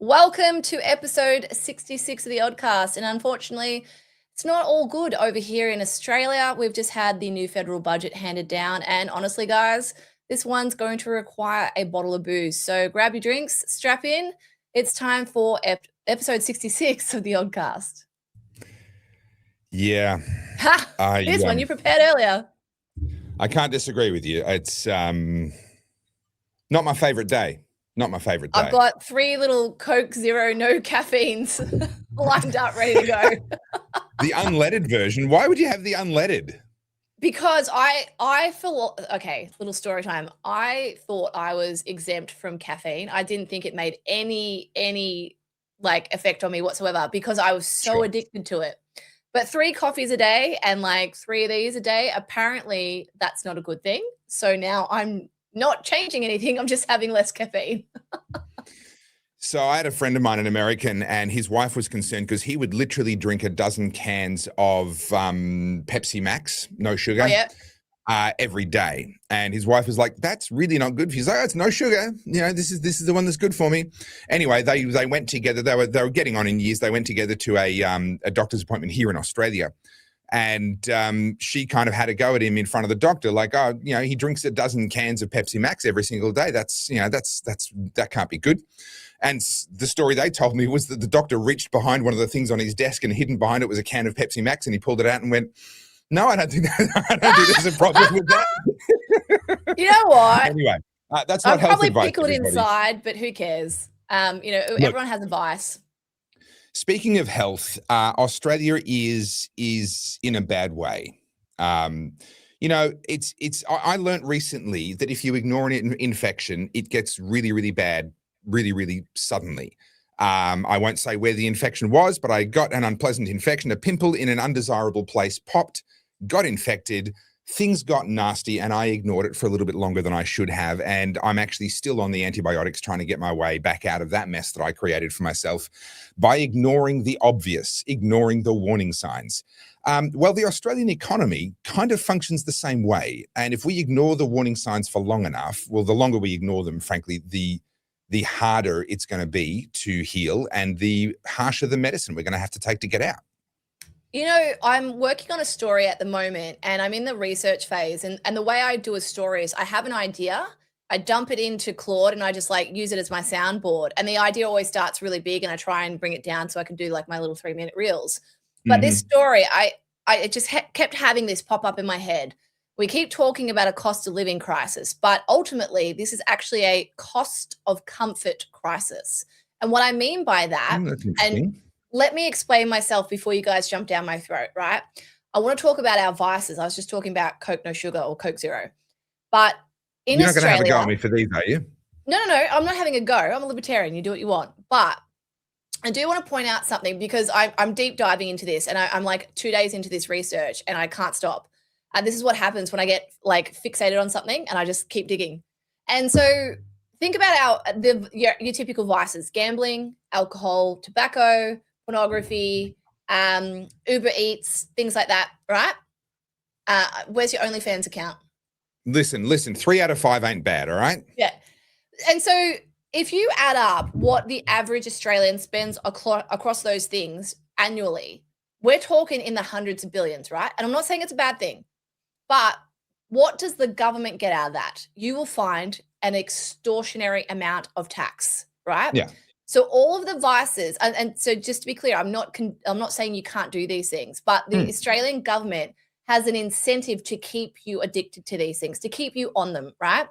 Welcome to episode 66 of the Oddcast. And unfortunately, it's not all good over here in Australia. We've just had the new federal budget handed down. And honestly, guys, this one's going to require a bottle of booze. So grab your drinks, strap in. It's time for episode 66 of the Oddcast. Yeah. Ha! Here's one you prepared earlier. I can't disagree with you. It's not my favorite day. Not my favorite day. I've got 3 little Coke Zero, no caffeines lined up, ready to go. The unleaded version. Why would you have the unleaded? Because I feel, okay, little story time. I thought I was exempt from caffeine. I didn't think it made any like effect on me whatsoever because I was so addicted to it. But 3 coffees a day and like 3 of these a day, apparently that's not a good thing. So now I'm not changing anything. I'm just having less caffeine. So I had a friend of mine, an American, and his wife was concerned because he would literally drink a dozen cans of Pepsi Max, no sugar, every day. And his wife was like, "That's really not good for you." He's like, "Oh, it's no sugar. You know, this is the one that's good for me." Anyway, they went together. They were getting on in years. They went together to a doctor's appointment here in Australia. And she kind of had a go at him in front of the doctor, like, "Oh, you know, he drinks a dozen cans of Pepsi Max every single day. That can't be good." And the story they told me was that the doctor reached behind one of the things on his desk, and hidden behind it was a can of Pepsi Max, and he pulled it out and went, "No, I don't think there's a problem with that." You know what? Anyway, that's not I'm health probably advice. pickled inside, but who cares? Look, everyone has a vice. Speaking of health, Australia is in a bad way. I learned recently that if you ignore an infection, it gets really, really bad, really, really suddenly. I won't say where the infection was, but I got an unpleasant infection. A pimple in an undesirable place popped, got infected. Things got nasty, and I ignored it for a little bit longer than I should have. And I'm actually still on the antibiotics trying to get my way back out of that mess that I created for myself by ignoring the obvious, ignoring the warning signs. Well, the Australian economy kind of functions the same way. And if we ignore the warning signs for long enough, well, the longer we ignore them, frankly, the harder it's going to be to heal and the harsher the medicine we're going to have to take to get out. You know, I'm working on a story at the moment and I'm in the research phase. And the way I do a story is I have an idea, I dump it into Claude and I just like use it as my soundboard. And the idea always starts really big and I try and bring it down so I can do like my little 3-minute reels. But this story, I just kept having this pop up in my head. We keep talking about a cost of living crisis, but ultimately this is actually a cost of comfort crisis. And what I mean by that, and let me explain myself before you guys jump down my throat, right? I want to talk about our vices. I was just talking about Coke no sugar or Coke Zero. But in You're Australia— not going to have a go at me for these, are you? No. I'm not having a go. I'm a libertarian. You do what you want. But I do want to point out something because I'm deep diving into this and I'm like 2 days into this research and I can't stop. And this is what happens when I get like fixated on something and I just keep digging. And so think about your typical vices: gambling, alcohol, tobacco, pornography, Uber Eats, things like that, right? Where's your OnlyFans account? Listen, 3 out of 5 ain't bad, all right? Yeah. And so if you add up what the average Australian spends across those things annually, we're talking in the hundreds of billions, right? And I'm not saying it's a bad thing, but what does the government get out of that? You will find an extortionary amount of tax, right? Yeah. So all of the vices, and so just to be clear, I'm not saying you can't do these things, but the Australian government has an incentive to keep you addicted to these things, to keep you on them, right?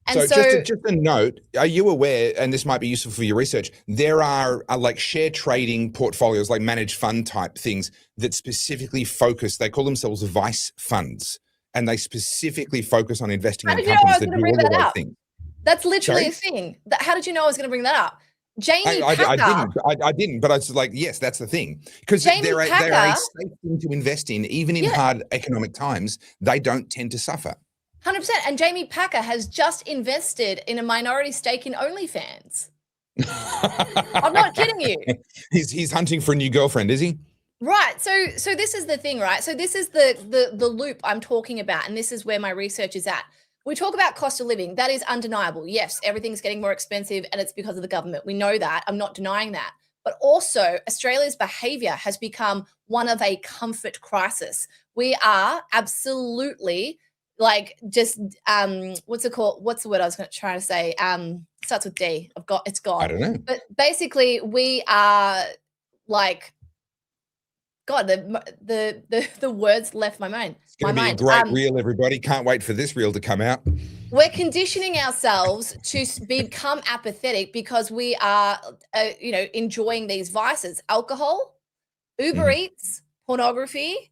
And so just a note, are you aware, and this might be useful for your research, there are like share trading portfolios, like managed fund type things that specifically focus, they call themselves vice funds, and they specifically focus on investing in companies that do all the right things. That's literally a thing. How did you know I was going to bring that up? Jamie Packer. I didn't, but I was like, yes, that's the thing. Because they're a safe thing to invest in, even in hard economic times. They don't tend to suffer. 100%. And Jamie Packer has just invested in a minority stake in OnlyFans. I'm not kidding you. He's hunting for a new girlfriend, is he? Right. So this is the thing, right? So this is the loop I'm talking about, and this is where my research is at. We talk about cost of living. That is undeniable. Yes, everything's getting more expensive and it's because of the government. We know that. I'm not denying that. But also, Australia's behaviour has become one of a comfort crisis. We are absolutely like just what's it called? What's the word I was trying to say? Starts with D. It's gone. I don't know. But basically, we are like, God, the words left my mind. It's going to be a great reel, everybody. Can't wait for this reel to come out. We're conditioning ourselves to become apathetic because we are, enjoying these vices: alcohol, Uber Eats, pornography,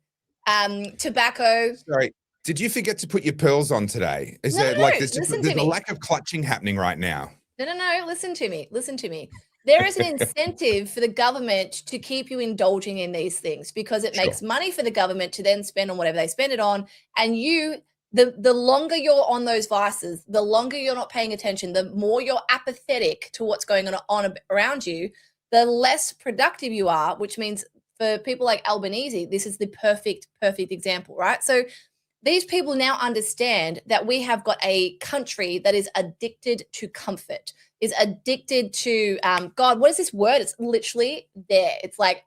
tobacco. Sorry, did you forget to put your pearls on today? Is there like there's a lack of clutching happening right now? No. Listen to me. There is an incentive for the government to keep you indulging in these things because it makes money for the government to then spend on whatever they spend it on. And the longer you're on those vices, the longer you're not paying attention, the more you're apathetic to what's going on around you, the less productive you are, which means for people like Albanese, this is the perfect example, right? So these people now understand that we have got a country that is addicted to comfort, is addicted to, God, what is this word? It's literally there. It's like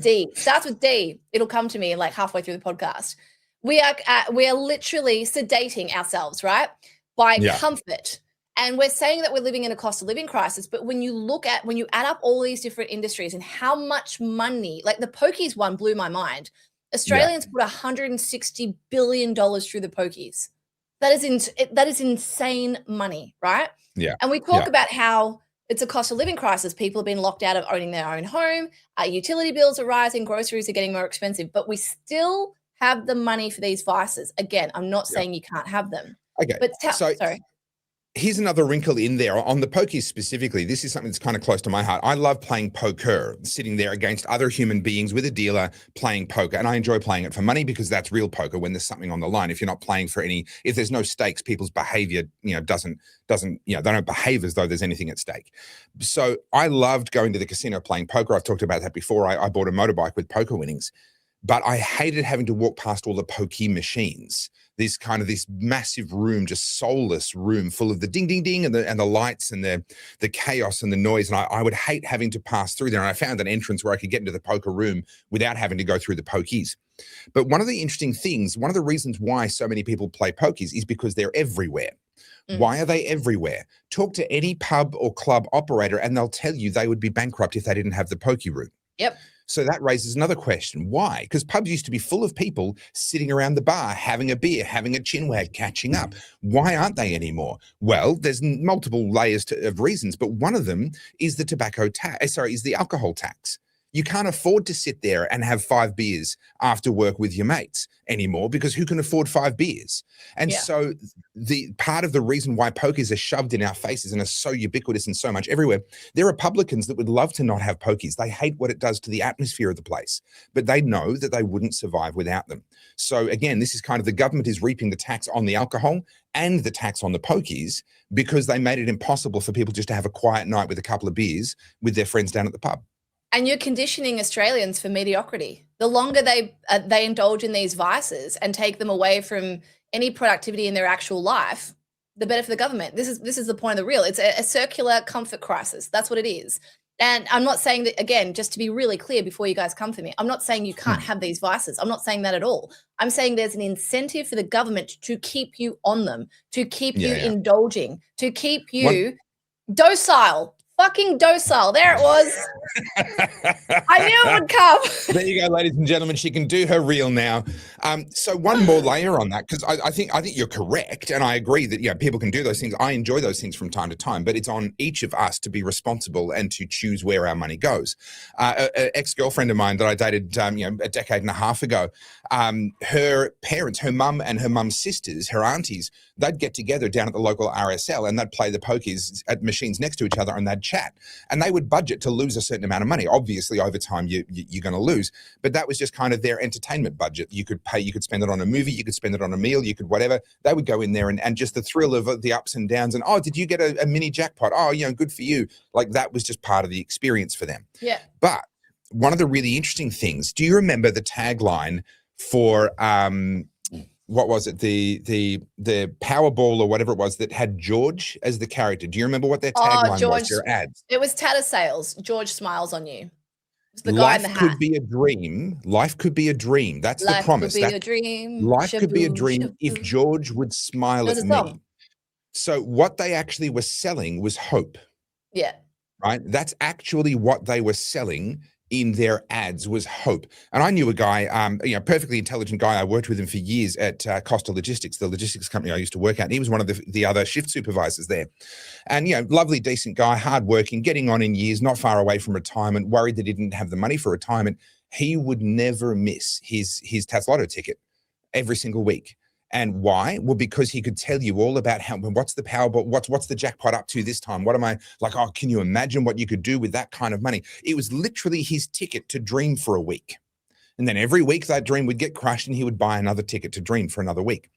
D. Starts with D. It'll come to me like halfway through the podcast. We are literally sedating ourselves, right, by comfort. And we're saying that we're living in a cost of living crisis. But when you add up all these different industries and how much money, like the pokies one blew my mind. Australians put $160 billion through the pokies. That is insane money, right? Yeah. And we talk about how it's a cost of living crisis. People have been locked out of owning their own home. Utility bills are rising. Groceries are getting more expensive. But we still have the money for these vices. Again, I'm not saying you can't have them. Okay. But sorry. Here's another wrinkle in there on the pokies specifically. This is something that's kind of close to my heart. I love playing poker, sitting there against other human beings with a dealer playing poker. And I enjoy playing it for money because that's real poker when there's something on the line. If you're not playing for if there's no stakes, people's behavior, doesn't, they don't behave as though there's anything at stake. So I loved going to the casino playing poker. I've talked about that before. I bought a motorbike with poker winnings, but I hated having to walk past all the pokey machines. This massive room, just soulless room full of the ding, ding, ding, and the lights and the chaos and the noise. And I would hate having to pass through there. And I found an entrance where I could get into the poker room without having to go through the pokies. But one of the interesting things, one of the reasons why so many people play pokies is because they're everywhere. Why are they everywhere? Talk to any pub or club operator and they'll tell you they would be bankrupt if they didn't have the pokey room. Yep. So that raises another question. Why? Because pubs used to be full of people sitting around the bar, having a beer, having a chinwag, catching up. Why aren't they anymore? Well, there's multiple layers of reasons, but one of them is the alcohol tax. You can't afford to sit there and have 5 beers after work with your mates anymore because who can afford 5 beers? And so the part of the reason why pokies are shoved in our faces and are so ubiquitous and so much everywhere, there are Republicans that would love to not have pokies. They hate what it does to the atmosphere of the place, but they know that they wouldn't survive without them. So again, this is kind of the government is reaping the tax on the alcohol and the tax on the pokies because they made it impossible for people just to have a quiet night with a couple of beers with their friends down at the pub. And you're conditioning Australians for mediocrity. The longer they indulge in these vices and take them away from any productivity in their actual life, the better for the government. This is the point of the reel. It's a circular comfort crisis. That's what it is. And I'm not saying that, again, just to be really clear before you guys come for me, I'm not saying you can't have these vices. I'm not saying that at all. I'm saying there's an incentive for the government to keep you on them, to keep you indulging, to keep you docile. Fucking docile. There it was. I knew it would come. There you go, ladies and gentlemen. She can do her reel now. So one more layer on that, because I think you're correct, and I agree that people can do those things. I enjoy those things from time to time, but it's on each of us to be responsible and to choose where our money goes. An ex-girlfriend of mine that I dated, a decade and a half ago, her parents, her mum and her mum's sisters, her aunties, they'd get together down at the local RSL and they'd play the pokies at machines next to each other and they'd chat. And they would budget to lose a certain amount of money. Obviously, over time, you're going to lose. But that was just kind of their entertainment budget. You could spend it on a movie, you could spend it on a meal, you could whatever. They would go in there and just the thrill of the ups and downs and, oh, did you get a mini jackpot? Oh, good for you. Like that was just part of the experience for them. Yeah. But one of the really interesting things, do you remember the tagline for what was it? The Powerball or whatever it was that had George as the character. Do you remember what their tagline was? Their ads. It was Tatter Sales. George smiles on you. The guy in the hat. Life could be a dream. Life could be a dream. That's the promise. Life could be a dream. Life could be a dream if George would smile at me. So what they actually were selling was hope. Yeah. Right. That's actually what they were selling in their ads was hope. And I knew a guy, perfectly intelligent guy. I worked with him for years at Costa Logistics, the logistics company I used to work at. And he was one of the other shift supervisors there. And, lovely, decent guy, hardworking, getting on in years, not far away from retirement, worried that he didn't have the money for retirement. He would never miss his Taslotto ticket every single week. And why? Well, because he could tell you all about what's the Powerball, what's the jackpot up to this time? What am I like? Oh, can you imagine what you could do with that kind of money? It was literally his ticket to dream for a week. And then every week that dream would get crushed and he would buy another ticket to dream for another week.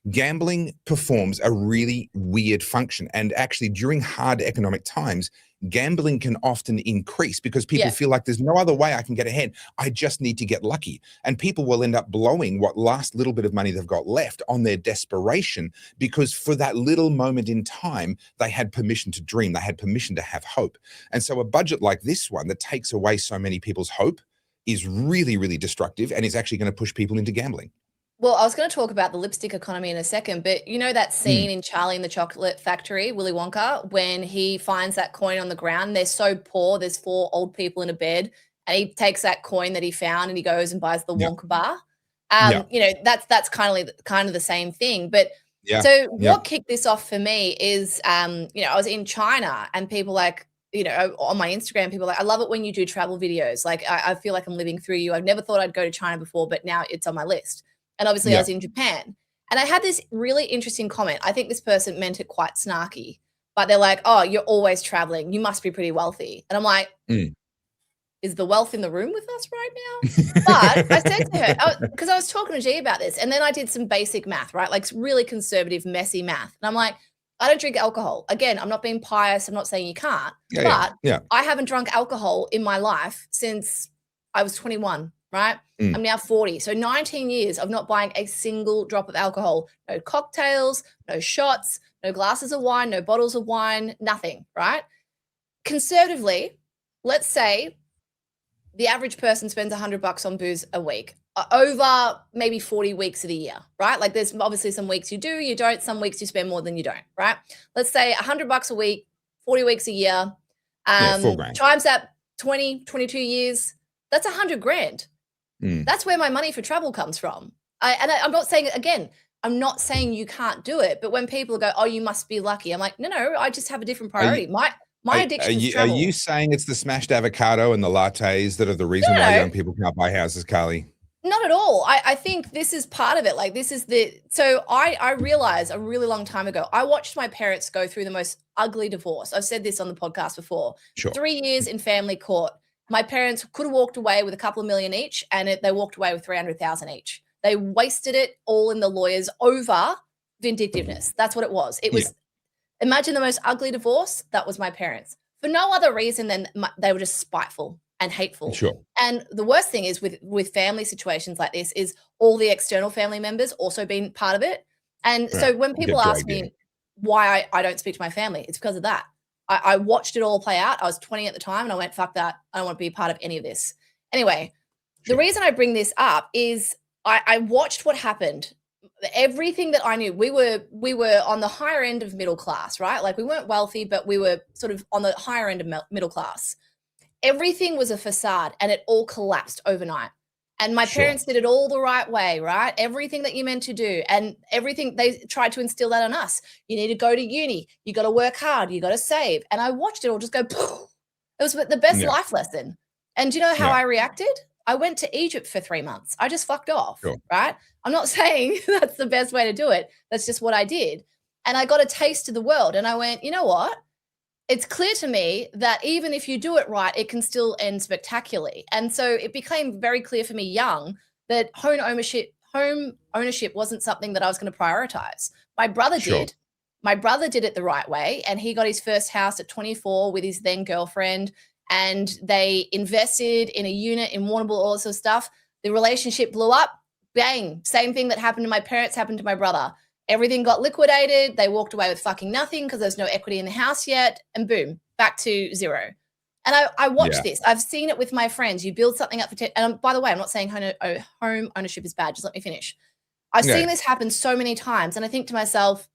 Gambling performs a really weird function. And actually during hard economic times, gambling can often increase because people feel like there's no other way I can get ahead. I just need to get lucky. And people will end up blowing what last little bit of money they've got left on their desperation because for that little moment in time, they had permission to dream. They had permission to have hope. And so a budget like this one that takes away so many people's hope is really, really destructive and is actually going to push people into gambling. Well, I was going to talk about the lipstick economy in a second, but you know that scene in Charlie and the Chocolate Factory, Willy Wonka, when he finds that coin on the ground, they're so poor, there's 4 old people in a bed, and he takes that coin that he found and he goes and buys the Wonka bar. That's kind of the same thing. But what kicked this off for me is, I was in China and people on my Instagram, people are like, I love it when you do travel videos. Like, I feel like I'm living through you. I've never thought I'd go to China before, but now it's on my list. And obviously I was in Japan and I had this really interesting comment. I think this person meant it quite snarky, but they're like, oh, you're always traveling. You must be pretty wealthy. And I'm like, is the wealth in the room with us right now? But I said to her, because I was talking to G about this and then I did some basic math, right? Like really conservative, messy math. And I'm like, I don't drink alcohol. Again, I'm not being pious. I'm not saying you can't, but I haven't drunk alcohol in my life since I was 21. Right? I'm now 40. So 19 years of not buying a single drop of alcohol, no cocktails, no shots, no glasses of wine, no bottles of wine, nothing, right? Conservatively, let's say the average person spends $100 on booze a week over maybe 40 weeks of the year, right? Like there's obviously some weeks you do, you don't, some weeks you spend more than you don't, right? Let's say $100 a week, 40 weeks a year, times that 20, 22 years, that's 100 grand. That's where my money for travel comes from. I'm not saying, again, I'm not saying you can't do it, but when people go, oh, you must be lucky. I'm like, no, I just have a different priority. My addiction is travel. Are you saying it's the smashed avocado and the lattes that are the reason why young people can't buy houses, Carly? Not at all. I think this is part of it. Like so I realized a really long time ago, I watched my parents go through the most ugly divorce. I've said this on the podcast before. Sure. 3 years in family court. My parents could have walked away with a couple of million each, and they walked away with 300,000 each. They wasted it all in the lawyers over vindictiveness. That's what it was. It was, imagine the most ugly divorce. That was my parents. For no other reason than they were just spiteful and hateful. Sure. And the worst thing is with family situations like this is all the external family members also being part of it. And so when people ask me why I don't speak to my family, it's because of that. I watched it all play out. I was 20 at the time and I went, fuck that. I don't want to be a part of any of this. Anyway, the reason I bring this up is I watched what happened. Everything that I knew, we were on the higher end of middle class, right? Like we weren't wealthy, but we were sort of on the higher end of middle class. Everything was a facade and it all collapsed overnight. And my parents did it all the right way, right? Everything that you're meant to do and everything, they tried to instill that on us. You need to go to uni. You got to work hard. You got to save. And I watched it all just go, poof. It was the best life lesson. And do you know how I reacted? I went to Egypt for 3 months. I just fucked off, right? I'm not saying that's the best way to do it. That's just what I did. And I got a taste of the world. And I went, you know what? It's clear to me that even if you do it right, it can still end spectacularly. And so it became very clear for me young that home ownership wasn't something that I was going to prioritize. My brother did. My brother did it the right way. And he got his first house at 24 with his then girlfriend. And they invested in a unit in Warrnambool, all this sort of stuff. The relationship blew up. Bang, same thing that happened to my parents happened to my brother. Everything got liquidated. They walked away with fucking nothing because there's no equity in the house yet. And boom, back to zero. And I watch this. I've seen it with my friends. You build something up for and by the way, I'm not saying home ownership is bad. Just let me finish. I've seen this happen so many times. And I think to myself,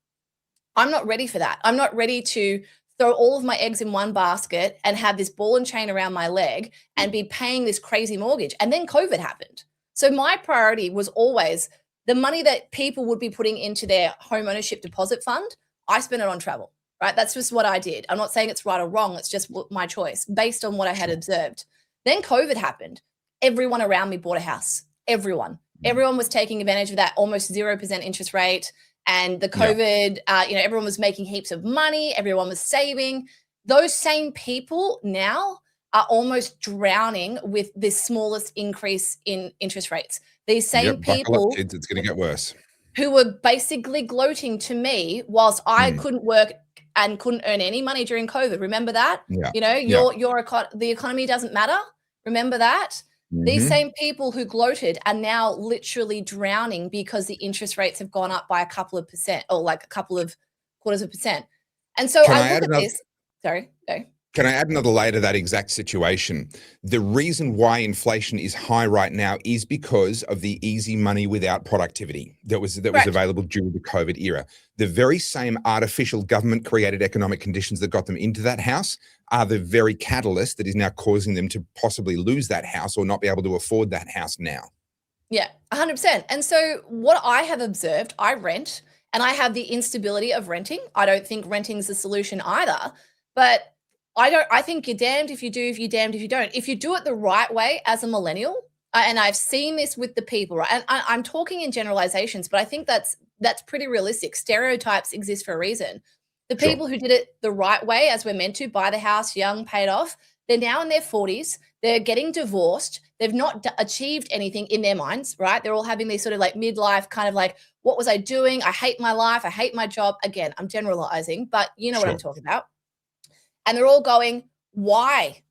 I'm not ready for that. I'm not ready to throw all of my eggs in one basket and have this ball and chain around my leg and be paying this crazy mortgage. And then COVID happened. So my priority was always the money that people would be putting into their home ownership deposit fund. I spent it on travel, right? That's just what I did. I'm not saying it's right or wrong. It's just my choice based on what I had observed. Then COVID happened. Everyone around me bought a house. Everyone was taking advantage of that almost 0% interest rate. And the COVID, everyone was making heaps of money. Everyone was saving. Those same people now are almost drowning with the smallest increase in interest rates. These same people, kids, it's going to get worse, who were basically gloating to me whilst I couldn't work and couldn't earn any money during COVID. Remember that? The economy doesn't matter. Remember that? These same people who gloated are now literally drowning because the interest rates have gone up by a couple of percent or like a couple of quarters of percent. And so I look at this. Sorry, go. Can I add another layer to that exact situation? The reason why inflation is high right now is because of the easy money without productivity that was available during the COVID era. The very same artificial government-created economic conditions that got them into that house are the very catalyst that is now causing them to possibly lose that house or not be able to afford that house now. Yeah, 100%. And so what I have observed, I rent and I have the instability of renting. I don't think renting is the solution either, but I think you're damned if you do, if you're damned if you don't. If you do it the right way as a millennial, and I've seen this with the people, right? And I'm talking in generalizations, but I think that's pretty realistic. Stereotypes exist for a reason. The people who did it the right way, as we're meant to, buy the house young, paid off, they're now in their 40s. They're getting divorced. They've not achieved anything in their minds, right? They're all having these sort of like midlife kind of like, what was I doing? I hate my life. I hate my job. Again, I'm generalizing, but you know what I'm talking about. And they're all going, why?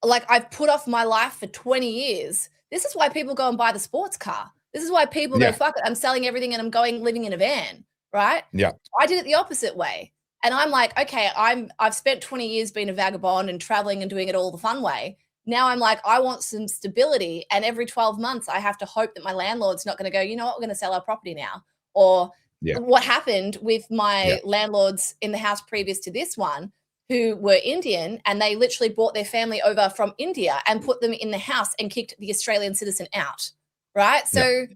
Like, I've put off my life for 20 years. This is why people go and buy the sports car. This is why people go, fuck it, I'm selling everything and I'm living in a van, right? Yeah. I did it the opposite way. And I'm like, okay, I've spent 20 years being a vagabond and traveling and doing it all the fun way. Now I'm like, I want some stability. And every 12 months, I have to hope that my landlord's not going to go, you know what, we're going to sell our property now. Or what happened with my landlords in the house previous to this one, who were Indian, and they literally brought their family over from India and put them in the house and kicked the Australian citizen out, right? So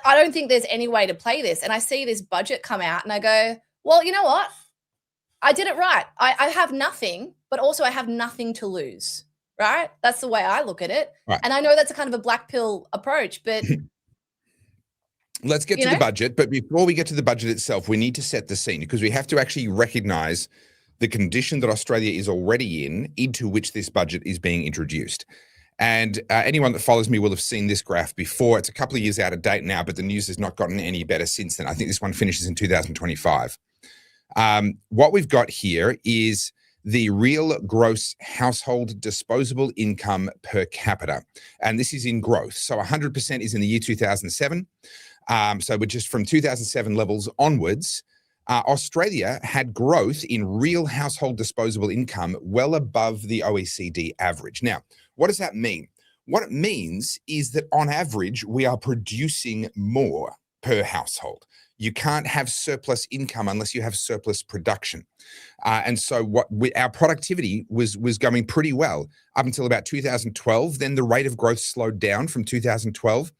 I don't think there's any way to play this. And I see this budget come out and I go, well, you know what? I did it right. I have nothing, but also I have nothing to lose, right? That's the way I look at it. Right. And I know that's a kind of a black pill approach, but let's get to the budget. But before we get to the budget itself, we need to set the scene because we have to actually recognize the condition that Australia is already in, into which this budget is being introduced. And anyone that follows me will have seen this graph before. It's a couple of years out of date now, but the news has not gotten any better since then. I think this one finishes in 2025. What we've got here is the real gross household disposable income per capita. And this is in growth. So 100% is in the year 2007. So we're just from 2007 levels onwards. Australia had growth in real household disposable income well above the OECD average. Now, what does that mean? What it means is that on average, we are producing more per household. You can't have surplus income unless you have surplus production. And so our productivity was going pretty well up until about 2012. Then the rate of growth slowed down from 2012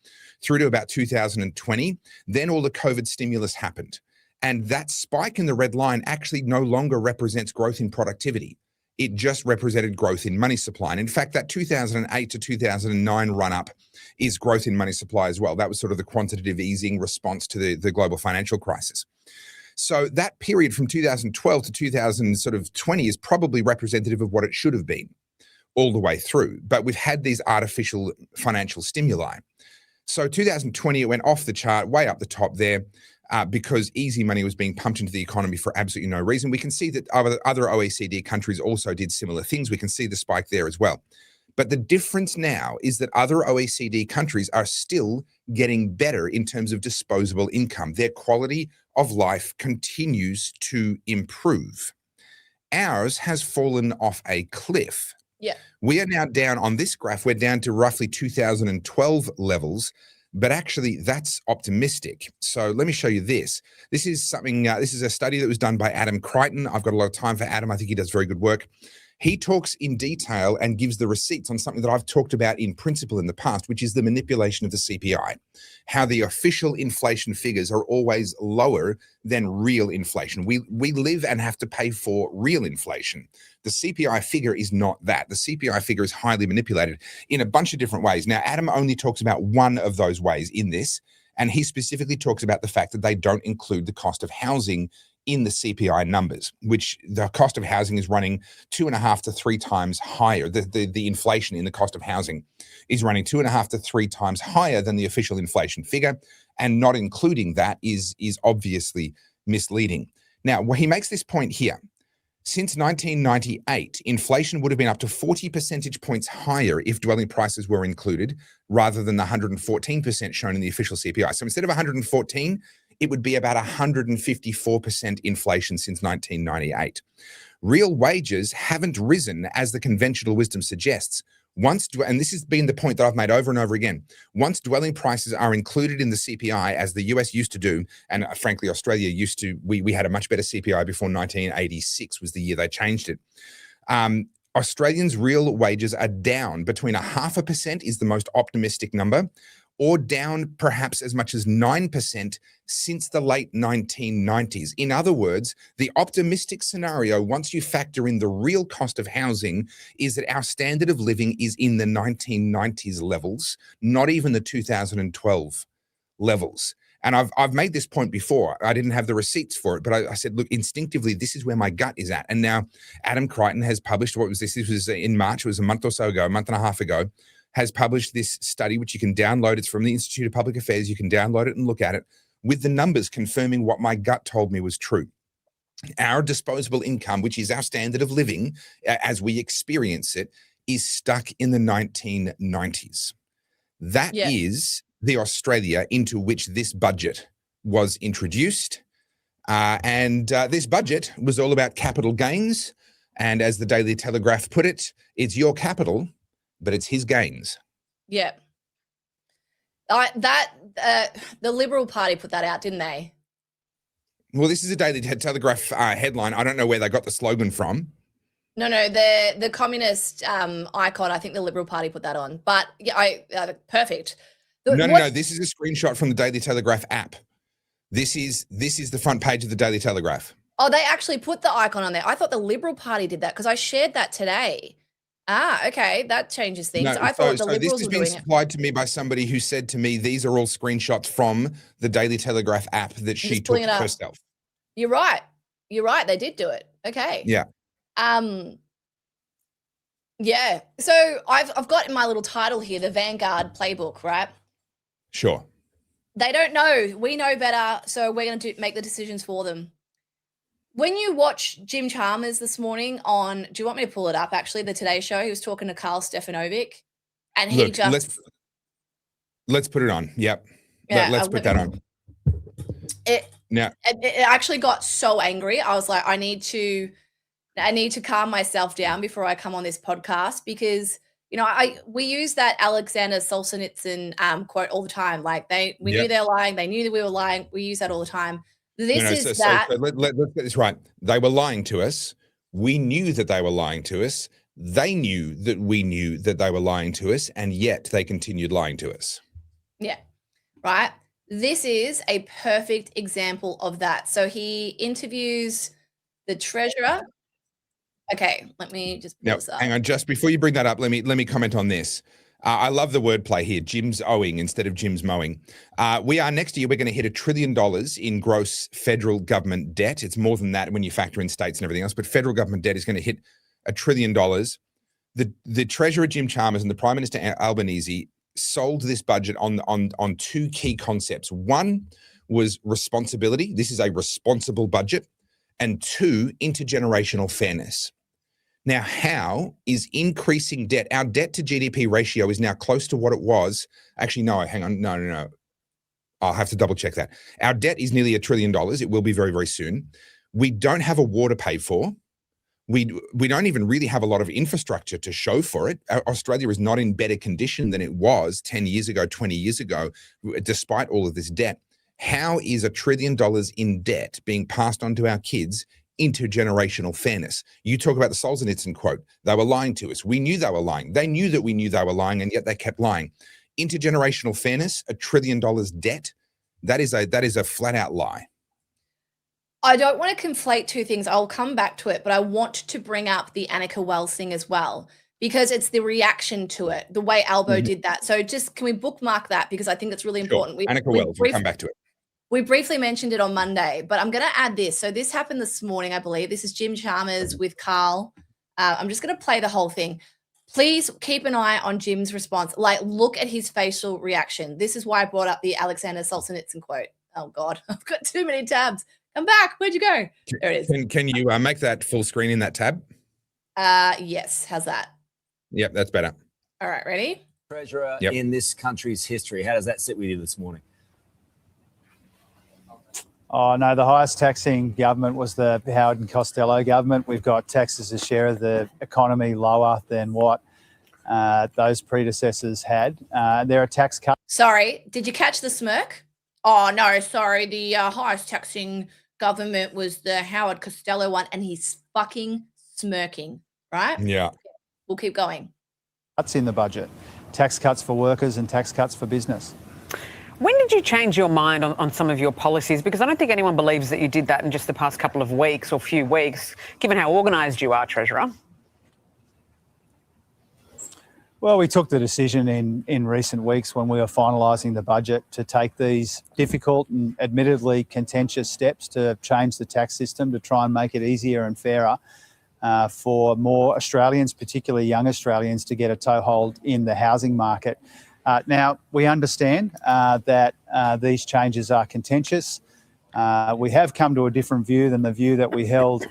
through to about 2020. Then all the COVID stimulus happened. And that spike in the red line actually no longer represents growth in productivity. It just represented growth in money supply. And in fact, that 2008 to 2009 run-up is growth in money supply as well. That was sort of the quantitative easing response to the global financial crisis. So that period from 2012 to 2020 is probably representative of what it should have been all the way through. But we've had these artificial financial stimuli. So 2020, it went off the chart, way up the top there. Because easy money was being pumped into the economy for absolutely no reason. We can see that other OECD countries also did similar things. We can see the spike there as well. But the difference now is that other OECD countries are still getting better in terms of disposable income. Their quality of life continues to improve. Ours has fallen off a cliff. Yeah. We are now down on this graph. We're down to roughly 2012 levels, but actually that's optimistic. So let me show you this. This is something, this is a study that was done by Adam Crichton. I've got a lot of time for Adam. I think he does very good work. He talks in detail and gives the receipts on something that I've talked about in principle in the past, which is the manipulation of the CPI, how the official inflation figures are always lower than real inflation. We live and have to pay for real inflation. The CPI figure is not that. The CPI figure is highly manipulated in a bunch of different ways. Now, Adam only talks about one of those ways in this, and he specifically talks about the fact that they don't include the cost of housing in the CPI numbers, which the cost of housing is running 2.5 to 3 times higher. The inflation in the cost of housing is running 2.5 to 3 times higher than the official inflation figure, and not including that is obviously misleading. Now, he makes this point here. Since 1998, inflation would have been up to 40 percentage points higher if dwelling prices were included, rather than the 114% shown in the official CPI. So instead of 114, it would be about 154% inflation since 1998. Real wages haven't risen as the conventional wisdom suggests. And this has been the point that I've made over and over again, once dwelling prices are included in the CPI, as the US used to do, and frankly, Australia used to, we had a much better CPI before 1986 was the year they changed it. Australians' real wages are down between 0.5% is the most optimistic number, or down perhaps as much as 9% since the late 1990s. In other words, the optimistic scenario, once you factor in the real cost of housing, is that our standard of living is in the 1990s levels, not even the 2012 levels. And I've made this point before. I didn't have the receipts for it, but I said, look, instinctively, this is where my gut is at. And now Adam Crichton has published, what was this? This was in March. It was a month or so ago, a month and a half ago, has published this study, which you can download. It's from the Institute of Public Affairs. You can download it and look at it with the numbers confirming what my gut told me was true. Our disposable income, which is our standard of living as we experience it, is stuck in the 1990s. That is the Australia into which this budget was introduced. And this budget was all about capital gains. And as the Daily Telegraph put it, it's your capital, but it's his gains. Yeah. The Liberal Party put that out, didn't they? Well, this is a Daily Telegraph headline. I don't know where they got the slogan from. No, the communist icon, I think the Liberal Party put that on. But yeah, perfect. No. This is a screenshot from the Daily Telegraph app. This is the front page of the Daily Telegraph. Oh, they actually put the icon on there. I thought the Liberal Party did that because I shared that today. Okay, that changes things. No, I thought the Liberals this were has been doing supplied to me by somebody who said to me, these are all screenshots from the Daily Telegraph app that she took herself. You're right. They did do it. Okay. Yeah. Yeah. So I've got in my little title here, the Vanguard playbook, right? Sure. They don't know. We know better, so we're going to make the decisions for them. When you watch Jim Chalmers this morning on, do you want me to pull it up? Actually, the Today Show, he was talking to Carl Stefanovic, and he let's put it on. Yep. Yeah, let's put that on. It actually got so angry. I was like, I need to calm myself down before I come on this podcast because we use that Alexander Solzhenitsyn quote all the time. Like we knew they're lying, they knew that we were lying. We use that all the time. Let's get this right. They were lying to us. We knew that they were lying to us. They knew that we knew that they were lying to us, and yet they continued lying to us. Yeah, right. This is a perfect example of that. So he interviews the treasurer. Okay, let me just pull this up. Hang on, just before you bring that up, let me comment on this. I love the wordplay here, Jim's owing instead of Jim's mowing. Next year, we're going to hit $1 trillion in gross federal government debt. It's more than that when you factor in states and everything else, but federal government debt is going to hit $1 trillion. The Treasurer, Jim Chalmers, and the Prime Minister, Albanese, sold this budget on two key concepts. One was responsibility. This is a responsible budget. And two, intergenerational fairness. Now, how is increasing debt? Our debt to GDP ratio is now close to what it was. Actually, no, hang on. No. I'll have to double check that. Our debt is nearly $1 trillion. It will be very, very soon. We don't have a war to pay for. We don't even really have a lot of infrastructure to show for it. Australia is not in better condition than it was 10 years ago, 20 years ago, despite all of this debt. How is $1 trillion in debt being passed on to our kids? Intergenerational fairness. You talk about the Solzhenitsyn quote. They were lying to us. We knew they were lying. They knew that we knew they were lying, and yet they kept lying. Intergenerational fairness, $1 trillion debt. That is a flat out lie. I don't want to conflate two things. I'll come back to it, but I want to bring up the Annika Wells thing as well, because it's the reaction to it, the way Albo did that. So just, can we bookmark that? Because I think it's really important. Annika Wells, we'll come back to it. We briefly mentioned it on Monday, but I'm going to add this. So this happened this morning, I believe. This is Jim Chalmers with Carl. I'm just going to play the whole thing. Please keep an eye on Jim's response. Like, look at his facial reaction. This is why I brought up the Alexander Solzhenitsyn quote. Oh, God, I've got too many tabs. Come back. Where'd you go? There it is. Can you make that full screen in that tab? Yes. How's that? Yep, that's better. All right, ready? Treasurer in this country's history. How does that sit with you this morning? Oh, no, the highest taxing government was the Howard and Costello government. We've got taxes as a share of the economy lower than what those predecessors had. There are tax cuts. Sorry, did you catch the smirk? Oh, no, sorry. The highest taxing government was the Howard Costello one, and he's fucking smirking, right? Yeah. We'll keep going. Cuts in the budget. Tax cuts for workers and tax cuts for business. When did you change your mind on some of your policies? Because I don't think anyone believes that you did that in just the past couple of weeks or few weeks, given how organised you are, Treasurer. Well, we took the decision in recent weeks when we were finalising the budget to take these difficult and admittedly contentious steps to change the tax system to try and make it easier and fairer for more Australians, particularly young Australians, to get a toehold in the housing market. Now, we understand that these changes are contentious. We have come to a different view than the view that we held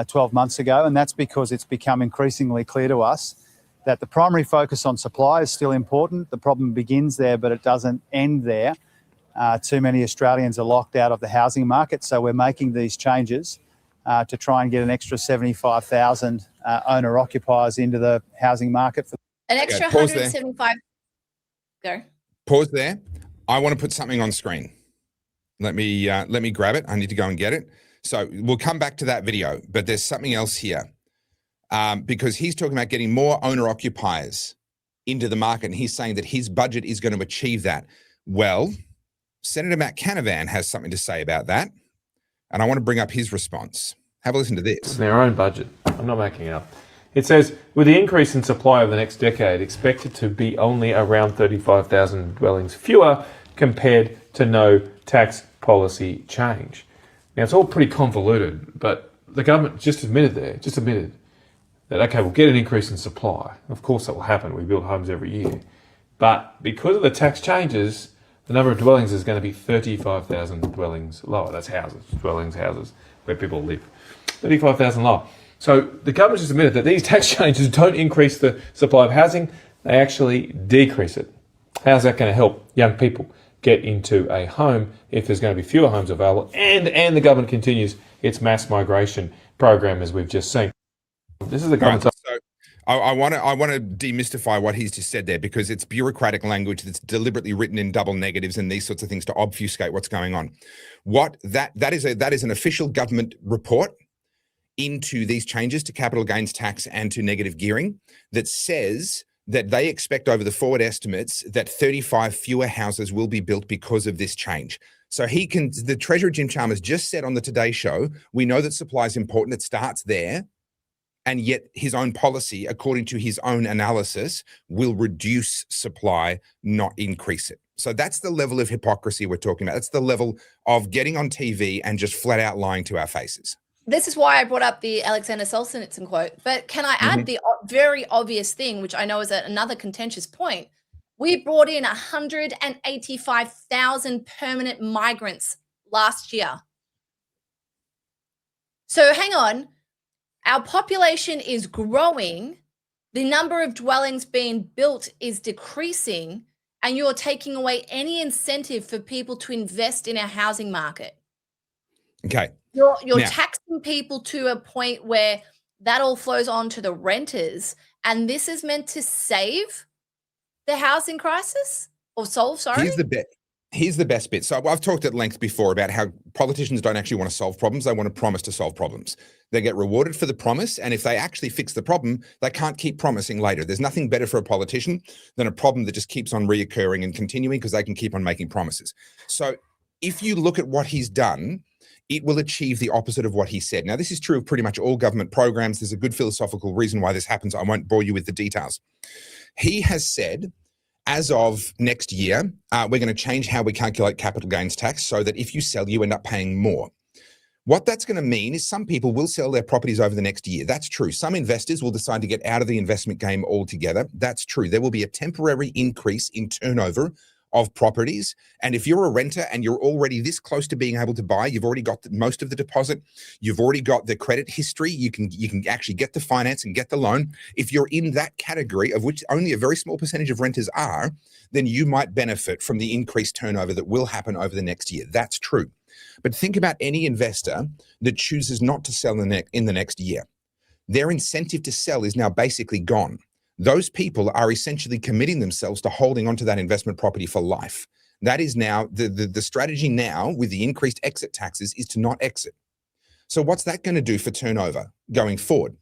12 months ago, and that's because it's become increasingly clear to us that the primary focus on supply is still important. The problem begins there, but it doesn't end there. Too many Australians are locked out of the housing market, so we're making these changes to try and get an extra 75,000 owner-occupiers into the housing market. An extra 175... Go. Pause there. I want to put something on screen. Let me grab it. I need to go and get it. So we'll come back to that video, but there's something else here because he's talking about getting more owner occupiers into the market, and he's saying that his budget is going to achieve that. Well, Senator Matt Canavan has something to say about that, and I want to bring up his response. Have a listen to this. Their own budget. I'm not making it up. It says, with the increase in supply over the next decade expected to be only around 35,000 dwellings fewer compared to no tax policy change. Now, it's all pretty convoluted, but the government just admitted that, okay, we'll get an increase in supply. Of course that will happen. We build homes every year. But because of the tax changes, the number of dwellings is going to be 35,000 dwellings lower. That's houses, dwellings, houses, where people live. 35,000 lower. So the government just admitted that these tax changes don't increase the supply of housing, they actually decrease it. How's that going to help young people get into a home if there's going to be fewer homes available and the government continues its mass migration program as we've just seen? This is the government's... So I want to demystify what he's just said there, because it's bureaucratic language that's deliberately written in double negatives and these sorts of things to obfuscate what's going on. That is an official government report into these changes to capital gains tax and to negative gearing that says that they expect over the forward estimates that 35 fewer houses will be built because of this change. So the Treasurer Jim Chalmers just said on the Today Show, we know that supply is important, it starts there, and yet his own policy, according to his own analysis, will reduce supply, not increase it. So that's the level of hypocrisy we're talking about. That's the level of getting on TV and just flat out lying to our faces. This is why I brought up the Alexander Solzhenitsyn quote. But can I add the very obvious thing, which I know is another contentious point? We brought in 185,000 permanent migrants last year. So hang on. our population is growing, the number of dwellings being built is decreasing, and you're taking away any incentive for people to invest in our housing market. Okay. You're Now, taxing people to a point where that all flows on to the renters, and this is meant to save the housing crisis or solve, sorry? Here's the best bit. So I've talked at length before about how politicians don't actually want to solve problems. They want to promise to solve problems. They get rewarded for the promise. And if they actually fix the problem, they can't keep promising later. There's nothing better for a politician than a problem that just keeps on reoccurring and continuing because they can keep on making promises. So if you look at what he's done, it will achieve the opposite of what he said. Now, this is true of pretty much all government programs. There's a good philosophical reason why this happens. I won't bore you with the details. He has said, as of next year, we're going to change how we calculate capital gains tax so that if you sell, you end up paying more. What that's going to mean is some people will sell their properties over the next year. That's true. Some investors will decide to get out of the investment game altogether. That's true. There will be a temporary increase in turnover of properties. And if you're a renter and you're already this close to being able to buy, you've already got most of the deposit, you've already got the credit history, you can actually get the finance and get the loan. If you're in that category, of which only a very small percentage of renters are, then you might benefit from the increased turnover that will happen over the next year. That's true. But think about any investor that chooses not to sell in the next year. Their incentive to sell is now basically gone. Those people are essentially committing themselves to holding onto that investment property for life. That is now the strategy now with the increased exit taxes is to not exit. So what's that going to do for turnover going forward?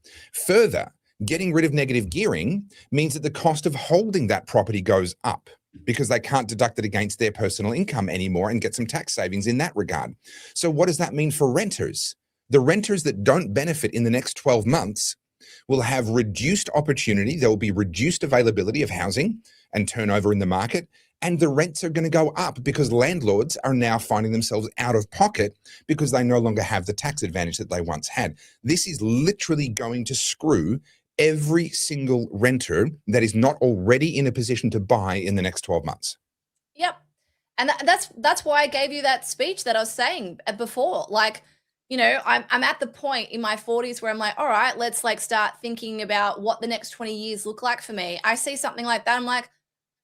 Further, getting rid of negative gearing means that the cost of holding that property goes up because they can't deduct it against their personal income anymore and get some tax savings in that regard. So what does that mean for renters? The renters that don't benefit in the next 12 months will have reduced opportunity. There will be reduced availability of housing and turnover in the market, and the rents are going to go up because landlords are now finding themselves out of pocket because they no longer have the tax advantage that they once had. This is literally going to screw every single renter that is not already in a position to buy in the next 12 months. Yep. And that's why I gave you that speech that I was saying before. Like, you know, I'm at the point in my 40s where I'm like, all right, let's like start thinking about what the next 20 years look like for me. I see something like that. I'm like,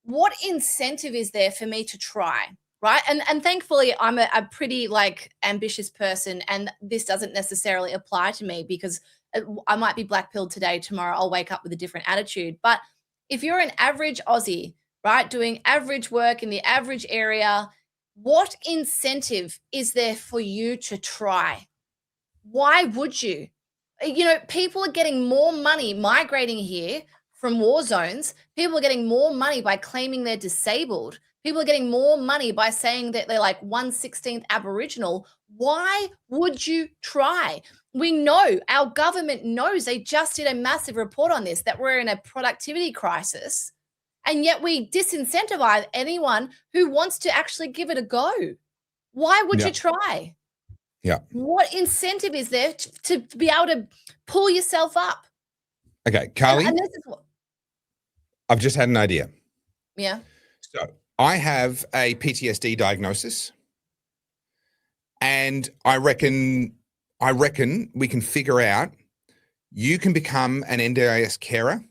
what incentive is there for me to try? Right. And thankfully, I'm a pretty like ambitious person, and this doesn't necessarily apply to me because I might be black-pilled today. Tomorrow, I'll wake up with a different attitude. But if you're an average Aussie, right, doing average work in the average area, what incentive is there for you to try? Why would you? You know, people are getting more money migrating here from war zones. People are getting more money by claiming they're disabled. People are getting more money by saying that they're like 1/16th Aboriginal. Why would you try? We know, our government knows, they just did a massive report on this, that we're in a productivity crisis. And yet we disincentivize anyone who wants to actually give it a go. Why would you try? Yeah. What incentive is there to be able to pull yourself up? Okay, Carly, and this is what, I've just had an idea. yeah. So I have a PTSD diagnosis, and I reckon we can figure out, you can become an NDIS carer,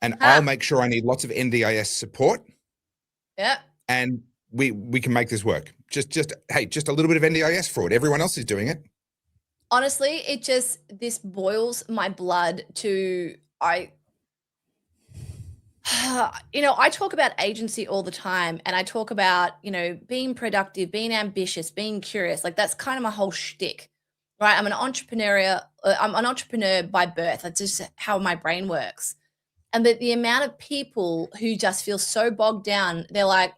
and I'll make sure I need lots of NDIS support. Yeah. And we can make this work. Just a little bit of NDIS fraud. Everyone else is doing it. Honestly, this boils my blood to, you know, I talk about agency all the time, and I talk about, you know, being productive, being ambitious, being curious. Like, that's kind of my whole shtick, right? I'm an entrepreneur by birth. That's just how my brain works. And the amount of people who just feel so bogged down, they're like,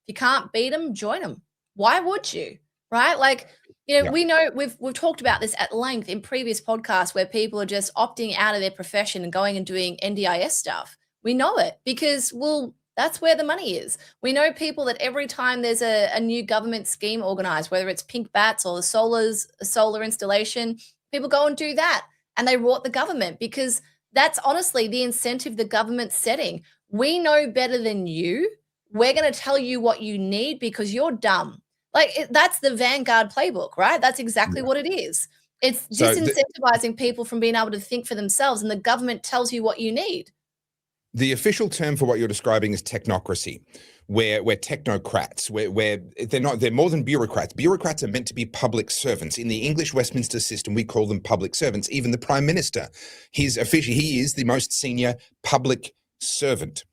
you can't beat them, join them. Why would you? Right? Like, you know, we know we've talked about this at length in previous podcasts where people are just opting out of their profession and going and doing NDIS stuff. We know it because, well, that's where the money is. We know people that every time there's a new government scheme organized, whether it's pink bats or a solar installation, people go and do that, and they rort the government because that's honestly the incentive the government's setting. We know better than you. We're going to tell you what you need because you're dumb. Like, that's the Vanguard playbook, right? That's exactly what it is. It's disincentivizing people from being able to think for themselves, and the government tells you what you need. The official term for what you're describing is technocracy, where technocrats, where they're more than bureaucrats. Bureaucrats are meant to be public servants. In the English Westminster system, we call them public servants. Even the Prime Minister, he is the most senior public servant.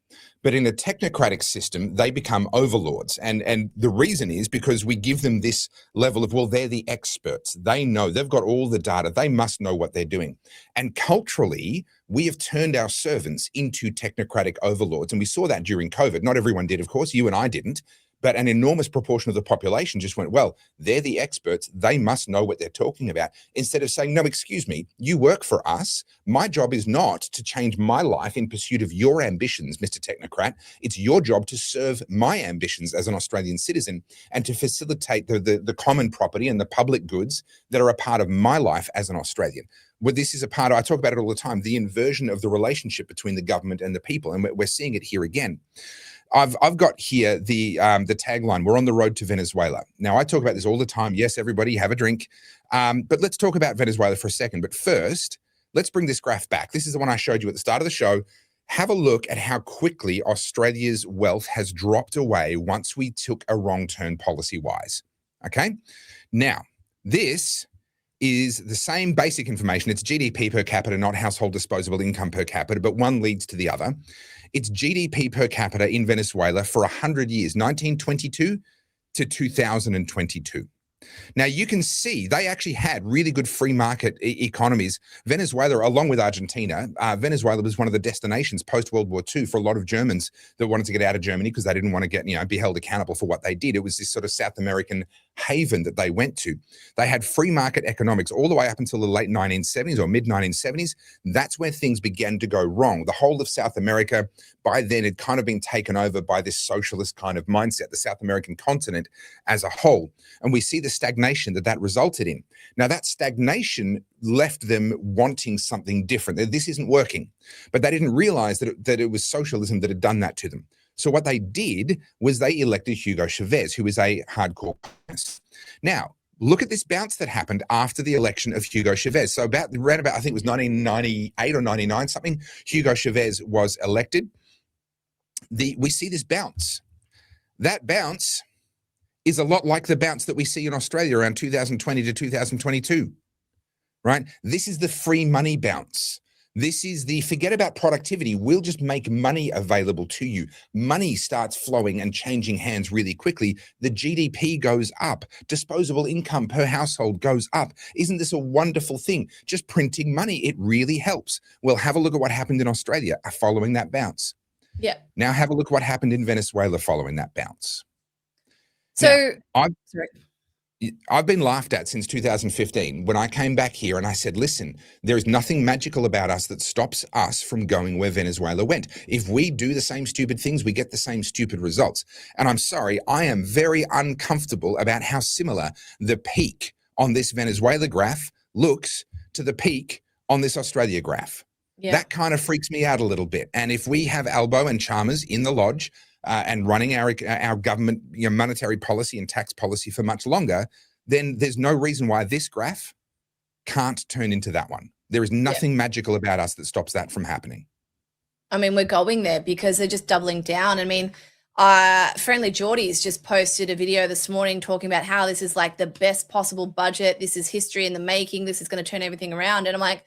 But in a technocratic system, they become overlords. And the reason is because we give them this level of, well, they're the experts. They know, they've got all the data. They must know what they're doing. And culturally, we have turned our servants into technocratic overlords. And we saw that during COVID. Not everyone did, of course. You and I didn't. But an enormous proportion of the population just went, well, they're the experts. They must know what they're talking about. Instead of saying, no, excuse me, you work for us. My job is not to change my life in pursuit of your ambitions, Mr. Technocrat. It's your job to serve my ambitions as an Australian citizen and to facilitate the common property and the public goods that are a part of my life as an Australian. Well, this is a part, I talk about it all the time, the inversion of the relationship between the government and the people. And we're seeing it here again. I've got here the tagline, we're on the road to Venezuela. Now, I talk about this all the time. Yes, everybody have a drink. But let's talk about Venezuela for a second. But first, let's bring this graph back. This is the one I showed you at the start of the show. Have a look at how quickly Australia's wealth has dropped away once we took a wrong turn policy-wise. Okay? Now, this is the same basic information. It's GDP per capita, not household disposable income per capita, but one leads to the other. It's GDP per capita in Venezuela for 100 years, 1922 to 2022. Now, you can see they actually had really good free market economies. Venezuela, along with Argentina, Venezuela was one of the destinations post-World War II for a lot of Germans that wanted to get out of Germany because they didn't want to get, be held accountable for what they did. It was this sort of South American haven that they went to. They had free market economics all the way up until the late 1970s or mid-1970s. That's where things began to go wrong. The whole of South America, by then, had kind of been taken over by this socialist kind of mindset, the South American continent as a whole. And we see the stagnation that resulted in. Now, that stagnation left them wanting something different. This isn't working. But they didn't realize that it was socialism that had done that to them. So what they did was they elected Hugo Chavez, who is a hardcore communist. Now, look at this bounce that happened after the election of Hugo Chavez. So around about, I think it was 1998 or 99 something, Hugo Chavez was elected. We see this bounce. That bounce is a lot like the bounce that we see in Australia around 2020 to 2022, right? This is the free money bounce. This is the forget about productivity. We'll just make money available to you. Money starts flowing and changing hands really quickly. The GDP goes up. Disposable income per household goes up. Isn't this a wonderful thing? Just printing money, it really helps. Well, have a look at what happened in Australia following that bounce. Yeah. Now have a look at what happened in Venezuela following that bounce. So now, I've been laughed at since 2015 when I came back here and I said, listen, there is nothing magical about us that stops us from going where Venezuela went. If we do the same stupid things, we get the same stupid results. And I'm sorry, I am very uncomfortable about how similar the peak on this Venezuela graph looks to the peak on this Australia graph. Yeah. That kind of freaks me out a little bit. And if we have Albo and Chalmers in the lodge and running our government monetary policy and tax policy for much longer, then there's no reason why this graph can't turn into that one. There is nothing magical about us that stops that from happening. I mean, we're going there because they're just doubling down. I mean, Friendly Geordie's just posted a video this morning talking about how this is like the best possible budget. This is history in the making. This is going to turn everything around. And I'm like,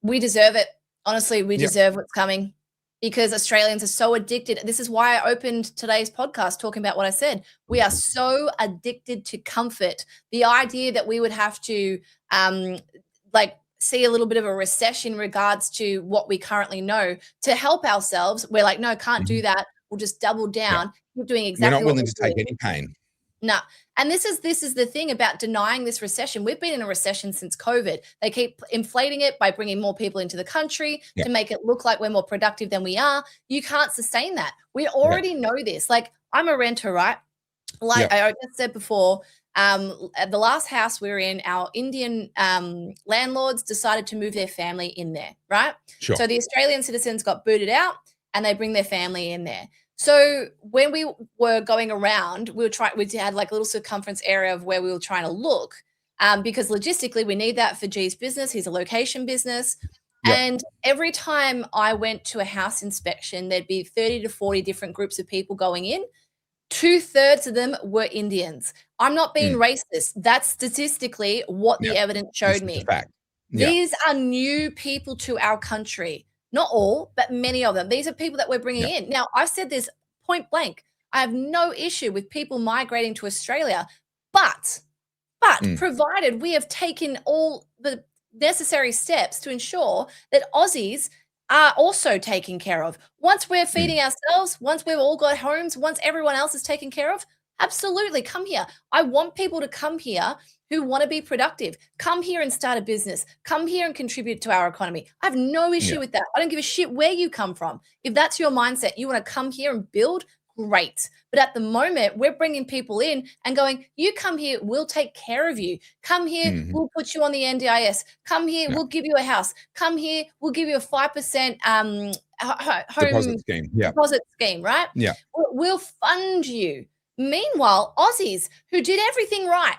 we deserve it. Honestly, we deserve what's coming because Australians are so addicted. This is why I opened today's podcast talking about what I said. We are so addicted to comfort. The idea that we would have to see a little bit of a recession in regards to what we currently know to help ourselves. We're like, no, can't do that. We'll just double down. We're doing exactly what we're not willing to take any pain. No. And this is the thing about denying this recession. We've been in a recession since COVID. They keep inflating it by bringing more people into the country to make it look like we're more productive than we are. You can't sustain that. We already know this. Like, I'm a renter, right? Like I just said before, at the last house we were in, our Indian landlords decided to move their family in there, right? Sure. So the Australian citizens got booted out and they bring their family in there. So when we were going around, we had like a little circumference area of where we were trying to look. because logistically we need that for G's business. He's a location business. Yep. And every time I went to a house inspection, there'd be 30 to 40 different groups of people going in. 2/3 of them were Indians. I'm not being racist. That's statistically what the evidence showed me. Fact. These are new people to our country. Not all, but many of them. These are people that we're bringing in. Now, I've said this point blank. I have no issue with people migrating to Australia, but provided we have taken all the necessary steps to ensure that Aussies are also taken care of. Once we're feeding ourselves, once we've all got homes, once everyone else is taken care of, absolutely come here. I want people to come here who want to be productive. Come here and start a business. Come here and contribute to our economy. I have no issue with that. I don't give a shit where you come from. If that's your mindset, you want to come here and build, great. But at the moment, we're bringing people in and going, you come here, we'll take care of you. Come here, we'll put you on the NDIS. Come here, we'll give you a house. Come here, we'll give you a 5% home deposit scheme, right? Yeah. We'll fund you. Meanwhile, Aussies who did everything right,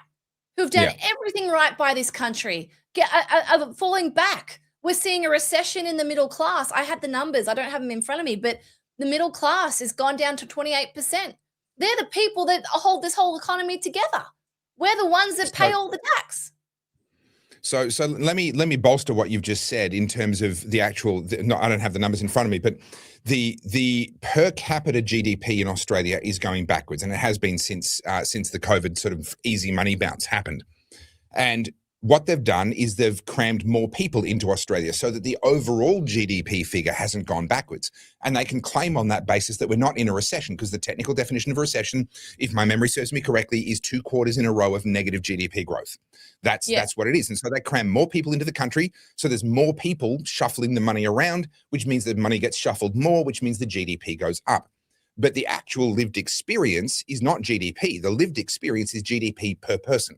who've done everything right by this country, are falling back. We're seeing a recession in the middle class. I had the numbers. I don't have them in front of me, but the middle class has gone down to 28%. They're the people that hold this whole economy together. We're the ones that pay all the tax. So let me bolster what you've just said in terms of the actual. No, I don't have the numbers in front of me, but the per capita GDP in Australia is going backwards, and it has been since the COVID sort of easy money bounce happened. And what they've done is they've crammed more people into Australia so that the overall GDP figure hasn't gone backwards. And they can claim on that basis that we're not in a recession, because the technical definition of a recession, if my memory serves me correctly, is 2 quarters in a row of negative GDP growth. That's what it is. And so they cram more people into the country. So there's more people shuffling the money around, which means the money gets shuffled more, which means the GDP goes up. But the actual lived experience is not GDP. The lived experience is GDP per person.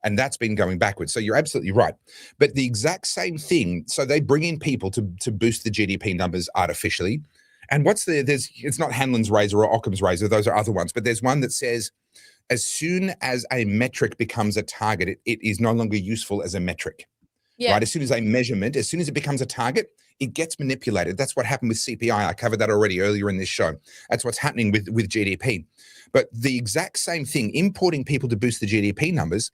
And that's been going backwards. So you're absolutely right. But the exact same thing, so they bring in people to boost the GDP numbers artificially. And it's not Hanlon's razor or Occam's razor, those are other ones, but there's one that says, as soon as a metric becomes a target, it is no longer useful as a metric. Right? As soon as a measurement, as soon as it becomes a target, it gets manipulated. That's what happened with CPI. I covered that already earlier in this show. That's what's happening with GDP. But the exact same thing, importing people to boost the GDP numbers,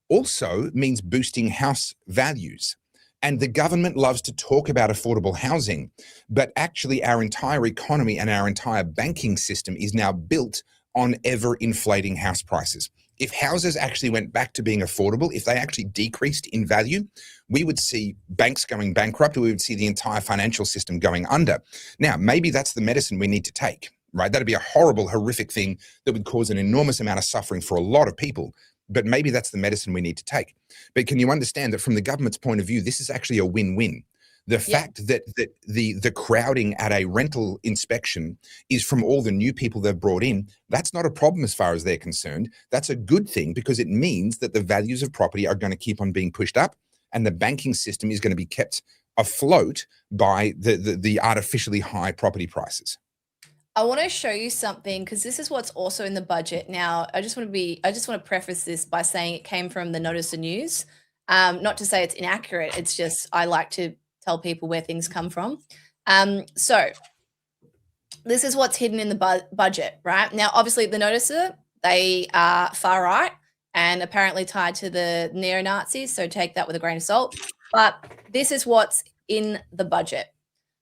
also means boosting house values. And the government loves to talk about affordable housing, but actually our entire economy and our entire banking system is now built on ever-inflating house prices. If houses actually went back to being affordable, if they actually decreased in value, we would see banks going bankrupt, or we would see the entire financial system going under. Now, maybe that's the medicine we need to take, right? That'd be a horrible, horrific thing that would cause an enormous amount of suffering for a lot of people. But maybe that's the medicine we need to take. But can you understand that from the government's point of view, this is actually a win-win? The fact that the crowding at a rental inspection is from all the new people they've brought in, that's not a problem as far as they're concerned. That's a good thing, because it means that the values of property are going to keep on being pushed up, and the banking system is going to be kept afloat by the artificially high property prices. I want to show you something, because this is what's also in the budget. Now, I just want to preface this by saying it came from the Notice of News. Not to say it's inaccurate. It's just I like to tell people where things come from. So this is what's hidden in the budget, right? Now, obviously, the Noticer, they are far right and apparently tied to the neo-Nazis. So take that with a grain of salt. But this is what's in the budget.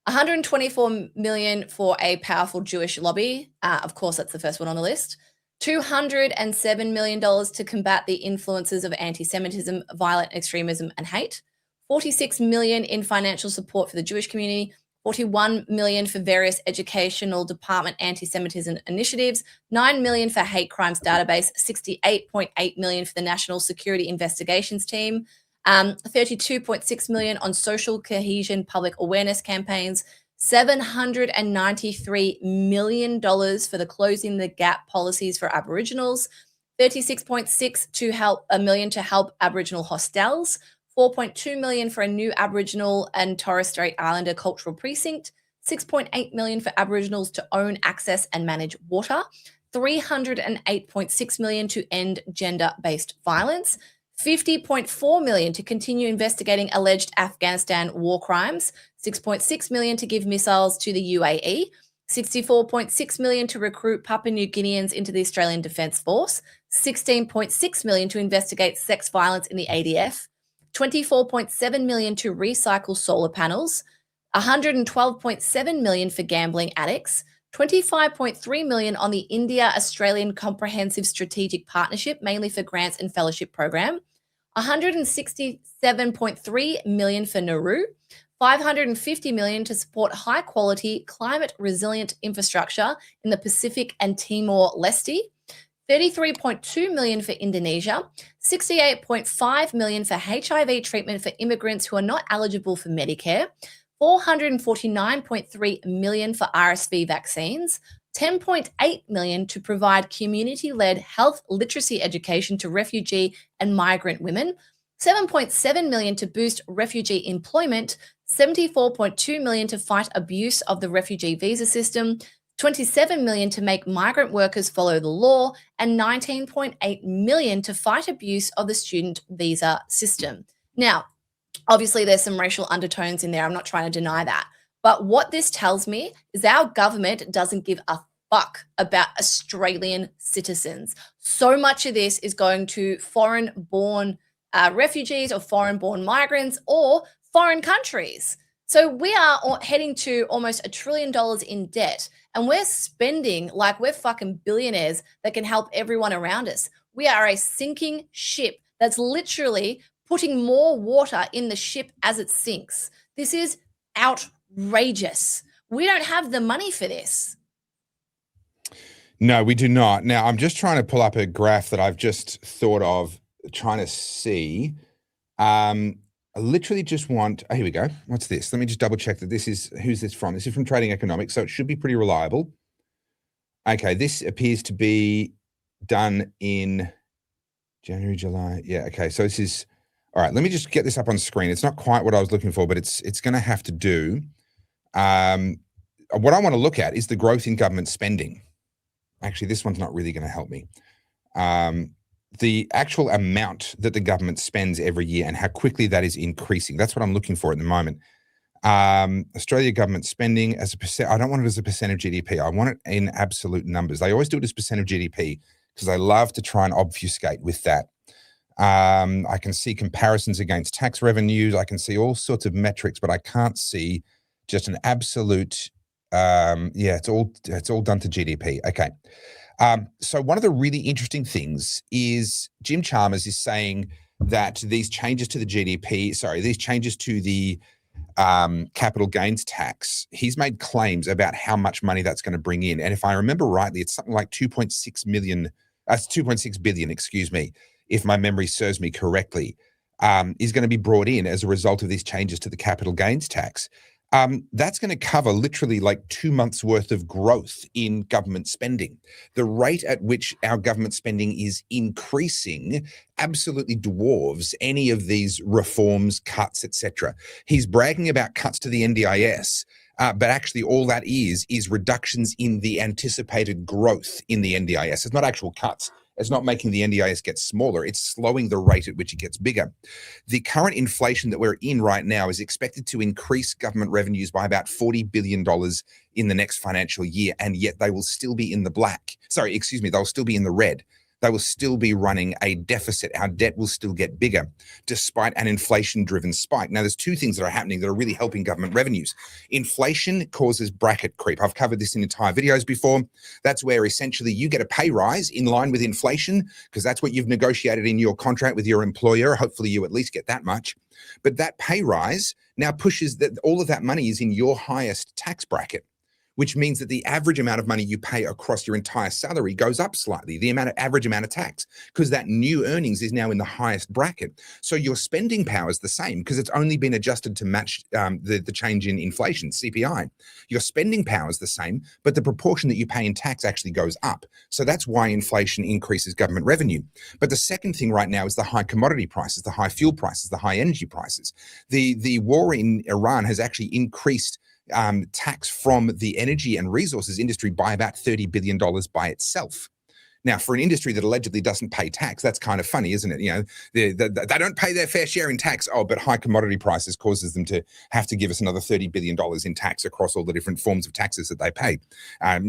124 million for a powerful Jewish lobby. Of course, that's the first one on the list. $207 million to combat the influences of anti-Semitism, violent extremism, and hate. 46 million in financial support for the Jewish community. 41 million for various educational department anti-Semitism initiatives. 9 million for hate crimes database. 68.8 million for the National Security Investigations Team. 32.6 million on social cohesion public awareness campaigns, $793 million for the Closing the Gap policies for Aboriginals, 36.6 million to help Aboriginal hostels, 4.2 million for a new Aboriginal and Torres Strait Islander cultural precinct, 6.8 million for Aboriginals to own, access and manage water, 308.6 million to end gender-based violence, $50.4 million to continue investigating alleged Afghanistan war crimes, $6.6 million to give missiles to the UAE, $64.6 million to recruit Papua New Guineans into the Australian Defence Force, $16.6 million to investigate sex violence in the ADF, $24.7 million to recycle solar panels, $112.7 million for gambling addicts, $25.3 million on the India-Australian Comprehensive Strategic Partnership, mainly for grants and fellowship program, $167.3 million for Nauru, $550 million to support high-quality, climate-resilient infrastructure in the Pacific and Timor-Leste, $33.2 million for Indonesia, $68.5 million for HIV treatment for immigrants who are not eligible for Medicare, $449.3 million for RSV vaccines, $10.8 million to provide community-led health literacy education to refugee and migrant women, $7.7 million to boost refugee employment, $74.2 million to fight abuse of the refugee visa system, $27 million to make migrant workers follow the law, and $19.8 million to fight abuse of the student visa system. Now, obviously, there's some racial undertones in there. I'm not trying to deny that. But what this tells me is our government doesn't give a fuck about Australian citizens. So much of this is going to foreign-born refugees or foreign-born migrants or foreign countries. So we are heading to almost $1 trillion in debt, and we're spending like we're fucking billionaires that can help everyone around us. We are a sinking ship that's literally putting more water in the ship as it sinks. This is outrageous. We don't have the money for this. No, we do not. Now, I'm just trying to pull up a graph that I've just thought of trying to see. I literally just want, here we go. What's this? Let me just double check that this is, who's this from? This is from Trading Economics, so it should be pretty reliable. Okay, this appears to be done in January, July. Yeah, okay, so this is, all right, let me just get this up on screen. It's not quite what I was looking for, but it's going to have to do. What I want to look at is the growth in government spending. Actually, this one's not really going to help me. The actual amount that the government spends every year and how quickly that is increasing. That's what I'm looking for at the moment. Australia government spending as a percent. I don't want it as a percent of GDP. I want it in absolute numbers. They always do it as percent of GDP because they love to try and obfuscate with that. I can see comparisons against tax revenues. I can see all sorts of metrics, but I can't see just an absolute. It's all done to GDP. Okay. So one of the really interesting things is Jim Chalmers is saying that these changes to the these changes to the capital gains tax, he's made claims about how much money that's going to bring in. And if I remember rightly, it's something like 2.6 billion, excuse me, if my memory serves me correctly, is going to be brought in as a result of these changes to the capital gains tax. That's going to cover literally like 2 months worth of growth in government spending. The rate at which our government spending is increasing absolutely dwarves any of these reforms, cuts, etc. He's bragging about cuts to the NDIS, but actually all that is reductions in the anticipated growth in the NDIS. It's not actual cuts. It's not making the NDIS get smaller. It's slowing the rate at which it gets bigger. The current inflation that we're in right now is expected to increase government revenues by about $40 billion in the next financial year, and yet they will still be in the black. Sorry, excuse me, they'll still be in the red. They will still be running a deficit. Our debt will still get bigger despite an inflation-driven spike. Now, there's two things that are happening that are really helping government revenues. Inflation causes bracket creep. I've covered this in entire videos before. That's where essentially you get a pay rise in line with inflation because that's what you've negotiated in your contract with your employer. Hopefully you at least get that much. But that pay rise now pushes that all of that money is in your highest tax bracket, which means that the average amount of money you pay across your entire salary goes up slightly, the average amount of tax, because that new earnings is now in the highest bracket. So your spending power is the same because it's only been adjusted to match the change in inflation, CPI. Your spending power is the same, but the proportion that you pay in tax actually goes up. So that's why inflation increases government revenue. But the second thing right now is the high commodity prices, the high fuel prices, the high energy prices. The war in Iran has actually increased tax from the energy and resources industry by about $30 billion by itself. Now, for an industry that allegedly doesn't pay tax, that's kind of funny, isn't it? You know, they don't pay their fair share in tax. Oh, but high commodity prices causes them to have to give us another $30 billion in tax across all the different forms of taxes that they pay.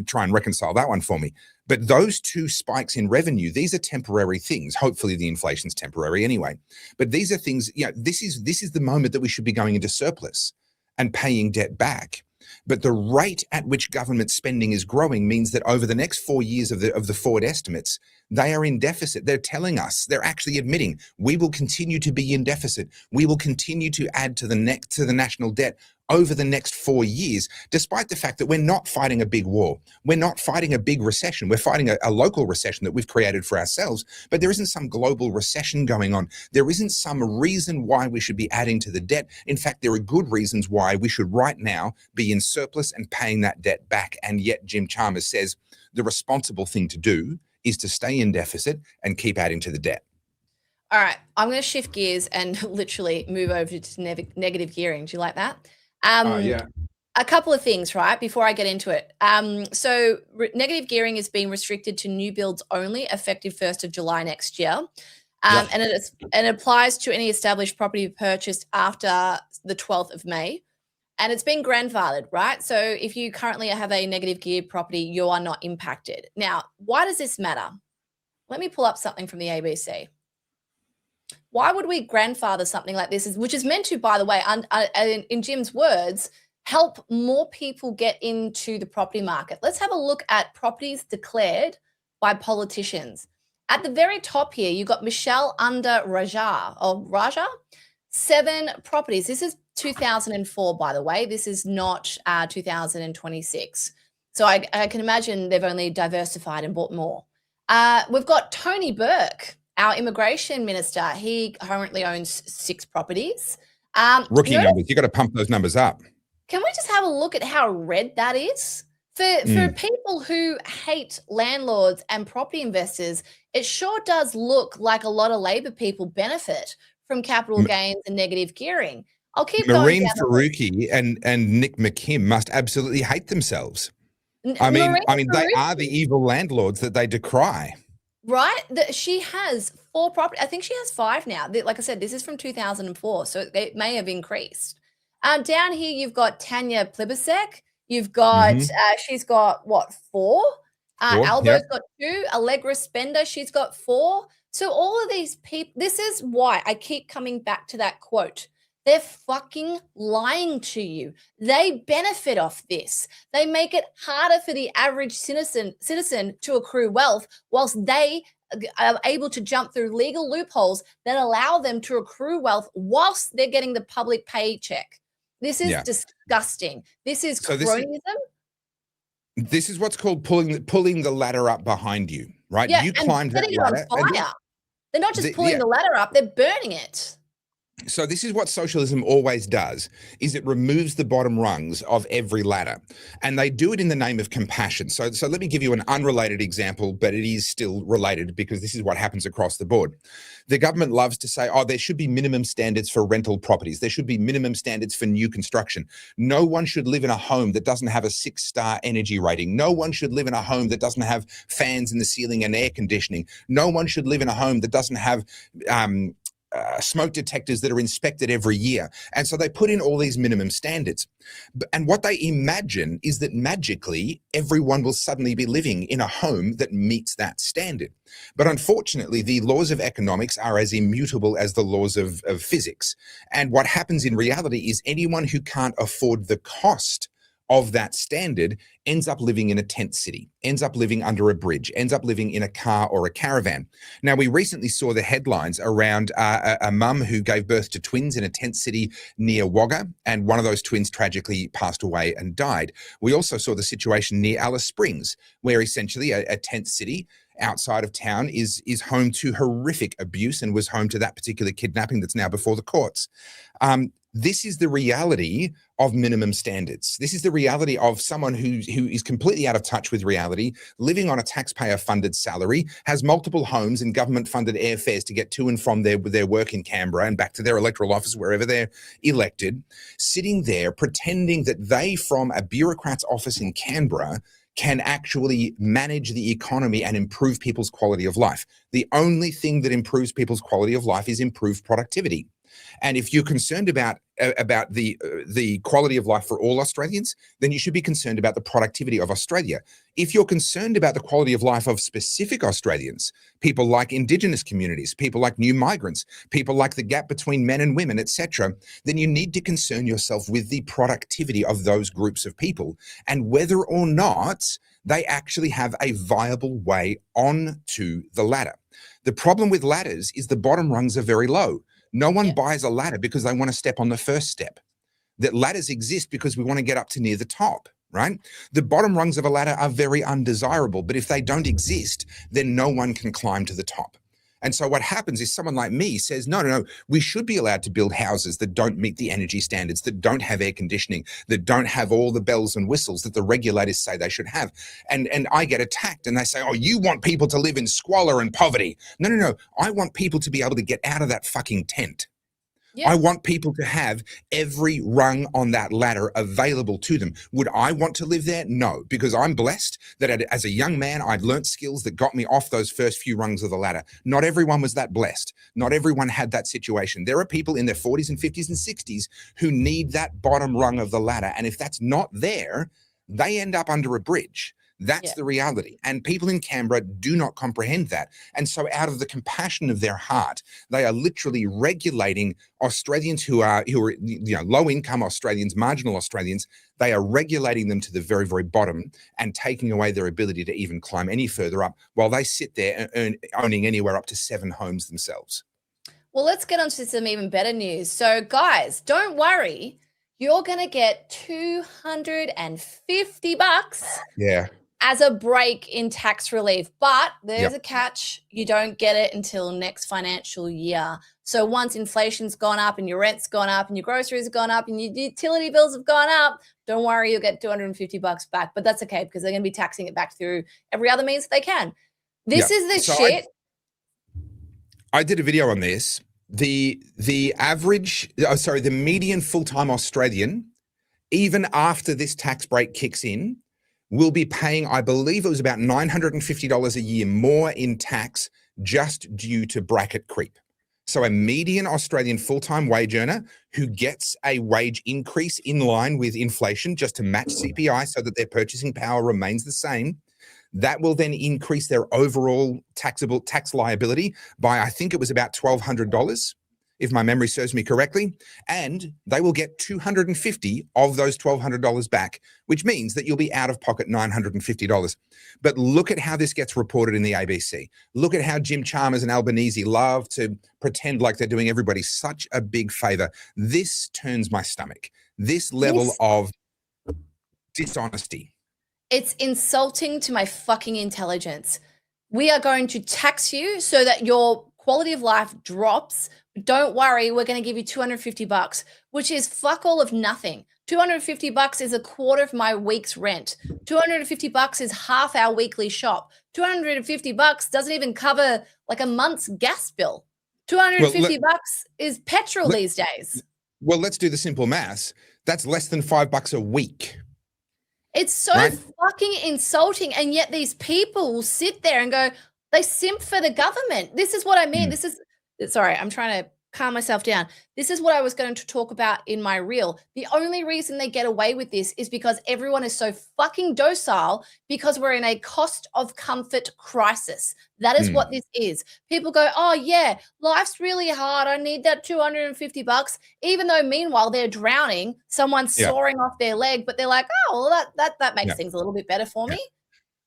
Try and reconcile that one for me. But those two spikes in revenue, these are temporary things. Hopefully the inflation's temporary anyway. But these are things, you know, this is the moment that we should be going into surplus and paying debt back. But the rate at which government spending is growing means that over the next 4 years of the forward estimates, they are in deficit. They're telling us, they're actually admitting, we will continue to be in deficit. We will continue to add to the national debt over the next 4 years, despite the fact that we're not fighting a big war. We're not fighting a big recession. We're fighting a local recession that we've created for ourselves, but there isn't some global recession going on. There isn't some reason why we should be adding to the debt. In fact, there are good reasons why we should right now be in surplus and paying that debt back. And yet Jim Chalmers says the responsible thing to do is to stay in deficit and keep adding to the debt. All right, I'm going to shift gears and literally move over to negative gearing. Do you like that? Yeah. A couple of things, right, before I get into it. So negative gearing is being restricted to new builds only, effective 1st of July next year. And it applies to any established property purchased after the 12th of May. And it's been grandfathered, right? So if you currently have a negative geared property, you are not impacted. Now, why does this matter? Let me pull up something from the ABC. Why would we grandfather something like this, which is meant to, by the way, in Jim's words, help more people get into the property market? Let's have a look at properties declared by politicians. At the very top here, you've got Michelle under Raja, 7 properties. This is 2004, by the way. This is not 2026. So I can imagine they've only diversified and bought more. We've got Tony Burke, our immigration minister. He currently owns 6 properties. Rookie numbers. You got to pump those numbers up. Can we just have a look at how red that is? For people who hate landlords and property investors, it sure does look like a lot of Labor people benefit from capital gains and negative gearing. I'll keep going. Marine Faruqi and Nick McKim must absolutely hate themselves. I mean, they are the evil landlords that they decry. Right? She has 4 properties. I think she has 5 now. Like I said, this is from 2004, so it may have increased. Down here, you've got Tanya Plibasek. You've got, she's got, what, 4? Albo's got 2. Allegra Spender, she's got 4. So all of these people, this is why I keep coming back to that quote. They're fucking lying to you. They benefit off this. They make it harder for the average citizen to accrue wealth, whilst they are able to jump through legal loopholes that allow them to accrue wealth whilst they're getting the public paycheck. This is disgusting. This is cronyism. This is what's called pulling the ladder up behind you, right? Yeah, you climbed that ladder. They're not just pulling the ladder up, they're burning it. So this is what socialism always does, is it removes the bottom rungs of every ladder. And they do it in the name of compassion. So let me give you an unrelated example, but it is still related because this is what happens across the board. The government loves to say, oh, there should be minimum standards for rental properties. There should be minimum standards for new construction. No one should live in a home that doesn't have a 6-star energy rating. No one should live in a home that doesn't have fans in the ceiling and air conditioning. No one should live in a home that doesn't have smoke detectors that are inspected every year. And so they put in all these minimum standards. And what they imagine is that magically everyone will suddenly be living in a home that meets that standard. But unfortunately, the laws of economics are as immutable as the laws of physics. And what happens in reality is anyone who can't afford the cost of that standard ends up living in a tent city, ends up living under a bridge, ends up living in a car or a caravan. Now, we recently saw the headlines around a mum who gave birth to twins in a tent city near Wagga, and one of those twins tragically passed away and died. We also saw the situation near Alice Springs, where essentially a tent city outside of town is home to horrific abuse and was home to that particular kidnapping that's now before the courts. This is the reality of minimum standards. This is the reality of someone who is completely out of touch with reality, living on a taxpayer-funded salary, has multiple homes and government-funded airfares to get to and from their work in Canberra and back to their electoral office, wherever they're elected, sitting there pretending that they, from a bureaucrat's office in Canberra, can actually manage the economy and improve people's quality of life. The only thing that improves people's quality of life is improved productivity. And if you're concerned about the quality of life for all Australians, then you should be concerned about the productivity of Australia. If you're concerned about the quality of life of specific Australians, people like Indigenous communities, people like new migrants, people like the gap between men and women, etc., then you need to concern yourself with the productivity of those groups of people and whether or not they actually have a viable way onto the ladder. The problem with ladders is the bottom rungs are very low. No one buys a ladder because they want to step on the first step. That ladders exist because we want to get up to near the top, right? The bottom rungs of a ladder are very undesirable, but if they don't exist, then no one can climb to the top. And so what happens is someone like me says, no, we should be allowed to build houses that don't meet the energy standards, that don't have air conditioning, that don't have all the bells and whistles that the regulators say they should have. And I get attacked and they say, oh, you want people to live in squalor and poverty. No. I want people to be able to get out of that fucking tent. Yeah. I want people to have every rung on that ladder available to them. Would I want to live there? No, because I'm blessed that as a young man, I'd learnt skills that got me off those first few rungs of the ladder. Not everyone was that blessed. Not everyone had that situation. There are people in their 40s and 50s and 60s who need that bottom rung of the ladder. And if that's not there, they end up under a bridge. That's the reality. And people in Canberra do not comprehend that. And so out of the compassion of their heart, they are literally regulating Australians who are low income Australians, marginal Australians. They are regulating them to the very, very bottom and taking away their ability to even climb any further up while they sit there owning anywhere up to 7 homes themselves. Well, let's get on to some even better news. So guys, don't worry. You're going to get $250. Yeah. As a break in tax relief, but there's a catch. You don't get it until next financial year. So once inflation's gone up and your rent's gone up and your groceries have gone up and your utility bills have gone up, don't worry, you'll get $250 back. But that's okay because they're going to be taxing it back through every other means that they can. This is the shit. I did a video on this. The median full-time Australian, even after this tax break kicks in, will be paying, I believe it was about $950 a year more in tax just due to bracket creep. So a median Australian full-time wage earner who gets a wage increase in line with inflation just to match CPI so that their purchasing power remains the same, that will then increase their overall tax liability by, I think it was about $1,200. If my memory serves me correctly, and they will get $250 of those $1,200 back, which means that you'll be out of pocket $950. But look at how this gets reported in the ABC. Look at how Jim Chalmers and Albanese love to pretend like they're doing everybody such a big favor. This turns my stomach. This level of dishonesty. It's insulting to my fucking intelligence. We are going to tax you so that your quality of life drops. Don't worry, we're going to give you $250, which is fuck all of nothing. $250 is a quarter of my week's rent. $250 is half our weekly shop. $250 doesn't even cover like a month's gas bill. $250 is petrol these days. Well, let's do the simple maths. That's less than $5 a week. It's so fucking insulting. And yet these people will sit there and go, they simp for the government. This is what I mean. Sorry, I'm trying to calm myself down. This is what I was going to talk about in my reel. The only reason they get away with this is because everyone is so fucking docile because we're in a cost of comfort crisis. That is what this is. People go, oh yeah, life's really hard. I need that $250. Even though meanwhile they're drowning, someone's sawing off their leg, but they're like, oh, well, that makes things a little bit better for me.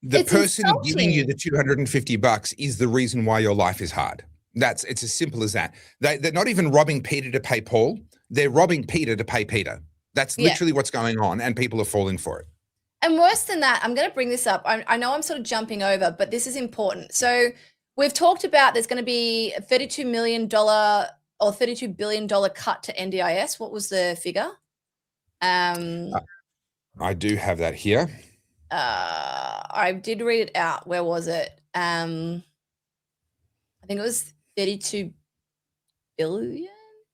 The person giving you the $250 is the reason why your life is hard. It's as simple as that. They're not even robbing Peter to pay Paul. They're robbing Peter to pay Peter. That's literally what's going on, and people are falling for it. And worse than that, I'm going to bring this up. I know I'm sort of jumping over, but this is important. So we've talked about there's going to be a $32 million or $32 billion cut to NDIS. What was the figure? I do have that here. I did read it out. Where was it? I think it was 32 billion.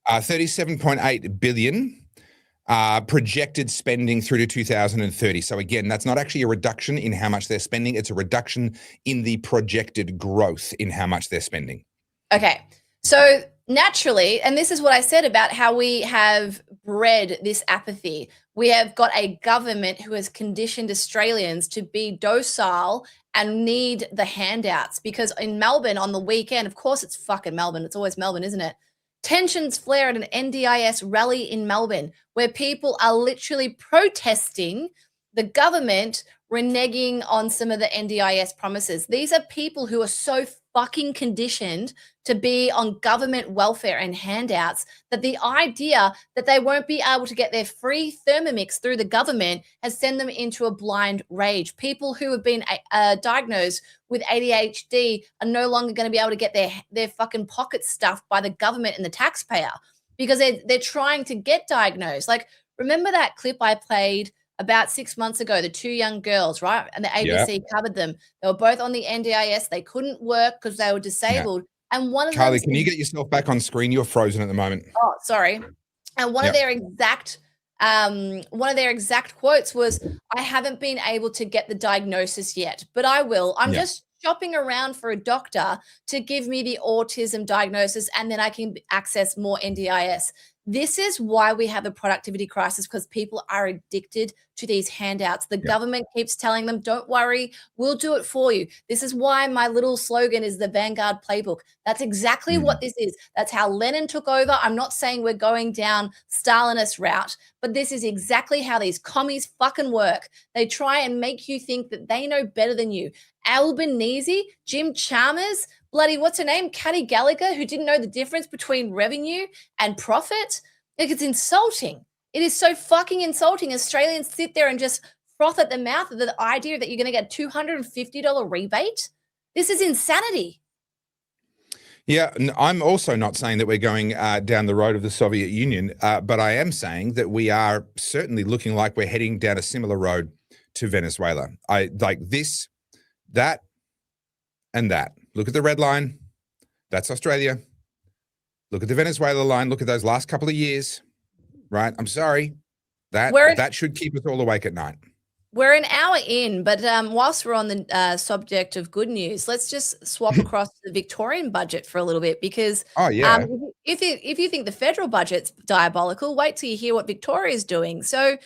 37.8 billion. projected spending through to 2030. So again, that's not actually a reduction in how much they're spending. It's a reduction in the projected growth in how much they're spending. Okay. So naturally, and this is what I said about how we have bred this apathy. We have got a government who has conditioned Australians to be docile and need the handouts, because in Melbourne on the weekend, of course it's fucking Melbourne. It's always Melbourne, isn't it? Tensions flare at an NDIS rally in Melbourne where people are literally protesting the government reneging on some of the NDIS promises. These are people who are so fucking conditioned to be on government welfare and handouts that the idea that they won't be able to get their free Thermomix through the government has sent them into a blind rage. People who have been diagnosed with ADHD are no longer going to be able to get their fucking pockets stuffed by the government and the taxpayer because they're trying to get diagnosed. Like, remember that clip I played about 6 months ago, the two young girls, right? And the ABC covered them. They were both on the NDIS. They couldn't work because they were disabled. And one of them, Carly, can you get yourself back on screen? You're frozen at the moment. Oh, sorry. And one of their exact quotes was, "I haven't been able to get the diagnosis yet, but I will. I'm just shopping around for a doctor to give me the autism diagnosis, and then I can access more NDIS." This is why we have a productivity crisis, because people are addicted to these handouts. The government keeps telling them, don't worry, we'll do it for you. This is why my little slogan is the Vanguard playbook. That's exactly what this is. That's how Lenin took over. I'm not saying we're going down Stalinist route, but this is exactly how these commies fucking work. They try and make you think that they know better than you. Albanese, Jim Chalmers, bloody, what's her name? Caddy Gallagher, who didn't know the difference between revenue and profit. Like, it's insulting. It is so fucking insulting. Australians sit there and just froth at the mouth at the idea that you're going to get a $250 rebate. This is insanity. Yeah, I'm also not saying that we're going down the road of the Soviet Union, but I am saying that we are certainly looking like we're heading down a similar road to Venezuela. I like this, that, and that. Look at the red line. That's Australia. Look at the Venezuela line. Look at those last couple of years, right? I'm sorry. That should keep us all awake at night. We're an hour in, but whilst we're on the subject of good news, let's just swap across to the Victorian budget for a little bit, because if you think the federal budget's diabolical, wait till you hear what Victoria's doing. So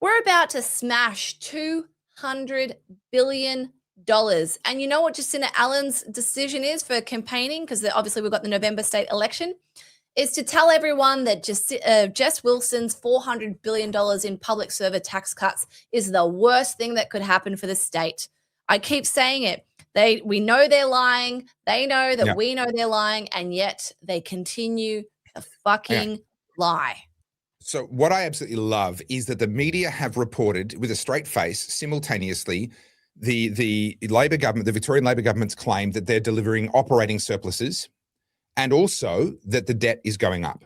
we're about to smash $200 billion. And you know what Jacinda Allen's decision is for campaigning? Because obviously we've got the November state election. Is to tell everyone that Jess Wilson's $400 billion in public server tax cuts is the worst thing that could happen for the state. I keep saying it. We know they're lying. They know that we know they're lying, and yet they continue to fucking lie. So what I absolutely love is that the media have reported with a straight face simultaneously the Labor government, the Victorian Labor government's claim that they're delivering operating surpluses, and also that the debt is going up,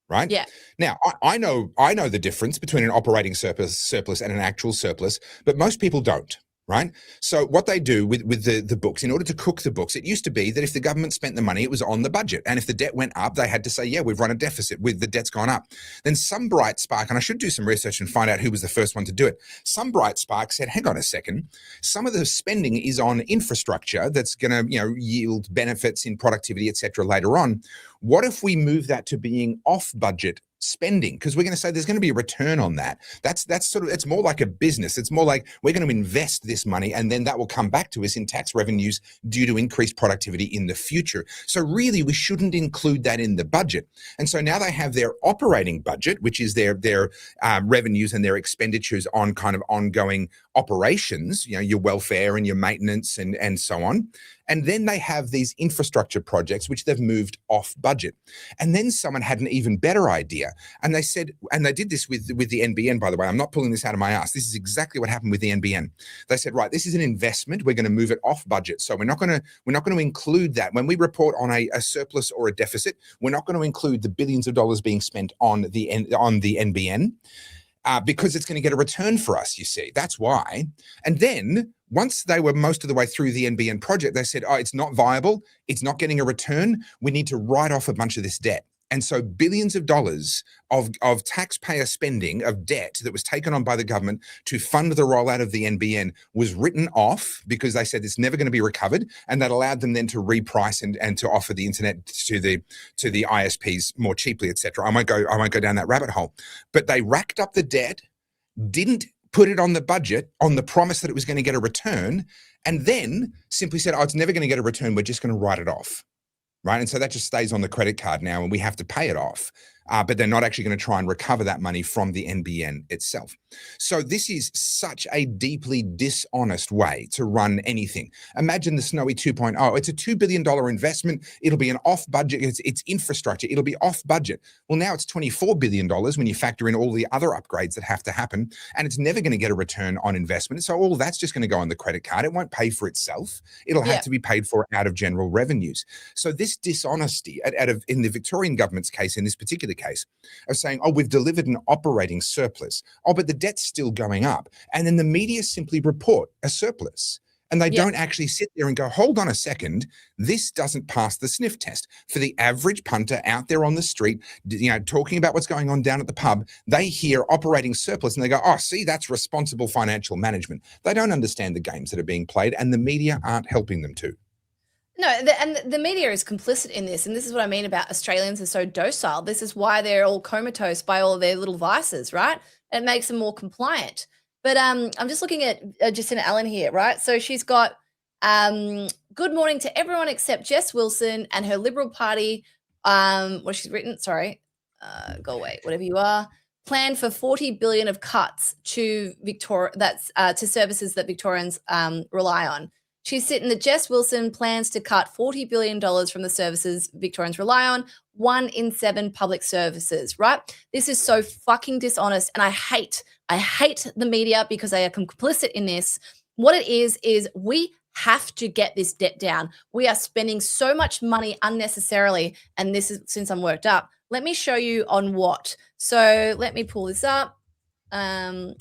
right? Yeah. Now, I know the difference between an operating surplus and an actual surplus, but most people don't, right? So what they do with the books, in order to cook the books, it used to be that if the government spent the money, it was on the budget. And if the debt went up, they had to say, yeah, we've run a deficit with the debt's gone up. Then some bright spark, and I should do some research and find out who was the first one to do it. Some bright spark said, hang on a second, some of the spending is on infrastructure that's going to, yield benefits in productivity, et cetera, later on. What if we move that to being off budget spending? Because we're going to say there's going to be a return on that. That's sort of, it's more like a business. It's more like we're going to invest this money and then that will come back to us in tax revenues due to increased productivity in the future. So really we shouldn't include that in the budget. And so now they have their operating budget, which is their revenues and their expenditures on kind of ongoing operations, your welfare and your maintenance and so on. And then they have these infrastructure projects, which they've moved off budget. And then someone had an even better idea. And they said, and they did this with the NBN, by the way. I'm not pulling this out of my ass. This is exactly what happened with the NBN. They said, right, this is an investment. We're going to move it off budget. So we're not going to include that. When we report on a surplus or a deficit, we're not going to include the billions of dollars being spent on the NBN. Because it's going to get a return for us, you see. That's why. And then once they were most of the way through the NBN project, they said, oh, it's not viable. It's not getting a return. We need to write off a bunch of this debt. And so billions of dollars of taxpayer spending, of debt that was taken on by the government to fund the rollout of the NBN was written off because they said it's never going to be recovered. And that allowed them then to reprice and to offer the internet to the ISPs more cheaply, etc. I won't go down that rabbit hole. But they racked up the debt, didn't put it on the budget on the promise that it was going to get a return, and then simply said, oh, it's never going to get a return. We're just going to write it off. Right. And so that just stays on the credit card now and we have to pay it off. But they're not actually going to try and recover that money from the NBN itself. So this is such a deeply dishonest way to run anything. Imagine the Snowy 2.0. It's a $2 billion investment. It'll be an off budget. It's infrastructure. It'll be off budget. Well, now it's $24 billion when you factor in all the other upgrades that have to happen. And it's never going to get a return on investment. So all that's just going to go on the credit card. It won't pay for itself. It'll have to be paid for out of general revenues. So this dishonesty in the Victorian government's case, in this particular case, of saying, oh, we've delivered an operating surplus. Oh, but the debt's still going up. And then the media simply report a surplus. And they don't actually sit there and go, hold on a second, this doesn't pass the sniff test. For the average punter out there on the street, talking about what's going on down at the pub, they hear operating surplus and they go, oh, see, that's responsible financial management. They don't understand the games that are being played and the media aren't helping them to. No, and the media is complicit in this. And this is what I mean about Australians are so docile. This is why they're all comatose by all their little vices, right? It makes them more compliant. But I'm just looking at Jacinta Allen here, right? So she's got good morning to everyone except Jess Wilson and her Liberal Party. What she's written, go away, whatever you are. Plan for 40 billion of cuts to Victoria. That's to services that Victorians rely on. She's sitting that Jess Wilson plans to cut $40 billion from the services Victorians rely on, 1 in 7 public services, right? This is so fucking dishonest. And I hate the media because they are complicit in this. What it is we have to get this debt down. We are spending so much money unnecessarily. And this is, since I'm worked up, let me show you on what. So let me pull this up. I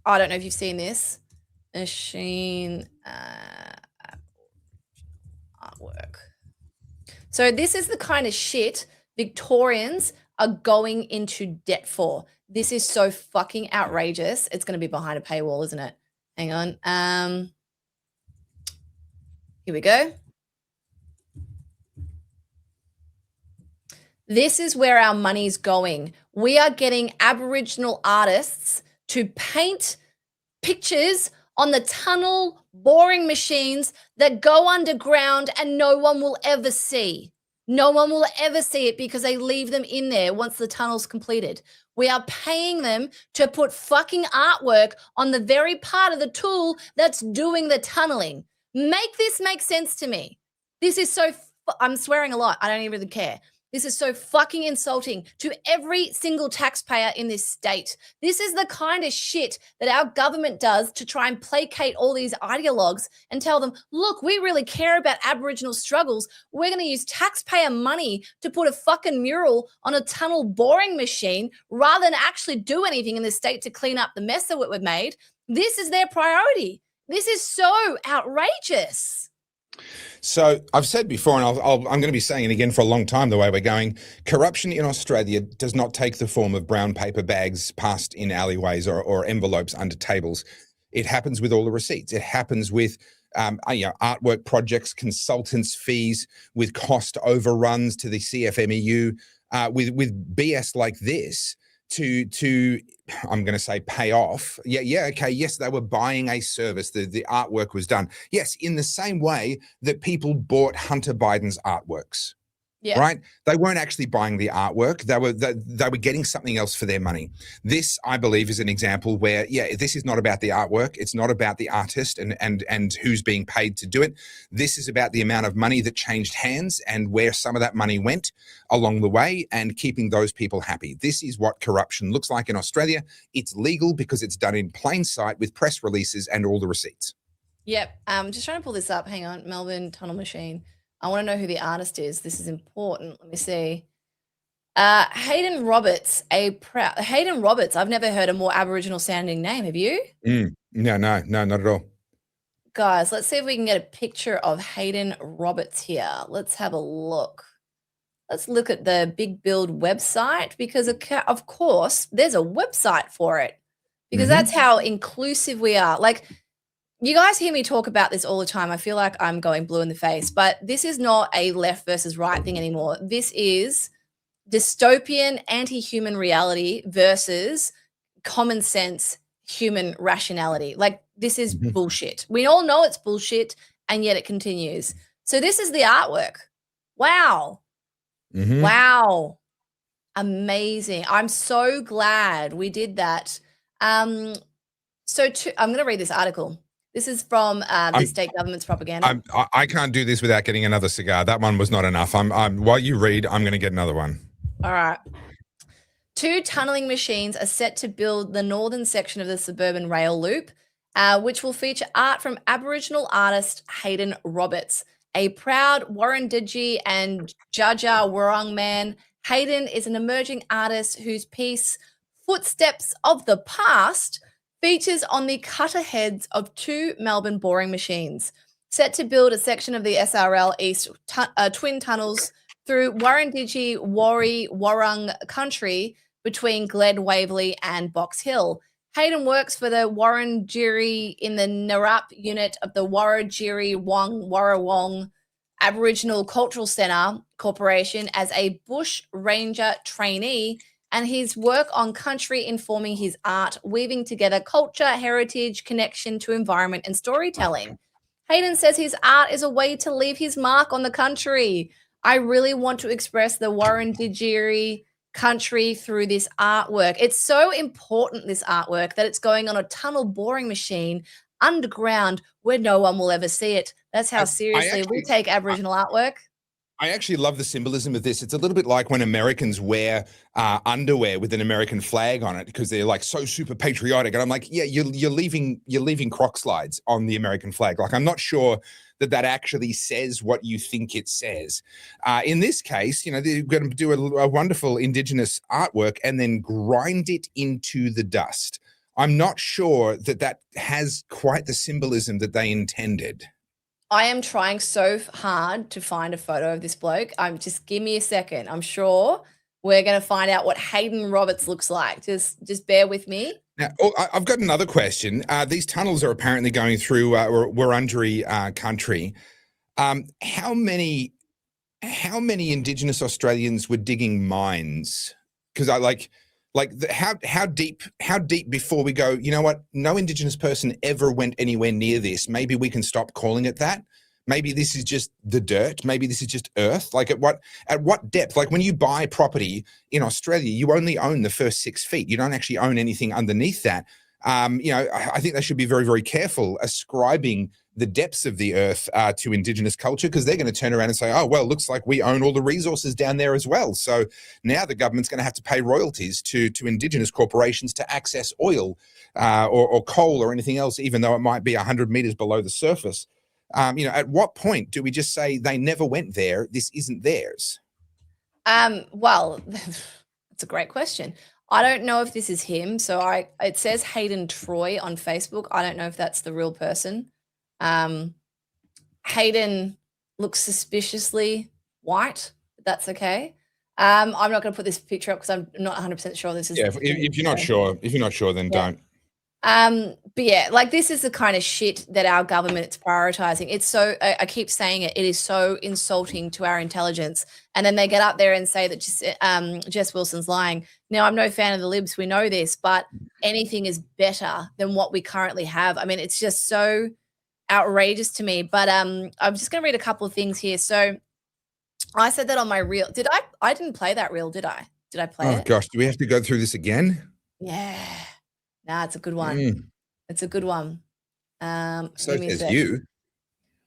don't know if you've seen this. Machine artwork. So this is the kind of shit Victorians are going into debt for. This is so fucking outrageous. It's going to be behind a paywall, isn't it? Hang on. Here we go. This is where our money's going. We are getting Aboriginal artists to paint pictures on the tunnel boring machines that go underground and no one will ever see. No one will ever see it because they leave them in there once the tunnel's completed. We are paying them to put fucking artwork on the very part of the tool that's doing the tunneling. Make this make sense to me. This is so, I'm swearing a lot. I don't even really care. This is so fucking insulting to every single taxpayer in this state. This is the kind of shit that our government does to try and placate all these ideologues and tell them, look, we really care about Aboriginal struggles. We're going to use taxpayer money to put a fucking mural on a tunnel boring machine rather than actually do anything in this state to clean up the mess that we've made. This is their priority. This is so outrageous. So I've said before, and I'm going to be saying it again for a long time, the way we're going, corruption in Australia does not take the form of brown paper bags passed in alleyways or envelopes under tables. It happens with all the receipts. It happens with artwork projects, consultants' fees, with cost overruns to the CFMEU, with BS like this to I'm going to say pay off. Okay, yes, they were buying a service. The artwork was done. Yes, in the same way that people bought Hunter Biden's artworks. Yeah. Right? They weren't actually buying the artwork. They were getting something else for their money. This, I believe, is an example where, this is not about the artwork. It's not about the artist and who's being paid to do it. This is about the amount of money that changed hands and where some of that money went along the way and keeping those people happy. This is what corruption looks like in Australia. It's legal because it's done in plain sight with press releases and all the receipts. Yep. Just trying to pull this up. Hang on. Melbourne Tunnel Machine. I want to know who the artist is. This is important. Let me see. Hayden Roberts. Hayden Roberts. I've never heard a more Aboriginal sounding name. Have you? No, not at all. Guys, let's see if we can get a picture of Hayden Roberts here. Let's have a look. let's look at the Big Build website, because of course there's a website for it, because that's how inclusive we are. Like, you guys hear me talk about this all the time. I feel like I'm going blue in the face, but this is not a left versus right thing anymore. This is dystopian, anti-human reality versus common sense human rationality. Like, this is bullshit. We all know it's bullshit, and yet it continues. So this is the artwork. Wow. Wow. Amazing. I'm so glad we did that. I'm going to read this article. This is from the state government's propaganda. I can't do this without getting another cigar. That one was not enough. While you read, I'm going to get another one. All right. 2 tunneling machines are set to build the northern section of the suburban rail loop, which will feature art from Aboriginal artist Hayden Roberts, a proud Wurundjeri and Jaja Wurrung man. Hayden is an emerging artist whose piece, Footsteps of the Past, features on the cutter heads of 2 Melbourne boring machines, set to build a section of the SRL East twin tunnels through Wurundjeri Wurrung country between Glen Waverley and Box Hill. Hayden works for the Wurundjeri in the Narup unit of the Wurundjeri Warrawong Aboriginal Cultural Centre Corporation as a bush ranger trainee, and his work on country informing his art, weaving together culture, heritage, connection to environment and storytelling. Hayden says his art is a way to leave his mark on the country. I really want to express the Wurundjeri country through this artwork. It's so important, this artwork, that it's going on a tunnel boring machine underground where no one will ever see it. That's how seriously we take Aboriginal artwork. I actually love the symbolism of this. It's a little bit like when Americans wear underwear with an American flag on it because they're like so super patriotic. And I'm like, yeah, you're leaving croc slides on the American flag. Like, I'm not sure that actually says what you think it says. In this case, they're going to do a wonderful Indigenous artwork and then grind it into the dust. I'm not sure that has quite the symbolism that they intended. I am trying so hard to find a photo of this bloke. Just give me a second. I'm sure we're going to find out what Hayden Roberts looks like. Just bear with me. Now, I've got another question. These tunnels are apparently going through Wurundjeri country. How many Indigenous Australians were digging mines? Because how deep before we go, you know what, no Indigenous person ever went anywhere near this. Maybe we can stop calling it that. Maybe this is just the dirt. Maybe this is just earth. Like, at what depth? Like, when you buy property in Australia, you only own the first 6 feet. You don't actually own anything underneath that. I think they should be very, very careful ascribing the depths of the earth to Indigenous culture, because they're going to turn around and say, oh, well, looks like we own all the resources down there as well. So now the government's going to have to pay royalties to Indigenous corporations to access oil or coal or anything else, even though it might be 100 meters below the surface. At what point do we just say they never went there, this isn't theirs? Well, that's a great question. I don't know if this is him. So it says Hayden Troy on Facebook. I don't know if that's the real person. Hayden looks suspiciously white. But that's okay. I'm not going to put this picture up because I'm not 100% sure this is. Yeah, if you're not sure, then don't. But yeah, like, this is the kind of shit that our government is prioritizing. It's so, I keep saying it is so insulting to our intelligence. And then they get up there and say that Jess Wilson's lying. Now, I'm no fan of the Libs. We know this, but anything is better than what we currently have. I mean, it's just so outrageous to me. But I'm just going to read a couple of things here. So I said that on my reel. I didn't play that reel, did I? Did I play it? Oh, gosh. Do we have to go through this again? Yeah. Nah, it's a good one. It's a good one. So says you.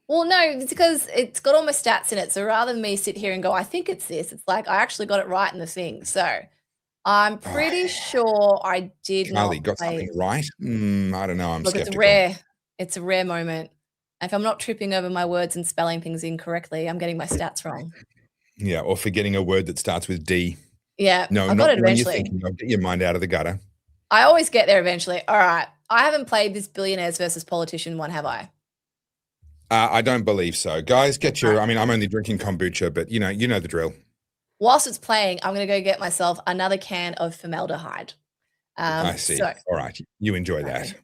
Well, no, it's because it's got all my stats in it. So rather than me sit here and go, I think it's this, it's like I actually got it right in the thing. So I'm pretty sure I did Carly not got something right. I don't know. I'm Look, skeptical. It's a rare moment. If I'm not tripping over my words and spelling things incorrectly, I'm getting my stats wrong. Yeah, or forgetting a word that starts with D. Yeah, No, I not got it when you're eventually. thinking of. Get your mind out of the gutter. I always get there eventually. All right. I haven't played this Billionaires versus Politician one, have I? I don't believe so. Guys, get your, I mean, I'm only drinking kombucha, but you know the drill. whilst it's playing, I'm going to go get myself another can of formaldehyde. I see. All right. You enjoy that.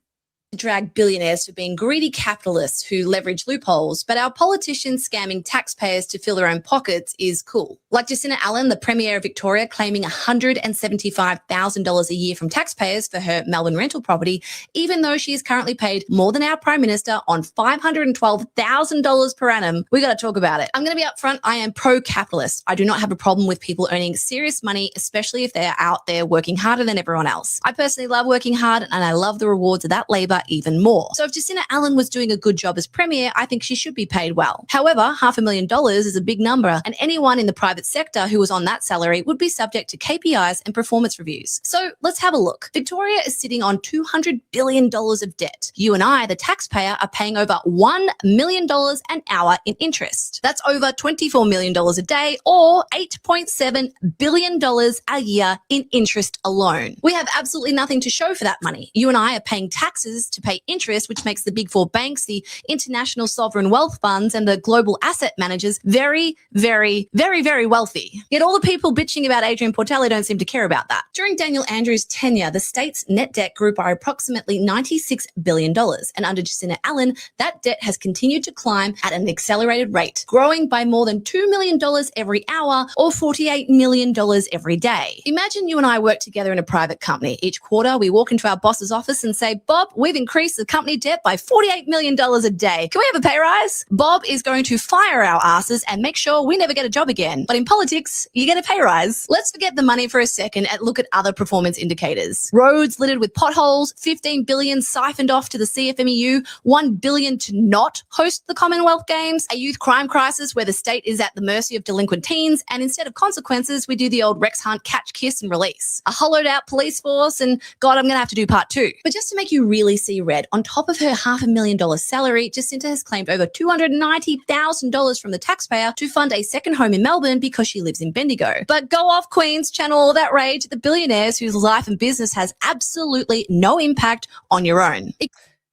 Drag billionaires for being greedy capitalists who leverage loopholes, but our politicians scamming taxpayers to fill their own pockets is cool. Like Jacinta Allen, the Premier of Victoria, claiming $175,000 a year from taxpayers for her Melbourne rental property, even though she is currently paid more than our Prime Minister on $512,000 per annum. We got to talk about it. I'm going to be upfront. I am pro-capitalist. I do not have a problem with people earning serious money, especially if they're out there working harder than everyone else. I personally love working hard and I love the rewards of that labor even more. So if Jacinta Allen was doing a good job as Premier, I think she should be paid well. However, $500,000 is a big number, and anyone in the private sector who was on that salary would be subject to KPIs and performance reviews. So let's have a look. Victoria is sitting on $200 billion of debt. You and I, the taxpayer, are paying over $1 million an hour in interest. That's over $24 million a day, or $8.7 billion a year in interest alone. We have absolutely nothing to show for that money. You and I are paying taxes to pay interest, which makes the big four banks, the international sovereign wealth funds, and the global asset managers very, very, very, very wealthy. Yet all the people bitching about Adrian Portelli don't seem to care about that. During Daniel Andrews' tenure, the state's net debt grew by approximately $96 billion. And under Jacinta Allen, that debt has continued to climb at an accelerated rate, growing by more than $2 million every hour or $48 million every day. Imagine you and I work together in a private company. Each quarter, we walk into our boss's office and say, Bob, we've increased the company debt by $48 million a day. Can we have a pay rise? Bob is going to fire our asses and make sure we never get a job again. But in politics, you get a pay rise. Let's forget the money for a second and look at other performance indicators. Roads littered with potholes, $15 billion siphoned off to the CFMEU, $1 billion to not host the Commonwealth Games, a youth crime crisis where the state is at the mercy of delinquent teens, and instead of consequences, we do the old Rex Hunt catch, kiss, and release. A hollowed out police force, and God, I'm going to have to do part 2. But just to make you really see red, on top of her $500,000 salary, Jacinta has claimed over $290,000 from the taxpayer to fund a second home in Melbourne because she lives in Bendigo. But go off, Queens, channel all that rage at the billionaires whose life and business has absolutely no impact on your own.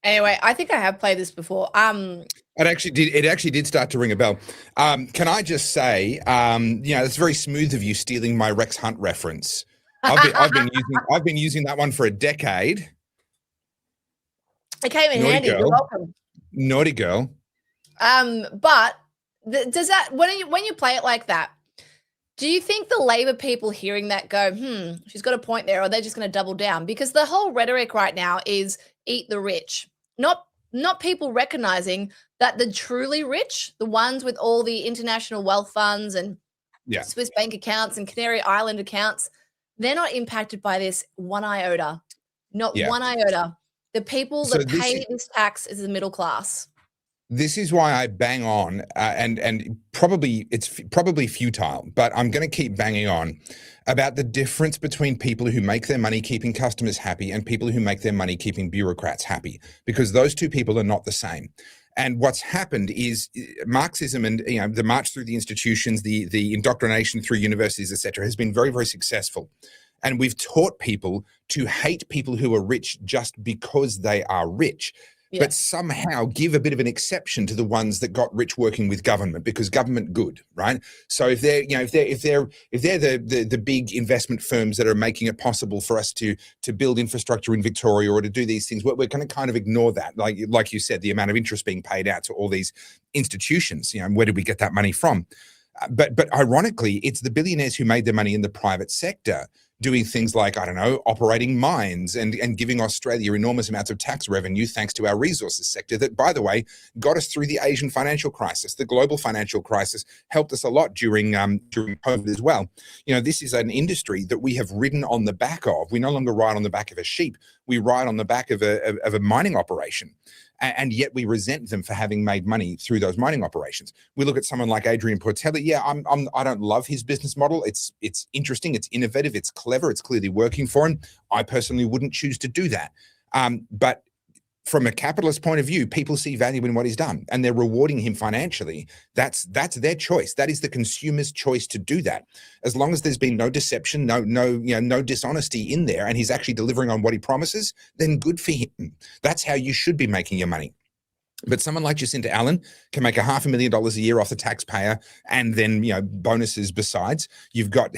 Anyway, I think I have played this before. It actually did start to ring a bell. Can I just say, it's very smooth of you stealing my Rex Hunt reference. I've been using that one for a decade. It came in handy. You're welcome. Naughty girl. But does that when you play it like that, do you think the Labor people hearing that go, she's got a point there, or they're just going to double down? Because the whole rhetoric right now is eat the rich, not people recognizing that the truly rich, the ones with all the international wealth funds and Swiss bank accounts and Canary Island accounts, they're not impacted by this one iota, not one iota. The people that pay this tax is the middle class. This is why I bang on, and it's probably futile, but I'm going to keep banging on about the difference between people who make their money keeping customers happy and people who make their money keeping bureaucrats happy, because those two people are not the same. And what's happened is Marxism and the march through the institutions, the indoctrination through universities, etc., has been very, very successful. And we've taught people to hate people who are rich just because they are rich, but somehow give a bit of an exception to the ones that got rich working with government, because government good, right? So if they're the big investment firms that are making it possible for us to build infrastructure in Victoria or to do these things, we're going to kind of ignore that. Like you said, the amount of interest being paid out to all these institutions, where did we get that money from? But ironically, it's the billionaires who made their money in the private sector doing things like, operating mines and giving Australia enormous amounts of tax revenue thanks to our resources sector that, by the way, got us through the Asian financial crisis. The global financial crisis helped us a lot during COVID as well. This is an industry that we have ridden on the back of. We no longer ride on the back of a sheep. We ride on the back of a mining operation. And yet we resent them for having made money through those mining operations. We look at someone like Adrian Portelli. I don't love his business model. It's interesting, it's innovative, it's clever, it's clearly working for him. I personally wouldn't choose to do that. But from a capitalist point of view, people see value in what he's done and they're rewarding him financially. That's their choice. That is the consumer's choice to do that. As long as there's been no deception, no dishonesty in there, and he's actually delivering on what he promises, then good for him. That's how you should be making your money. But someone like Jacinta Allen can make $500,000 a year off the taxpayer, and then, bonuses besides. You've got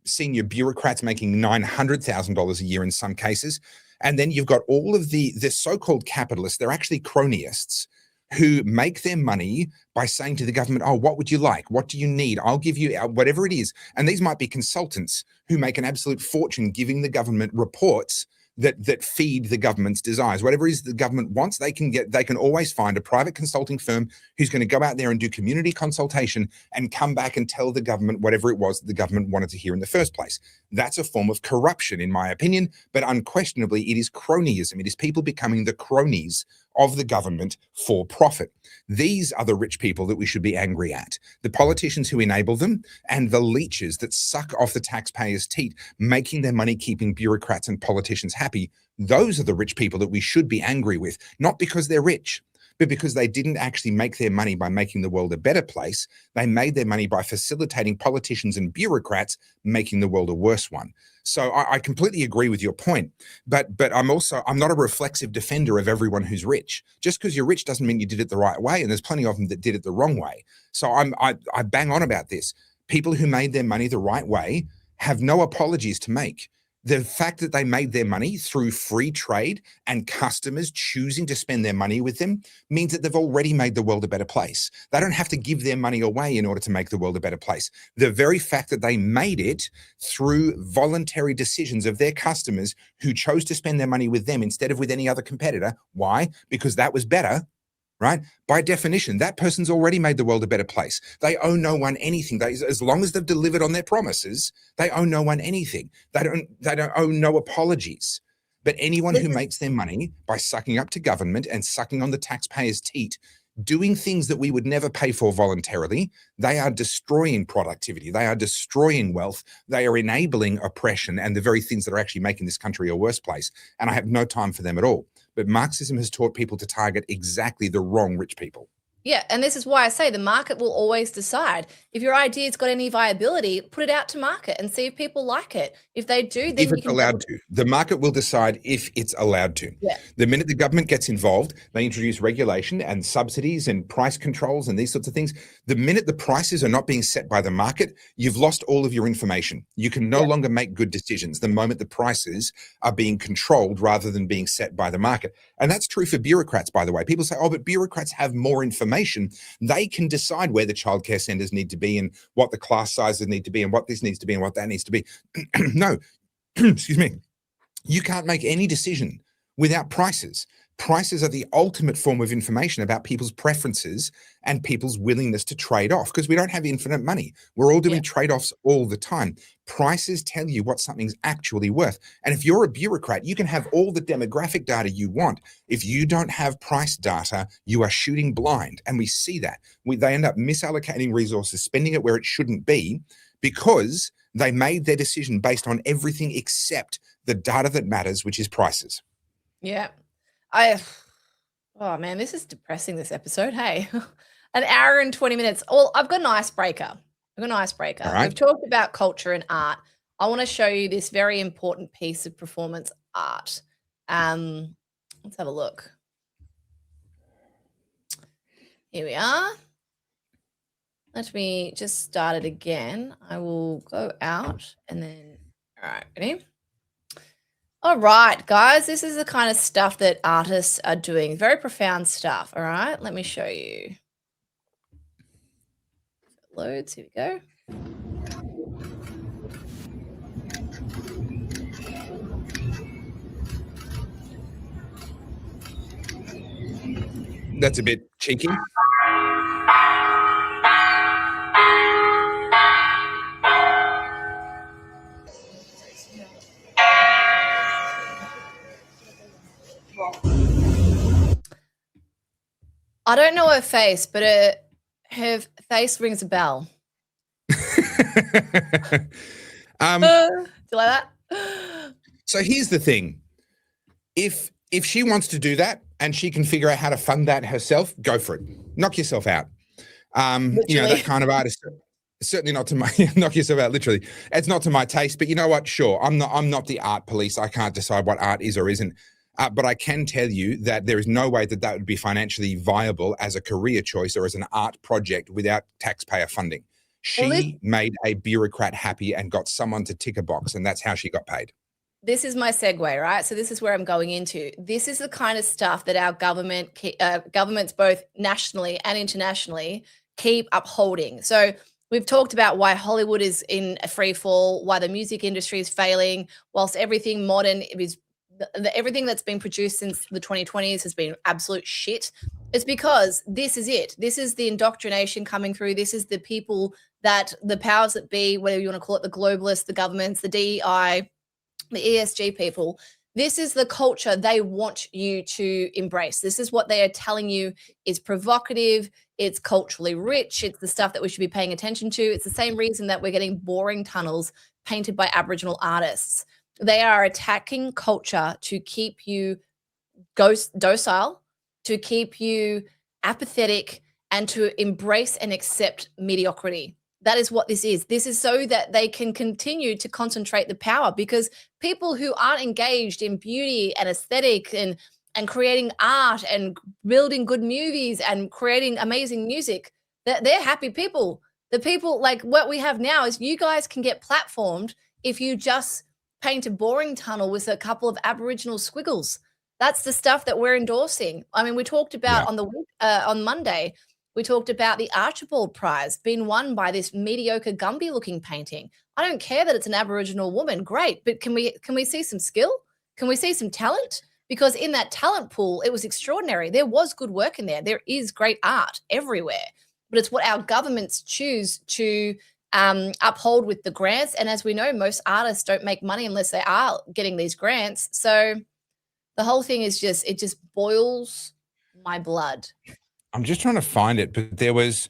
senior bureaucrats making $900,000 a year in some cases. And then you've got all of the so-called capitalists. They're actually cronyists who make their money by saying to the government, oh, what would you like? What do you need? I'll give you whatever it is. And these might be consultants who make an absolute fortune giving the government reports that feed the government's desires. Whatever it is the government wants, they can always find a private consulting firm who's going to go out there and do community consultation and come back and tell the government whatever it was that the government wanted to hear in the first place. That's a form of corruption, in my opinion, but unquestionably it is cronyism. It is people becoming the cronies of the government for profit. These are the rich people that we should be angry at. The politicians who enable them, and the leeches that suck off the taxpayers' teat, making their money keeping bureaucrats and politicians happy. Those are the rich people that we should be angry with, not because they're rich, but because they didn't actually make their money by making the world a better place. They made their money by facilitating politicians and bureaucrats making the world a worse one. So I completely agree with your point, but I'm not a reflexive defender of everyone who's rich. Just because you're rich doesn't mean you did it the right way, and there's plenty of them that did it the wrong way. So I bang on about this. People who made their money the right way have no apologies to make. The fact that they made their money through free trade and customers choosing to spend their money with them means that they've already made the world a better place. They don't have to give their money away in order to make the world a better place. The very fact that they made it through voluntary decisions of their customers who chose to spend their money with them instead of with any other competitor. Why? Because that was better. Right? By definition, that person's already made the world a better place. They owe no one anything. As long as they've delivered on their promises, they owe no one anything. They don't owe no apologies. But anyone who makes their money by sucking up to government and sucking on the taxpayers' teat, doing things that we would never pay for voluntarily, they are destroying productivity. They are destroying wealth. They are enabling oppression and the very things that are actually making this country a worse place. And I have no time for them at all. But Marxism has taught people to target exactly the wrong rich people. Yeah, and this is why I say the market will always decide. If your idea's got any viability, put it out to market and see if people like it. If they do, then if it's allowed to. The market will decide if it's allowed to. Yeah. The minute the government gets involved, they introduce regulation and subsidies and price controls and these sorts of things. The minute the prices are not being set by the market, you've lost all of your information. You can no longer make good decisions the moment the prices are being controlled rather than being set by the market. And that's true for bureaucrats, by the way. People say, oh, but bureaucrats have more information. They can decide where the childcare centres need to be and what the class sizes need to be and what this needs to be and what that needs to be. No, excuse me. You can't make any decision without prices. Prices are the ultimate form of information about people's preferences and people's willingness to trade off, because we don't have infinite money. We're all doing trade-offs all the time. Prices tell you what something's actually worth. And if you're a bureaucrat, you can have all the demographic data you want. If you don't have price data, you are shooting blind. And we see that. They end up misallocating resources, spending it where it shouldn't be, because they made their decision based on everything except the data that matters, which is prices. Yeah. Oh man, this is depressing, this episode. Hey, an hour and 20 minutes. Well, I've got an icebreaker. All right. We've talked about culture and art. I want to show you this very important piece of performance art. Let's have a look. Here we are. Let me just start it again. I will go out and then, all right, ready? All right, guys, this is the kind of stuff that artists are doing. Very profound stuff, all right? Let me show you. Loads, here we go. That's a bit cheeky. I don't know her face, but her face rings a bell. Do you like that? So here's the thing. If she wants to do that and she can figure out how to fund that herself, go for it. Knock yourself out. That kind of art is certainly not to my knock yourself out, literally. It's not to my taste, but you know what? Sure. I'm not the art police. I can't decide what art is or isn't. But I can tell you that there is no way that that would be financially viable as a career choice or as an art project without taxpayer funding. She made a bureaucrat happy and got someone to tick a box, and that's how she got paid. This is my segue, right? So this is where I'm going into. This is the kind of stuff that our governments, both nationally and internationally, keep upholding. So we've talked about why Hollywood is in a free fall, why the music industry is failing, whilst everything modern is everything that's been produced since the 2020s has been absolute shit. It's because this is it. This is the indoctrination coming through. This is the people that the powers that be, whether you want to call it the globalists, the governments, the DEI, the ESG people, this is the culture they want you to embrace. This is what they are telling you is provocative. It's culturally rich. It's the stuff that we should be paying attention to. It's the same reason that we're getting boring tunnels painted by Aboriginal artists. They are attacking culture to keep you docile, to keep you apathetic, and to embrace and accept mediocrity. That is what this is. This is so that they can continue to concentrate the power, because people who aren't engaged in beauty and aesthetic and creating art and building good movies and creating amazing music, they're happy people. The people like what we have now is you guys can get platformed if you just paint a boring tunnel with a couple of Aboriginal squiggles. That's the stuff that we're endorsing. I mean, we talked about on Monday, we talked about the Archibald Prize being won by this mediocre Gumby-looking painting. I don't care that it's an Aboriginal woman, great, but can we see some skill? Can we see some talent? Because in that talent pool, it was extraordinary. There was good work in there. There is great art everywhere, but it's what our governments choose to uphold with the grants. And as we know, most artists don't make money unless they are getting these grants. So the whole thing is it just boils my blood. I'm just trying to find it, but there was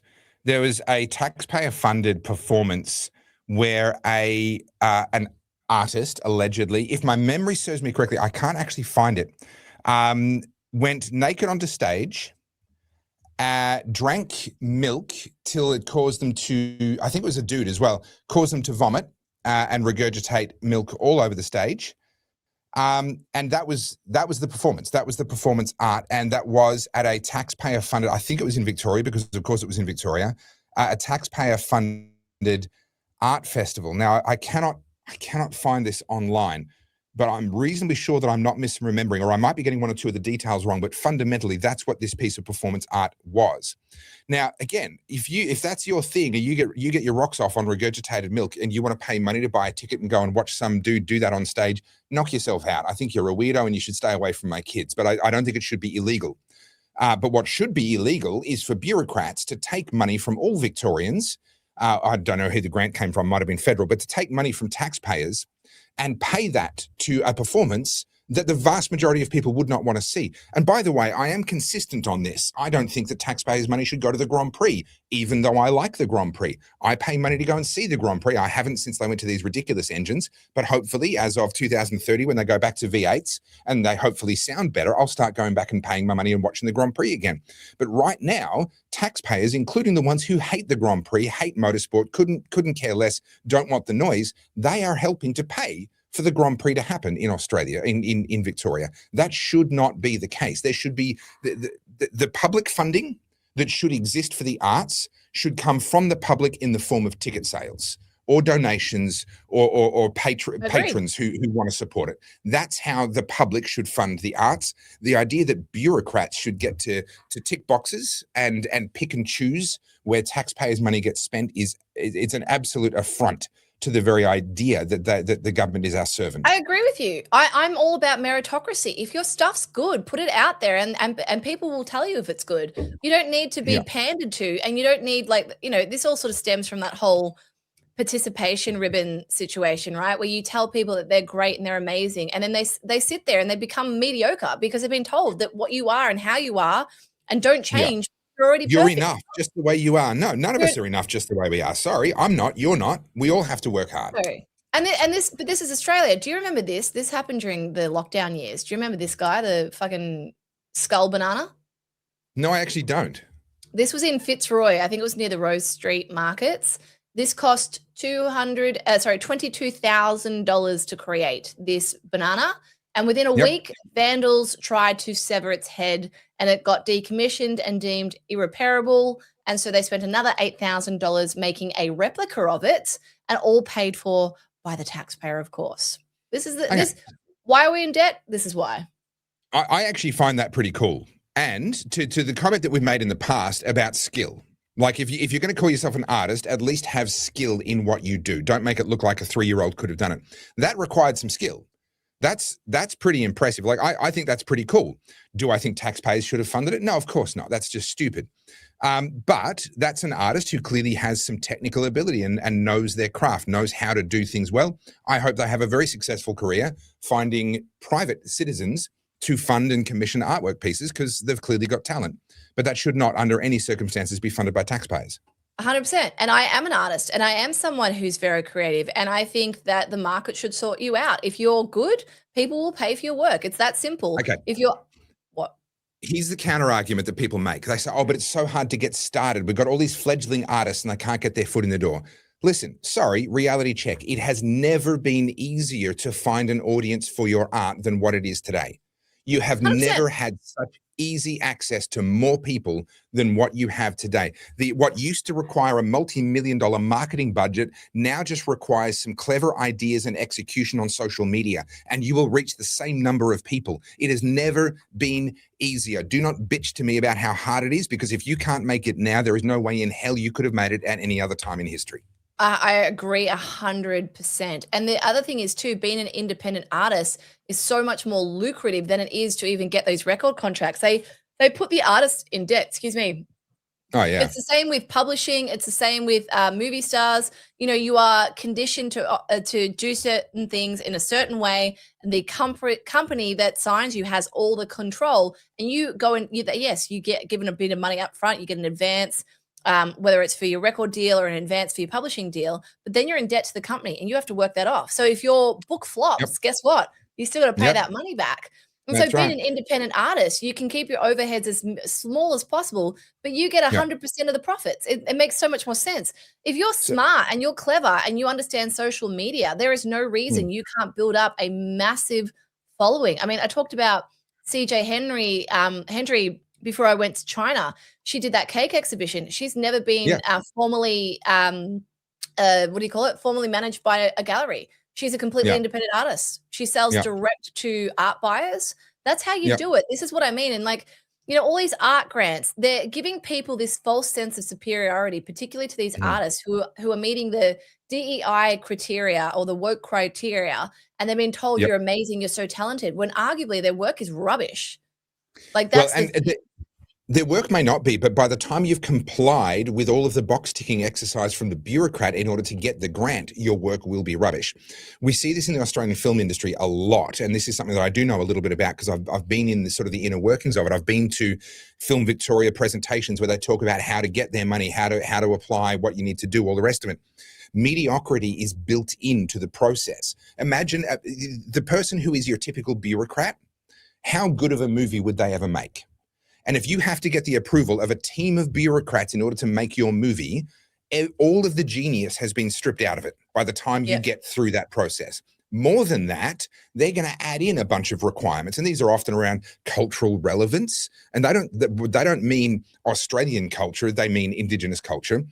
a taxpayer-funded performance where an artist, allegedly, if my memory serves me correctly, I can't actually find it, went naked onto stage, drank milk till it caused them to, I think it was a dude as well, caused them to vomit and regurgitate milk all over the stage. And that was the performance. That was the performance art. And that was at a taxpayer funded, I think it was in Victoria, because of course it was in Victoria, a taxpayer funded art festival. Now I cannot find this online, but I'm reasonably sure that I'm not misremembering, or I might be getting one or two of the details wrong, but fundamentally that's what this piece of performance art was. Now, again, if that's your thing, and you get your rocks off on regurgitated milk and you want to pay money to buy a ticket and go and watch some dude do that on stage, knock yourself out. I think you're a weirdo and you should stay away from my kids, but I don't think it should be illegal. But what should be illegal is for bureaucrats to take money from all Victorians. I don't know who the grant came from, might have been federal, but to take money from taxpayers and pay that to a performance that the vast majority of people would not want to see. And by the way, I am consistent on this. I don't think that taxpayers' money should go to the Grand Prix, even though I like the Grand Prix. I pay money to go and see the Grand Prix. I haven't since they went to these ridiculous engines, but hopefully as of 2030, when they go back to V8s and they hopefully sound better, I'll start going back and paying my money and watching the Grand Prix again. But right now, taxpayers, including the ones who hate the Grand Prix, hate motorsport, couldn't care less, don't want the noise, they are helping to pay for the Grand Prix to happen in Australia, in Victoria. That should not be the case. There should be the public funding that should exist for the arts should come from the public in the form of ticket sales or donations or patrons who want to support it. That's how the public should fund the arts. The idea that bureaucrats should get to tick boxes and pick and choose where taxpayers' money gets spent it's an absolute affront to the very idea that the government is our servant. I agree with you. I'm all about meritocracy. If your stuff's good, put it out there and people will tell you if it's good. You don't need to be pandered to, and you don't need this all sort of stems from that whole participation ribbon situation, right? Where you tell people that they're great and they're amazing, and then they sit there and they become mediocre because they've been told that what you are and how you are and don't change. You're perfect. Enough just the way you are. No, none of us are enough just the way we are. Sorry, I'm not. You're not. We all have to work hard. Sorry. But this is Australia. Do you remember this? This happened during the lockdown years. Do you remember this guy, the fucking skull banana? No, I actually don't. This was in Fitzroy. I think it was near the Rose Street markets. This cost $22,000 to create this banana. And within a week, vandals tried to sever its head and it got decommissioned and deemed irreparable. And so they spent another $8,000 making a replica of it, and all paid for by the taxpayer, of course. This is why are we in debt? This is why. I actually find that pretty cool. And to the comment that we've made in the past about skill, like if you're going to call yourself an artist, at least have skill in what you do. Don't make it look like a 3-year-old could have done it. That required some skill. That's pretty impressive. Like, I think that's pretty cool. Do I think taxpayers should have funded it? No, of course not. That's just stupid. But that's an artist who clearly has some technical ability and knows their craft, knows how to do things well. I hope they have a very successful career finding private citizens to fund and commission artwork pieces, because they've clearly got talent. But that should not, under any circumstances, be funded by taxpayers. 100%. And I am an artist, and I am someone who's very creative. And I think that the market should sort you out. If you're good, people will pay for your work. It's that simple. Okay. If you're what? Here's the counter argument that people make. They say, oh, but it's so hard to get started. We've got all these fledgling artists and they can't get their foot in the door. Listen, sorry, reality check. It has never been easier to find an audience for your art than what it is today. You have 100%. Never had such easy access to more people than what you have today. What used to require a multi-million-dollar marketing budget now just requires some clever ideas and execution on social media, and you will reach the same number of people. It has never been easier. Do not bitch to me about how hard it is, because if you can't make it now, there is no way in hell you could have made it at any other time in history. I agree 100%. And the other thing is too, being an independent artist is so much more lucrative than it is to even get those record contracts. They put the artist in debt, excuse me. Oh, yeah. It's the same with publishing. It's the same with movie stars. You know, you are conditioned to do certain things in a certain way, and the company that signs you has all the control. And you go and yes, you get given a bit of money up front. You get an advance. Whether it's for your record deal or an advance for your publishing deal, but then you're in debt to the company and you have to work that off. So if your book flops, guess what? You still got to pay that money back. And so being an independent artist, you can keep your overheads as small as possible, but you get 100% of the profits. It makes so much more sense. If you're smart and you're clever and you understand social media, there is no reason you can't build up a massive following. I mean, I talked about CJ Henry before I went to China. She did that cake exhibition. She's never been formally, formally managed by a gallery. She's a completely independent artist. She sells direct to art buyers. That's how you do it. This is what I mean. And like, you know, all these art grants, they're giving people this false sense of superiority, particularly to these artists who are meeting the DEI criteria or the woke criteria, and they're being told you're amazing, you're so talented, when arguably their work is rubbish. Like that's their work may not be, but by the time you've complied with all of the box ticking exercise from the bureaucrat in order to get the grant, your work will be rubbish. We see this in the Australian film industry a lot, and this is something that I do know a little bit about because I've been in the sort of the inner workings of it. I've been to Film Victoria presentations where they talk about how to get their money, how to apply, what you need to do, all the rest of it. Mediocrity is built into the process. Imagine the person who is your typical bureaucrat. How good of a movie would they ever make? And if you have to get the approval of a team of bureaucrats in order to make your movie, all of the genius has been stripped out of it by the time you get through that process. More than that, they're going to add in a bunch of requirements, and these are often around cultural relevance. And they don't mean Australian culture; they mean Indigenous culture.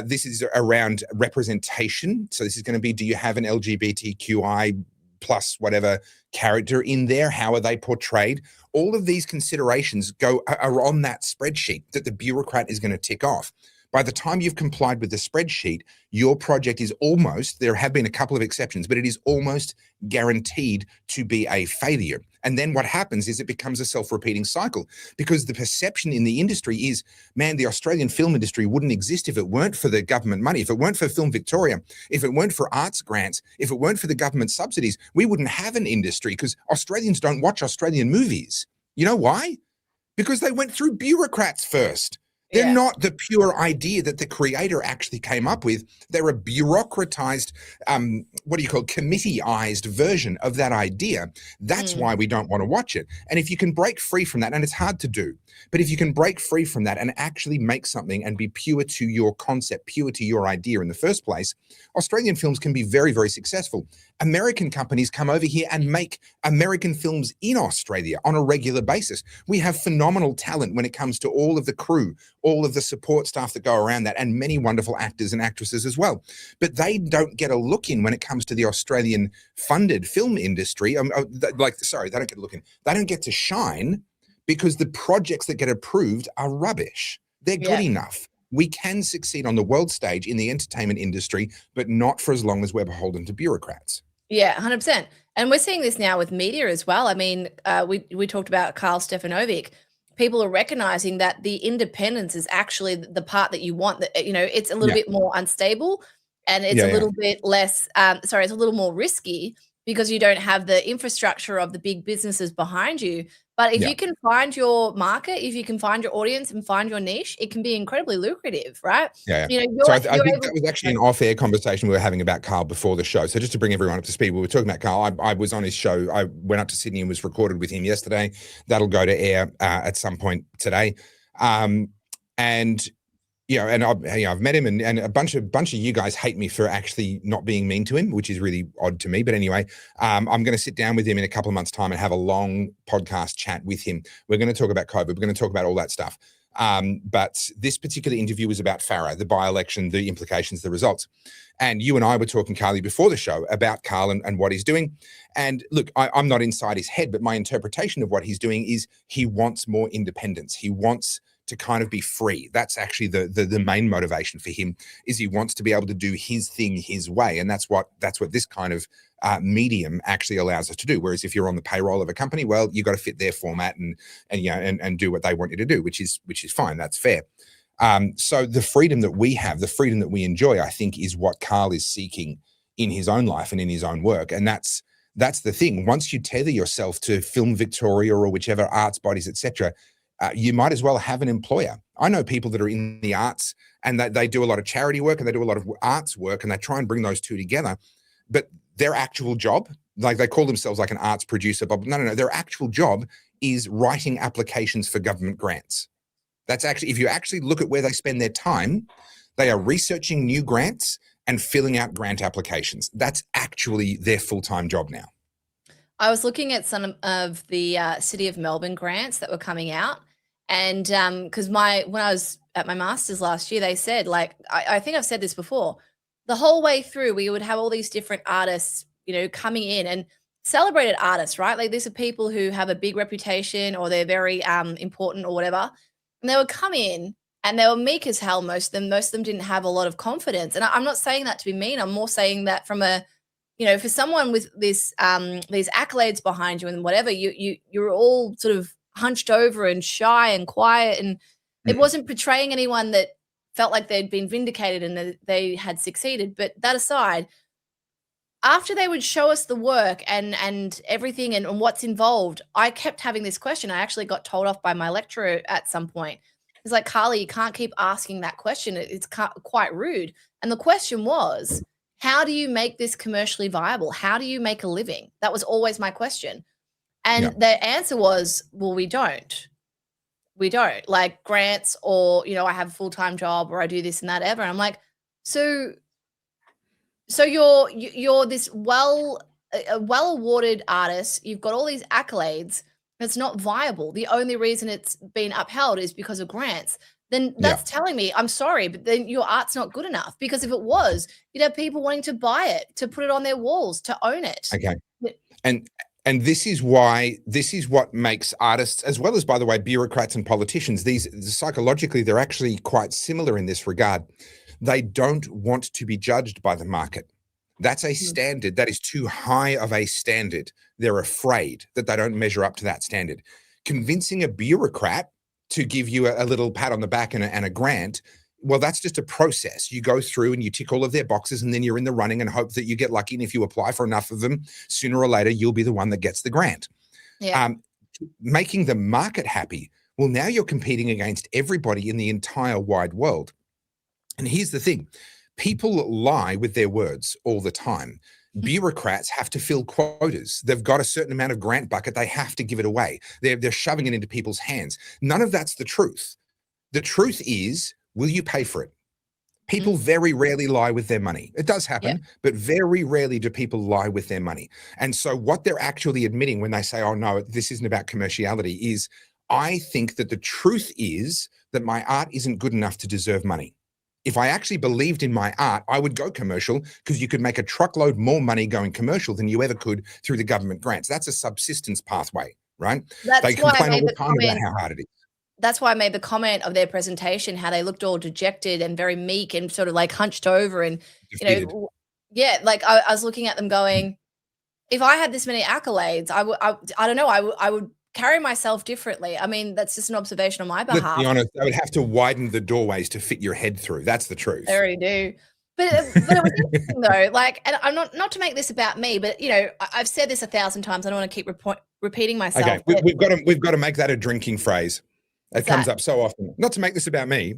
This is around representation. So this is going to be: do you have an LGBTQI plus whatever character in there? How are they portrayed? All of these considerations are on that spreadsheet that the bureaucrat is going to tick off. By the time you've complied with the spreadsheet, your project is almost, there have been a couple of exceptions, but it is almost guaranteed to be a failure. And then what happens is it becomes a self-repeating cycle, because the perception in the industry is, man, the Australian film industry wouldn't exist if it weren't for the government money, if it weren't for Film Victoria, if it weren't for arts grants, if it weren't for the government subsidies, we wouldn't have an industry, because Australians don't watch Australian movies. You know why? Because they went through bureaucrats first. They're not the pure idea that the creator actually came up with. They're a bureaucratized, committeeized version of that idea. That's why we don't want to watch it. And if you can break free from that, and it's hard to do, but if you can break free from that and actually make something and be pure to your concept, pure to your idea in the first place, Australian films can be very, very successful. American companies come over here and make American films in Australia on a regular basis. We have phenomenal talent when it comes to all of the crew, all of the support staff that go around that, and many wonderful actors and actresses as well. But they don't get a look in when it comes to the Australian funded film industry. They don't get a look in. They don't get to shine because the projects that get approved are rubbish. They're good enough. We can succeed on the world stage in the entertainment industry, but not for as long as we're beholden to bureaucrats. Yeah, 100%. And we're seeing this now with media as well. I mean, we talked about Carl Stefanovic. People are recognizing that the independence is actually the part that you want. That, it's a little bit more unstable, and it's a little bit less. It's a little more risky because you don't have the infrastructure of the big businesses behind you. But if you can find your market, if you can find your audience and find your niche, it can be incredibly lucrative, right? Yeah. So I think that was actually an off-air conversation we were having about Carl before the show. So just to bring everyone up to speed, we were talking about Carl. I was on his show. I went up to Sydney and was recorded with him yesterday. That'll go to air at some point today. I've met him, and a bunch of you guys hate me for actually not being mean to him, which is really odd to me. But anyway, I'm going to sit down with him in a couple of months' time and have a long podcast chat with him. We're going to talk about COVID. We're going to talk about all that stuff. But this particular interview was about Farah, the by-election, the implications, the results. And you and I were talking, Carly, before the show about Carl and what he's doing. And look, I'm not inside his head, but my interpretation of what he's doing is he wants more independence. He wants to kind of be free. That's actually the main motivation for him, is he wants to be able to do his thing his way. And that's what this kind of medium actually allows us to do. Whereas if you're on the payroll of a company, well, you got to fit their format and do what they want you to do, which is fine. That's fair. So the freedom that we have, the freedom that we enjoy, I think is what Carl is seeking in his own life and in his own work. And that's the thing. Once you tether yourself to Film Victoria or whichever arts bodies, etc., you might as well have an employer. I know people that are in the arts and that they do a lot of charity work and they do a lot of arts work, and they try and bring those two together. But their actual job, like they call themselves like an arts producer, but no. Their actual job is writing applications for government grants. That's actually, if you actually look at where they spend their time, they are researching new grants and filling out grant applications. That's actually their full-time job now. I was looking at some of the City of Melbourne grants that were coming out, and because when I was at my master's last year, they said, like, I think I've said this before, the whole way through we would have all these different artists, coming in, and celebrated artists, right? Like these are people who have a big reputation or they're very important or whatever, and they would come in and they were meek as hell. Most of them didn't have a lot of confidence, and I'm not saying that to be mean. I'm more saying that from a for someone with this these accolades behind you and whatever, you're all sort of hunched over and shy and quiet, and it wasn't portraying anyone that felt like they'd been vindicated and that they had succeeded. But that aside, after they would show us the work and everything and what's involved, I kept having this question. I actually got told off by my lecturer at some point. He's like, Carly, you can't keep asking that question. It's quite rude. And the question was, how do you make this commercially viable? How do you make a living? That was always my question. And the answer was, well, we don't. We don't. Like grants or, I have a full-time job or I do this and that ever. And I'm like, so you're this well-awarded artist. You've got all these accolades. It's not viable. The only reason it's been upheld is because of grants. Then that's telling me, I'm sorry, but then your art's not good enough. Because if it was, you'd have people wanting to buy it, to put it on their walls, to own it. Okay. And this is what makes artists, as well as, by the way, bureaucrats and politicians, these psychologically, they're actually quite similar in this regard. They don't want to be judged by the market. That's a standard. That is too high of a standard. They're afraid that they don't measure up to that standard. Convincing a bureaucrat to give you a little pat on the back and a grant, well, that's just a process. You go through and you tick all of their boxes, and then you're in the running and hope that you get lucky. And if you apply for enough of them, sooner or later, you'll be the one that gets the grant. Yeah. Making the market happy. Well, now you're competing against everybody in the entire wide world. And here's the thing. People lie with their words all the time. Bureaucrats have to fill quotas. They've got a certain amount of grant bucket. They have to give it away. They're shoving it into people's hands. None of that's the truth. The truth is, will you pay for it? People very rarely lie with their money. It does happen, but very rarely do people lie with their money. And so what they're actually admitting when they say, oh, no, this isn't about commerciality is, I think that the truth is that my art isn't good enough to deserve money. If I actually believed in my art, I would go commercial because you could make a truckload more money going commercial than you ever could through the government grants. That's a subsistence pathway, right? They complain all the time about how hard it is. That's why I made the comment of their presentation, how they looked all dejected and very meek and sort of like hunched over and, defeated. Like I was looking at them going, if I had this many accolades, I don't know, I would carry myself differently. I mean, that's just an observation on my behalf. Let's be honest, I would have to widen the doorways to fit your head through. That's the truth. They already do. But it was interesting though, like, and I'm not to make this about me, but I've said this 1,000 times. I don't want to keep repeating myself. Okay, we've got to make that a drinking phrase. It comes up so often. Not to make this about me.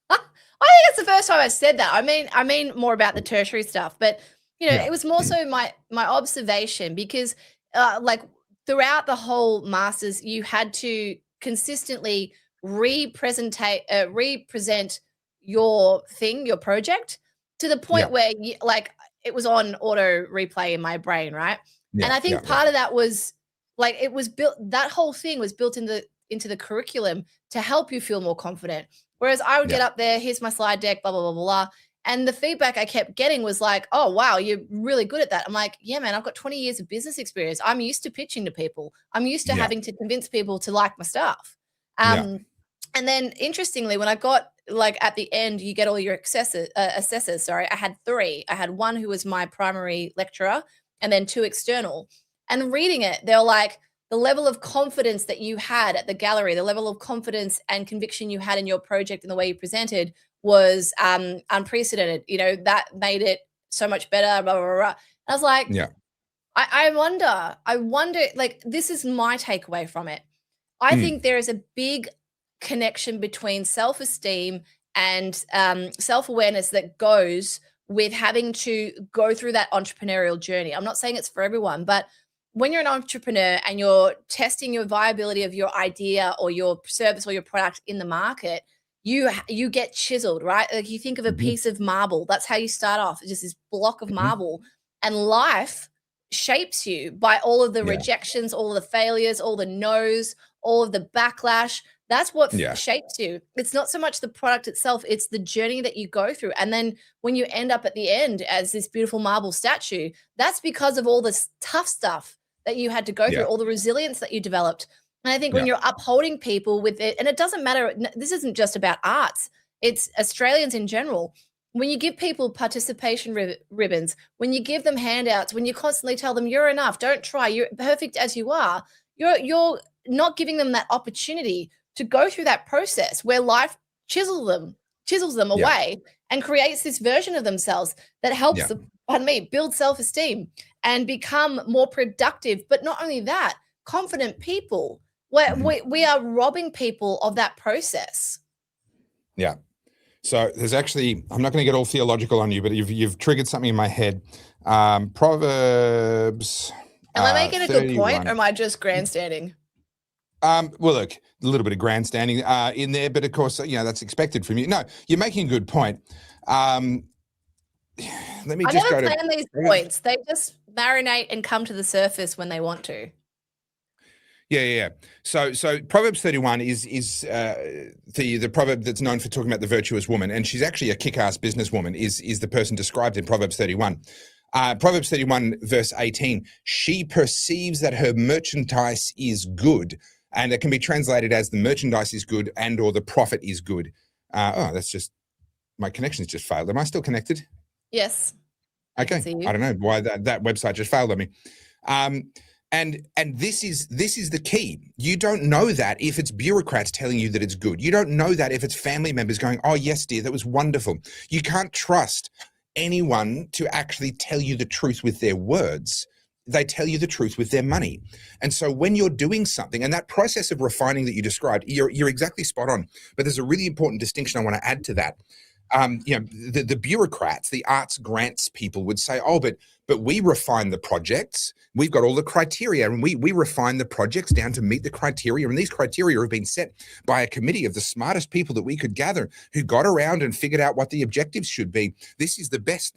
I think it's the first time I've said that. I mean more about the tertiary stuff, but it was more so my observation because like throughout the whole masters, you had to consistently represent your thing, your project, to the point where it was on auto replay in my brain, right? And I think part of that was like it was built. That whole thing was built into the curriculum to help you feel more confident. Whereas I would get up there, here's my slide deck, blah, blah, blah, blah. And the feedback I kept getting was like, oh, wow, you're really good at that. I'm like, yeah, man, I've got 20 years of business experience. I'm used to pitching to people. I'm used to having to convince people to like my stuff. And then interestingly, when I got like at the end, you get all your assessors. Sorry, I had 3. I had one who was my primary lecturer and then 2 external. And reading it, they're like, the level of confidence that you had at the gallery, the level of confidence and conviction you had in your project and the way you presented was unprecedented. That made it so much better, blah, blah, blah, blah. I was like, I wonder, like, this is my takeaway from it. I think there is a big connection between self-esteem and self-awareness that goes with having to go through that entrepreneurial journey. I'm not saying it's for everyone, but when you're an entrepreneur and you're testing your viability of your idea or your service or your product in the market, you get chiseled, right? Like you think of a piece of marble. That's how you start off. It's just this block of marble, and life shapes you by all of the rejections, all of the failures, all the no's, all of the backlash. That's what shapes you. It's not so much the product itself, it's the journey that you go through. And then when you end up at the end as this beautiful marble statue, that's because of all this tough stuff that you had to go through, all the resilience that you developed. And I think when you're upholding people with it, and it doesn't matter, this isn't just about arts, it's Australians in general. When you give people participation ribbons, when you give them handouts, when you constantly tell them you're enough, don't try, you're perfect as you are, you're not giving them that opportunity to go through that process where life chisels them away and creates this version of themselves that helps them, build self-esteem and become more productive. But not only that, confident people. We are robbing people of that process. Yeah. So there's actually, I'm not going to get all theological on you, but you've triggered something in my head. Proverbs. Am I making a good point, or am I just grandstanding? Well, look, a little bit of grandstanding in there, but of course, that's expected from you. No, you're making a good point. Let me just go to. I never plan these points. They just marinate and come to the surface when they want to. Yeah. So Proverbs 31 is the proverb that's known for talking about the virtuous woman, and she's actually a kick-ass businesswoman. Is the person described in Proverbs 31. Proverbs 31 verse 18. She perceives that her merchandise is good, and it can be translated as the merchandise is good and or the profit is good. That's just my connection's just failed. Am I still connected? Yes. Okay. I don't know why that website just failed on me. And this is the key. You don't know that if it's bureaucrats telling you that it's good. You don't know that if it's family members going, oh, yes, dear, that was wonderful. You can't trust anyone to actually tell you the truth with their words. They tell you the truth with their money. And so when you're doing something, and that process of refining that you described, you're exactly spot on. But there's a really important distinction I want to add to that. The bureaucrats, the arts grants people would say, oh, but but we refine the projects. We've got all the criteria, and we refine the projects down to meet the criteria. And these criteria have been set by a committee of the smartest people that we could gather, who got around and figured out what the objectives should be. This is the best,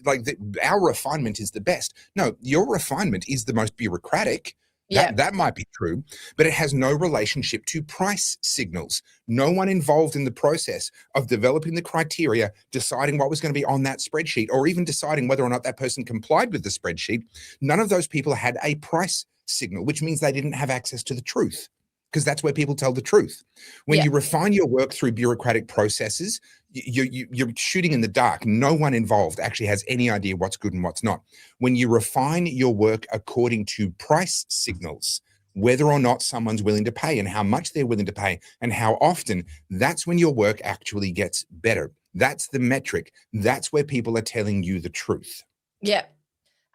our refinement is the best. No, your refinement is the most bureaucratic. That might be true, but it has no relationship to price signals. No one involved in the process of developing the criteria, deciding what was going to be on that spreadsheet, or even deciding whether or not that person complied with the spreadsheet. None of those people had a price signal, which means they didn't have access to the truth, because that's where people tell the truth. When you refine your work through bureaucratic processes, you're shooting in the dark. No one involved actually has any idea what's good and what's not. When you refine your work according to price signals, whether or not someone's willing to pay and how much they're willing to pay and how often, that's when your work actually gets better. That's the metric. That's where people are telling you the truth. Yeah.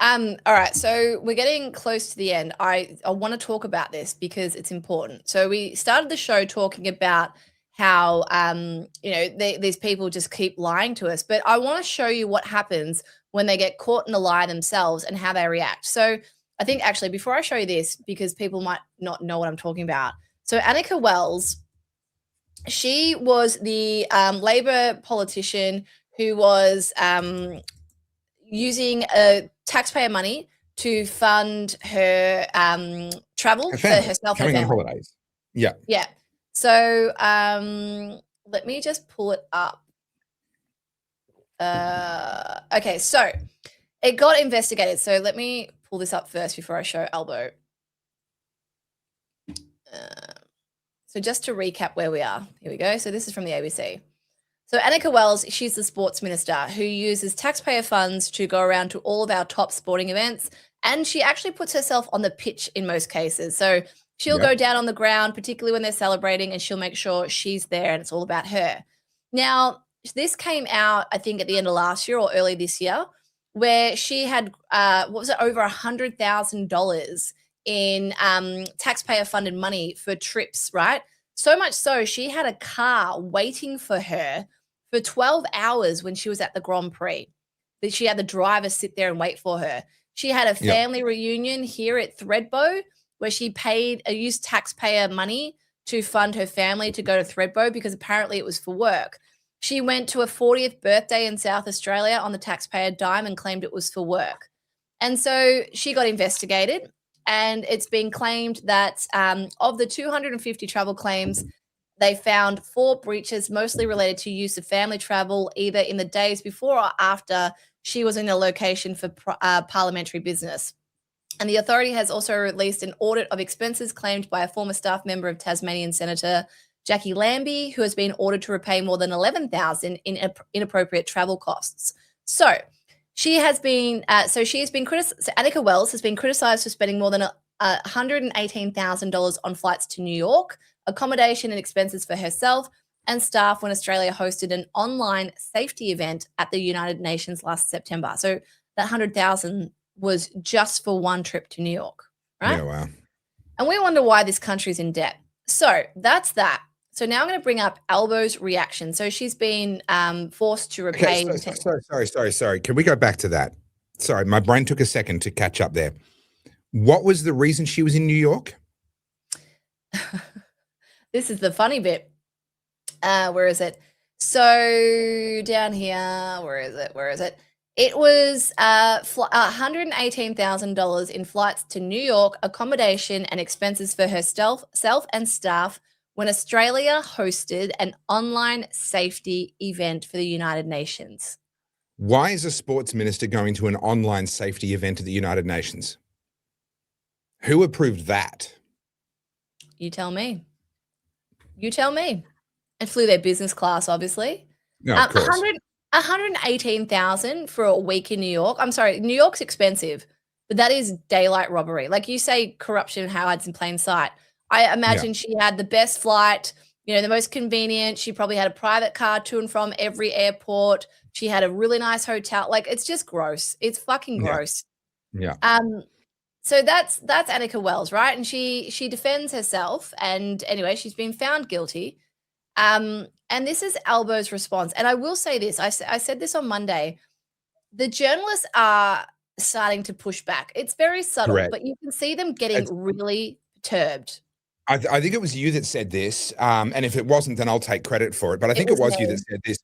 All right, so we're getting close to the end. I want to talk about this because it's important. So we started the show talking about how these people just keep lying to us, but I want to show you what happens when they get caught in a lie themselves and how they react. So I think actually before I show you this, because people might not know what I'm talking about. So Annika Wells, she was the Labor politician who was using taxpayer money to fund her travel for herself. Coming on holidays. Yeah. Yeah. So let me just pull it up. Okay, so it got investigated. So let me pull this up first before I show Albo. So just to recap where we are. Here we go. So this is from the ABC. So Annika Wells, she's the sports minister who uses taxpayer funds to go around to all of our top sporting events. And she actually puts herself on the pitch in most cases. So she'll go down on the ground, particularly when they're celebrating, and she'll make sure she's there and it's all about her. Now, this came out, I think, at the end of last year or early this year, where she had, over $100,000 in taxpayer-funded money for trips, right? So much so, she had a car waiting for her for 12 hours when she was at the Grand Prix. That she had the driver sit there and wait for her. She had a family reunion here at Thredbo where she used taxpayer money to fund her family to go to Thredbo because apparently it was for work. She went to a 40th birthday in South Australia on the taxpayer dime and claimed it was for work. And so she got investigated, and it's been claimed that of the 250 travel claims, they found 4 breaches, mostly related to use of family travel, either in the days before or after she was in a location for parliamentary business. And the authority has also released an audit of expenses claimed by a former staff member of Tasmanian Senator Jackie Lambie, who has been ordered to repay more than $11,000 in inappropriate travel costs. So she has been, Annika Wells has been criticised for spending more than $118,000 on flights to New York, accommodation and expenses for herself and staff when Australia hosted an online safety event at the United Nations last September. So that $100,000 was just for one trip to New York, right? Yeah, wow. And we wonder why this country's in debt. So that's that. So now I'm going to bring up Albo's reaction. So she's been forced to repay. Okay, sorry. Can we go back to that? Sorry, my brain took a second to catch up there. What was the reason she was in New York? This is the funny bit. Where is it? So down here, where is it? It was $118,000 in flights to New York, accommodation and expenses for herself and staff when Australia hosted an online safety event for the United Nations. Why is a sports minister going to an online safety event at the United Nations? Who approved that? You tell me. And flew their business class, obviously. No, of course. $118,000 for a week in New York. I'm sorry, New York's expensive, but that is daylight robbery. Like you say, corruption hides in plain sight. I imagine she had the best flight, the most convenient. She probably had a private car to and from every airport. She had a really nice hotel. Like, it's just gross. It's fucking gross. Yeah. So that's Annika Wells, right? And she defends herself. And anyway, she's been found guilty. And this is Albo's response. And I will say this. I said this on Monday. The journalists are starting to push back. It's very subtle, Correct. but you can see them getting really perturbed. I think it was you that said this, and if it wasn't, then I'll take credit for it. But I think it was you that said this.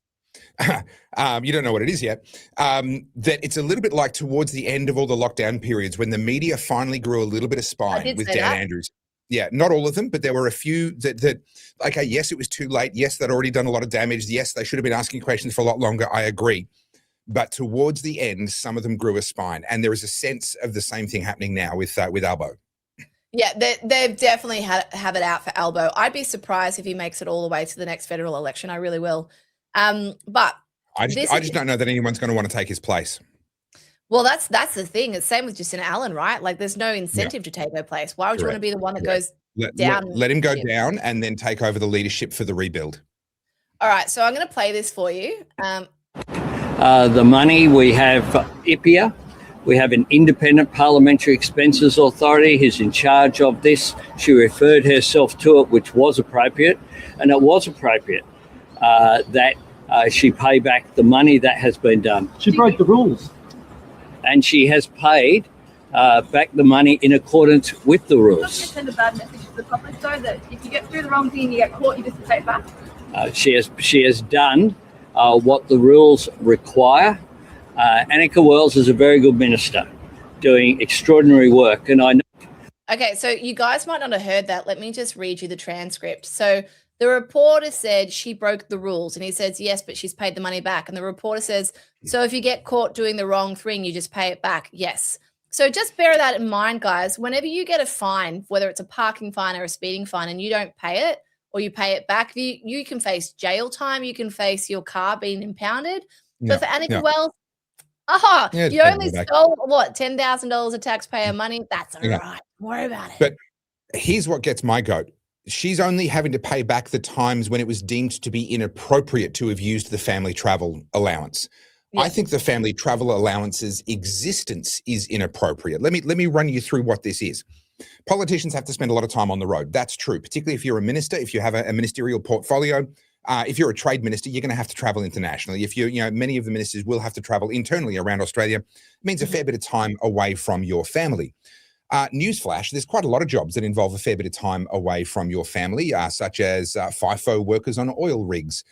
You don't know what it is yet. That it's a little bit like towards the end of all the lockdown periods when the media finally grew a little bit of spine with Dan Andrews. Yeah, not all of them, but there were a few that okay, yes, it was too late. Yes, they'd already done a lot of damage. Yes, they should have been asking questions for a lot longer. I agree. But towards the end, some of them grew a spine. And there is a sense of the same thing happening now with Albo. Yeah, they've definitely have it out for Albo. I'd be surprised if he makes it all the way to the next federal election. I really will. But I just don't know that anyone's going to want to take his place. Well, that's the thing. It's same with Jacinta Allen, right? Like there's no incentive to take her place. Why would you want to be the one that goes down? Let him go down and then take over the leadership for the rebuild. All right, so I'm going to play this for you. The money, we have IPIA. We have an independent parliamentary expenses authority who's in charge of this. She referred herself to it, which was appropriate, and it was appropriate that she pay back the money that has been done. She broke the rules. And she has paid back the money in accordance with the rules. Doesn't it send a bad message to the public, though, that if you get through the wrong thing and you get caught, you just pay it back? She has done what the rules require. Annika Wells is a very good minister doing extraordinary work. And I know. Okay, so you guys might not have heard that. Let me just read you the transcript. So the reporter said she broke the rules, and he says, yes, but she's paid the money back. And the reporter says, so if you get caught doing the wrong thing, you just pay it back. Yes. So just bear that in mind, guys. Whenever you get a fine, whether it's a parking fine or a speeding fine, and you don't pay it or you pay it back, you can face jail time. You can face your car being impounded. But for Annika Wells, you only stole, what, $10,000 of taxpayer money? That's all right. Don't worry about it. But here's what gets my goat. She's only having to pay back the times when it was deemed to be inappropriate to have used the family travel allowance. Yeah. I think the family travel allowance's existence is inappropriate. Let me run you through what this is. Politicians have to spend a lot of time on the road. That's true, particularly if you're a minister, if you have a ministerial portfolio. If you're a trade minister, you're going to have to travel internationally. If many of the ministers will have to travel internally around Australia. It means a fair bit of time away from your family. Newsflash, there's quite a lot of jobs that involve a fair bit of time away from your family, such as FIFO workers on oil rigs,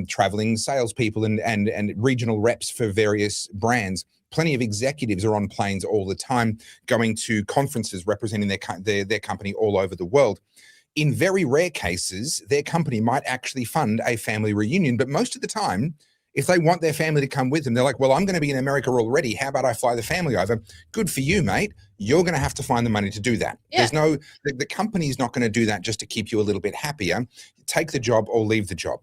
traveling salespeople and regional reps for various brands. Plenty of executives are on planes all the time, going to conferences representing their company all over the world. In very rare cases, their company might actually fund a family reunion, but most of the time, if they want their family to come with them, they're like, well, I'm going to be in America already. How about I fly the family over? Good for you, mate. You're going to have to find the money to do that. Yeah. The company's not going to do that just to keep you a little bit happier. Take the job or leave the job.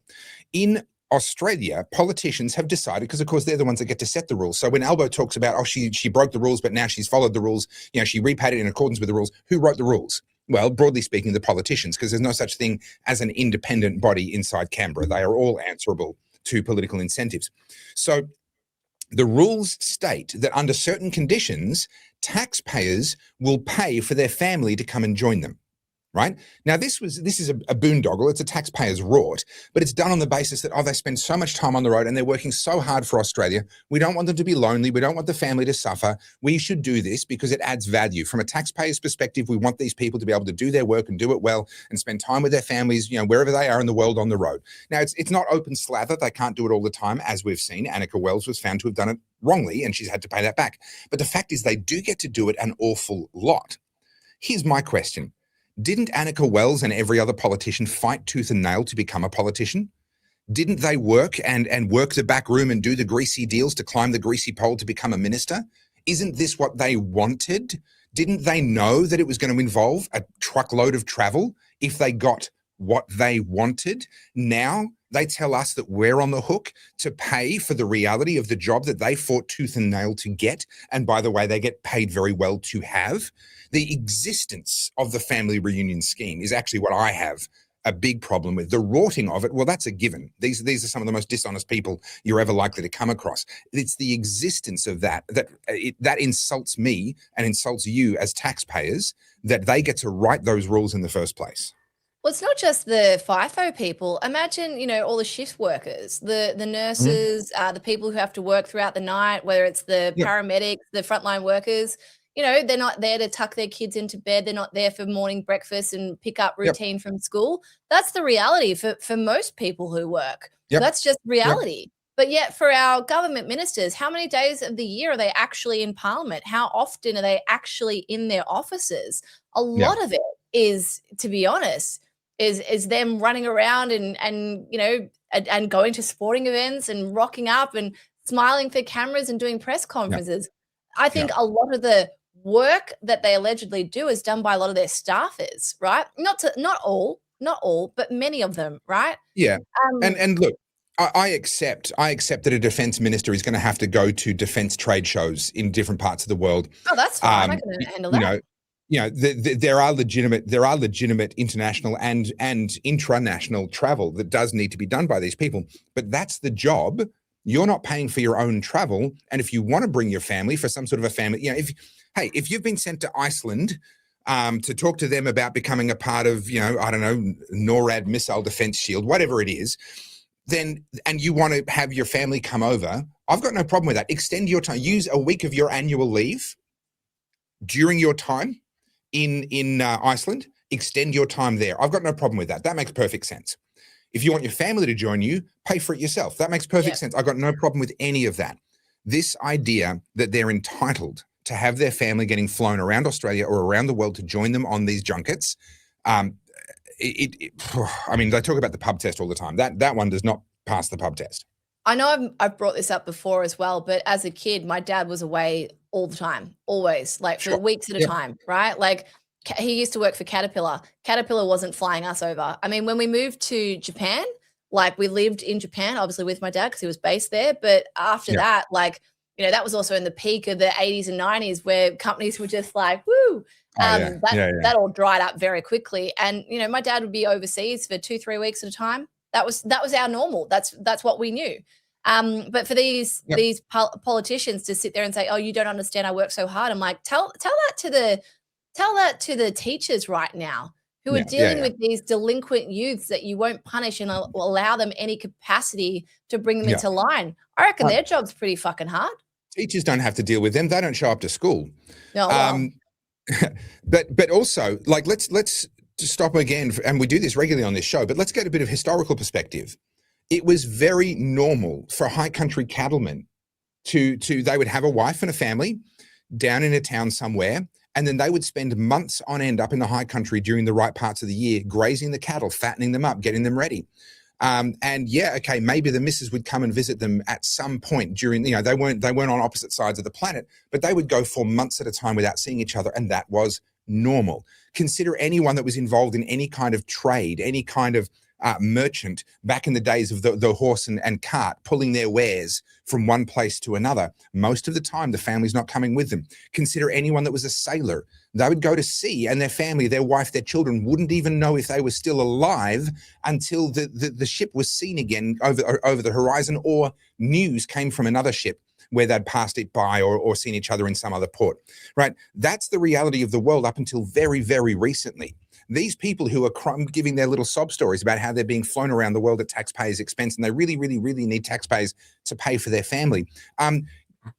In Australia, politicians have decided, because of course they're the ones that get to set the rules. So when Albo talks about, she broke the rules, but now she's followed the rules, she repaid it in accordance with the rules. Who wrote the rules? Well, broadly speaking, the politicians, because there's no such thing as an independent body inside Canberra. They are all answerable to political incentives. So the rules state that under certain conditions, taxpayers will pay for their family to come and join them. Right now, this is a boondoggle. It's a taxpayer's rort, but it's done on the basis that, they spend so much time on the road and they're working so hard for Australia. We don't want them to be lonely. We don't want the family to suffer. We should do this because it adds value. From a taxpayer's perspective, we want these people to be able to do their work and do it well and spend time with their families, wherever they are in the world on the road. Now, it's not open slather. They can't do it all the time, as we've seen. Annika Wells was found to have done it wrongly and she's had to pay that back. But the fact is they do get to do it an awful lot. Here's my question. Didn't Annika Wells and every other politician fight tooth and nail to become a politician? Didn't they work and work the back room and do the greasy deals to climb the greasy pole to become a minister? Isn't this what they wanted? Didn't they know that it was going to involve a truckload of travel if they got what they wanted? Now they tell us that we're on the hook to pay for the reality of the job that they fought tooth and nail to get. And by the way, they get paid very well to have. The existence of the family reunion scheme is actually what I have a big problem with. The rorting of it, well, that's a given. These are some of the most dishonest people you're ever likely to come across. It's the existence of that insults me and insults you as taxpayers, that they get to write those rules in the first place. Well, it's not just the FIFO people. Imagine, all the shift workers, the nurses, the people who have to work throughout the night, whether it's the paramedics, the frontline workers. They're not there to tuck their kids into bed. They're not there for morning breakfast and pick up routine from school. That's the reality for most people who work. That's just reality. But yet for our government ministers, how many days of the year are they actually in Parliament? How often are they actually in their offices? A lot of it is, to be honest, is them running around and going to sporting events and rocking up and smiling for cameras and doing press conferences. I think a lot of the work that they allegedly do is done by a lot of their staffers, right? Not all, but many of them, right? Yeah. And look, I accept that a defense minister is going to have to go to defense trade shows in different parts of the world. Oh, that's fine. I can handle that. There are legitimate international and intranational travel that does need to be done by these people, but that's the job. You're not paying for your own travel, and if you want to bring your family for some sort of a family, if you've been sent to Iceland to talk to them about becoming a part of, NORAD missile defense shield, whatever it is, then and you want to have your family come over, I've got no problem with that. Extend your time. Use a week of your annual leave during your time in Iceland. Extend your time there. I've got no problem with that. That makes perfect sense. If you want your family to join you, pay for it yourself. That makes perfect sense. I've got no problem with any of that. This idea that they're entitled to have their family getting flown around Australia or around the world to join them on these junkets, they talk about the pub test all the time. That one does not pass the pub test. I know I've brought this up before as well, but as a kid, my dad was away all the time, always, like for weeks at a time, right? Like he used to work for Caterpillar. Caterpillar wasn't flying us over. I mean, when we moved to Japan, like we lived in Japan, obviously with my dad because he was based there. But after that, that was also in the peak of the 80s and 90s where companies were just like, woo. That all dried up very quickly. And, my dad would be overseas for 2-3 weeks at a time. That was our normal. That's what we knew. But for these politicians to sit there and say, "Oh, you don't understand. I work so hard." I'm like, tell that to the teachers right now who are dealing with these delinquent youths that you won't punish and allow them any capacity to bring them into line. I reckon their job's pretty fucking hard. Teachers don't have to deal with them. They don't show up to school. No. But also, like, let's stop again, and we do this regularly on this show, but let's get a bit of historical perspective. It was very normal for high country cattlemen they would have a wife and a family down in a town somewhere, and then they would spend months on end up in the high country during the right parts of the year, grazing the cattle, fattening them up, getting them ready. Maybe the missus would come and visit them at some point during, they weren't on opposite sides of the planet, but they would go for months at a time without seeing each other, and that was normal. Consider anyone that was involved in any kind of trade, any kind of merchant back in the days of the horse and cart, pulling their wares from one place to another. Most of the time, the family's not coming with them. Consider anyone that was a sailor. They would go to sea, and their family, their wife, their children wouldn't even know if they were still alive until the ship was seen again over the horizon, or news came from another ship where they'd passed it by or seen each other in some other port, right? That's the reality of the world up until very, very recently. These people who are giving their little sob stories about how they're being flown around the world at taxpayers' expense, and they really, really, really need taxpayers to pay for their family,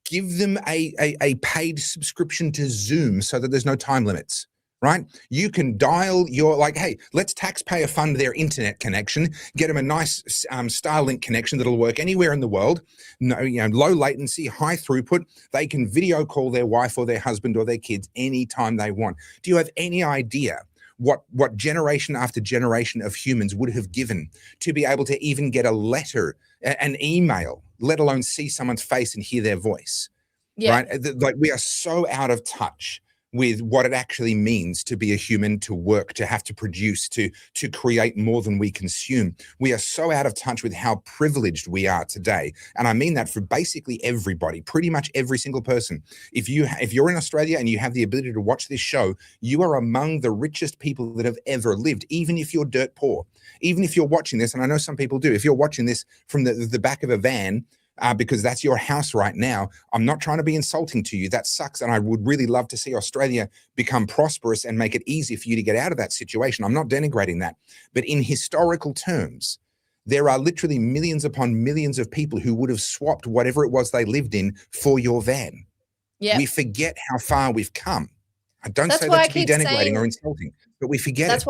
give them a paid subscription to Zoom so that there's no time limits, right? You can dial hey, let's taxpayer fund their internet connection, get them a nice Starlink connection that'll work anywhere in the world, low latency, high throughput. They can video call their wife or their husband or their kids anytime they want. Do you have any idea what generation after generation of humans would have given to be able to even get a letter, an email, let alone see someone's face and hear their voice, right? Like, we are so out of touch with what it actually means to be a human, to work, to have to produce, to create more than we consume. We are so out of touch with how privileged we are today. And I mean that for basically everybody, pretty much every single person. If you're in Australia and you have the ability to watch this show, you are among the richest people that have ever lived, even if you're dirt poor. Even if you're watching this, and I know some people do, if you're watching this from the back of a van, because that's your house right now. I'm not trying to be insulting to you. That sucks. And I would really love to see Australia become prosperous and make it easy for you to get out of that situation. I'm not denigrating that. But in historical terms, there are literally millions upon millions of people who would have swapped whatever it was they lived in for your van. Yeah. We forget how far we've come. I don't That's say why that I to be keep denigrating saying- or insulting, but we forget That's it.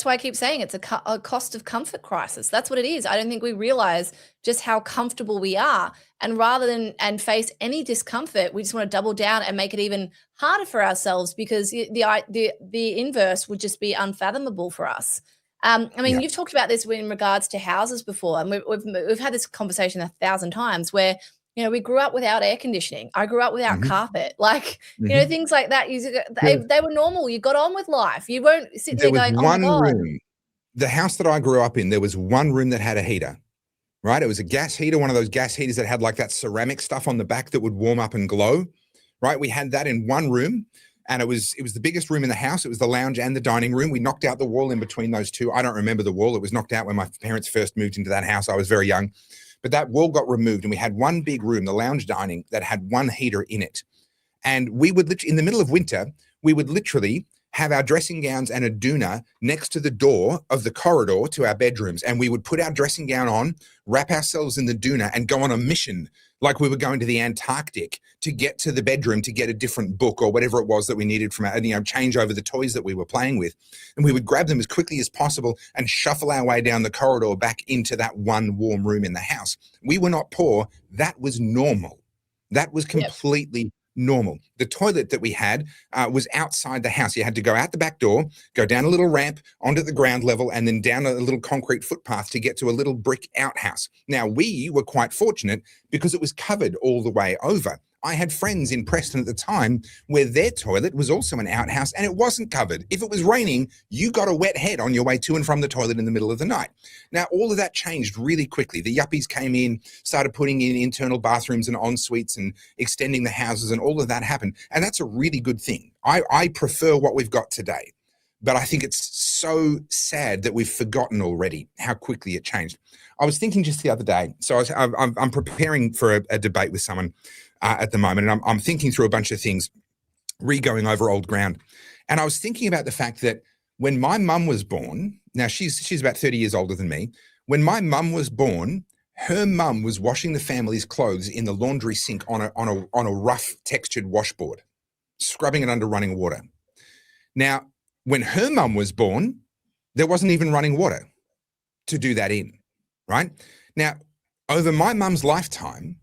why I keep saying it's a cost of comfort crisis. That's what it is. I don't think we realize just how comfortable we are. And rather than face any discomfort, we just want to double down and make it even harder for ourselves, because the inverse would just be unfathomable for us. I mean, you've talked about this in regards to houses before, and we've had this conversation 1,000 times where, you know, we grew up without air conditioning. I grew up without carpet. Like, you know, things like that. They were normal. You got on with life. You won't sit there going, oh my God. Room. The house that I grew up in, there was one room that had a heater, right? It was a gas heater, one of those gas heaters that had like that ceramic stuff on the back that would warm up and glow, right? We had that in one room, and it was the biggest room in the house. It was the lounge and the dining room. We knocked out the wall in between those two. I don't remember the wall. It was knocked out when my parents first moved into that house. I was very young. But that wall got removed, and we had one big room, the lounge dining, that had one heater in it. And we would literally, in the middle of winter, we would literally have our dressing gowns and a doona next to the door of the corridor to our bedrooms. And we would put our dressing gown on, wrap ourselves in the doona, and go on a mission like we were going to the Antarctic to get to the bedroom to get a different book or whatever it was that we needed from our, you know, change over the toys that we were playing with. And we would grab them as quickly as possible and shuffle our way down the corridor back into that one warm room in the house. We were not poor. That was normal. That was completely normal. The toilet that we had was outside the house. You had to go out the back door, go down a little ramp onto the ground level, and then down a little concrete footpath to get to a little brick outhouse. Now, we were quite fortunate because it was covered all the way over. I had friends in Preston at the time where their toilet was also an outhouse and it wasn't covered. If it was raining, you got a wet head on your way to and from the toilet in the middle of the night. Now, all of that changed really quickly. The yuppies came in, started putting in internal bathrooms and en suites and extending the houses, and all of that happened. And that's a really good thing. I prefer what we've got today. But I think it's so sad that we've forgotten already how quickly it changed. I was thinking just the other day, so I'm preparing for a debate with someone at the moment, and I'm thinking through a bunch of things, re-going over old ground. And I was thinking about the fact that when my mum was born, now she's about 30 years older than me. When my mum was born, her mum was washing the family's clothes in the laundry sink on a rough textured washboard, scrubbing it under running water. Now, when her mum was born, there wasn't even running water to do that in, right? Now, over my mum's lifetime,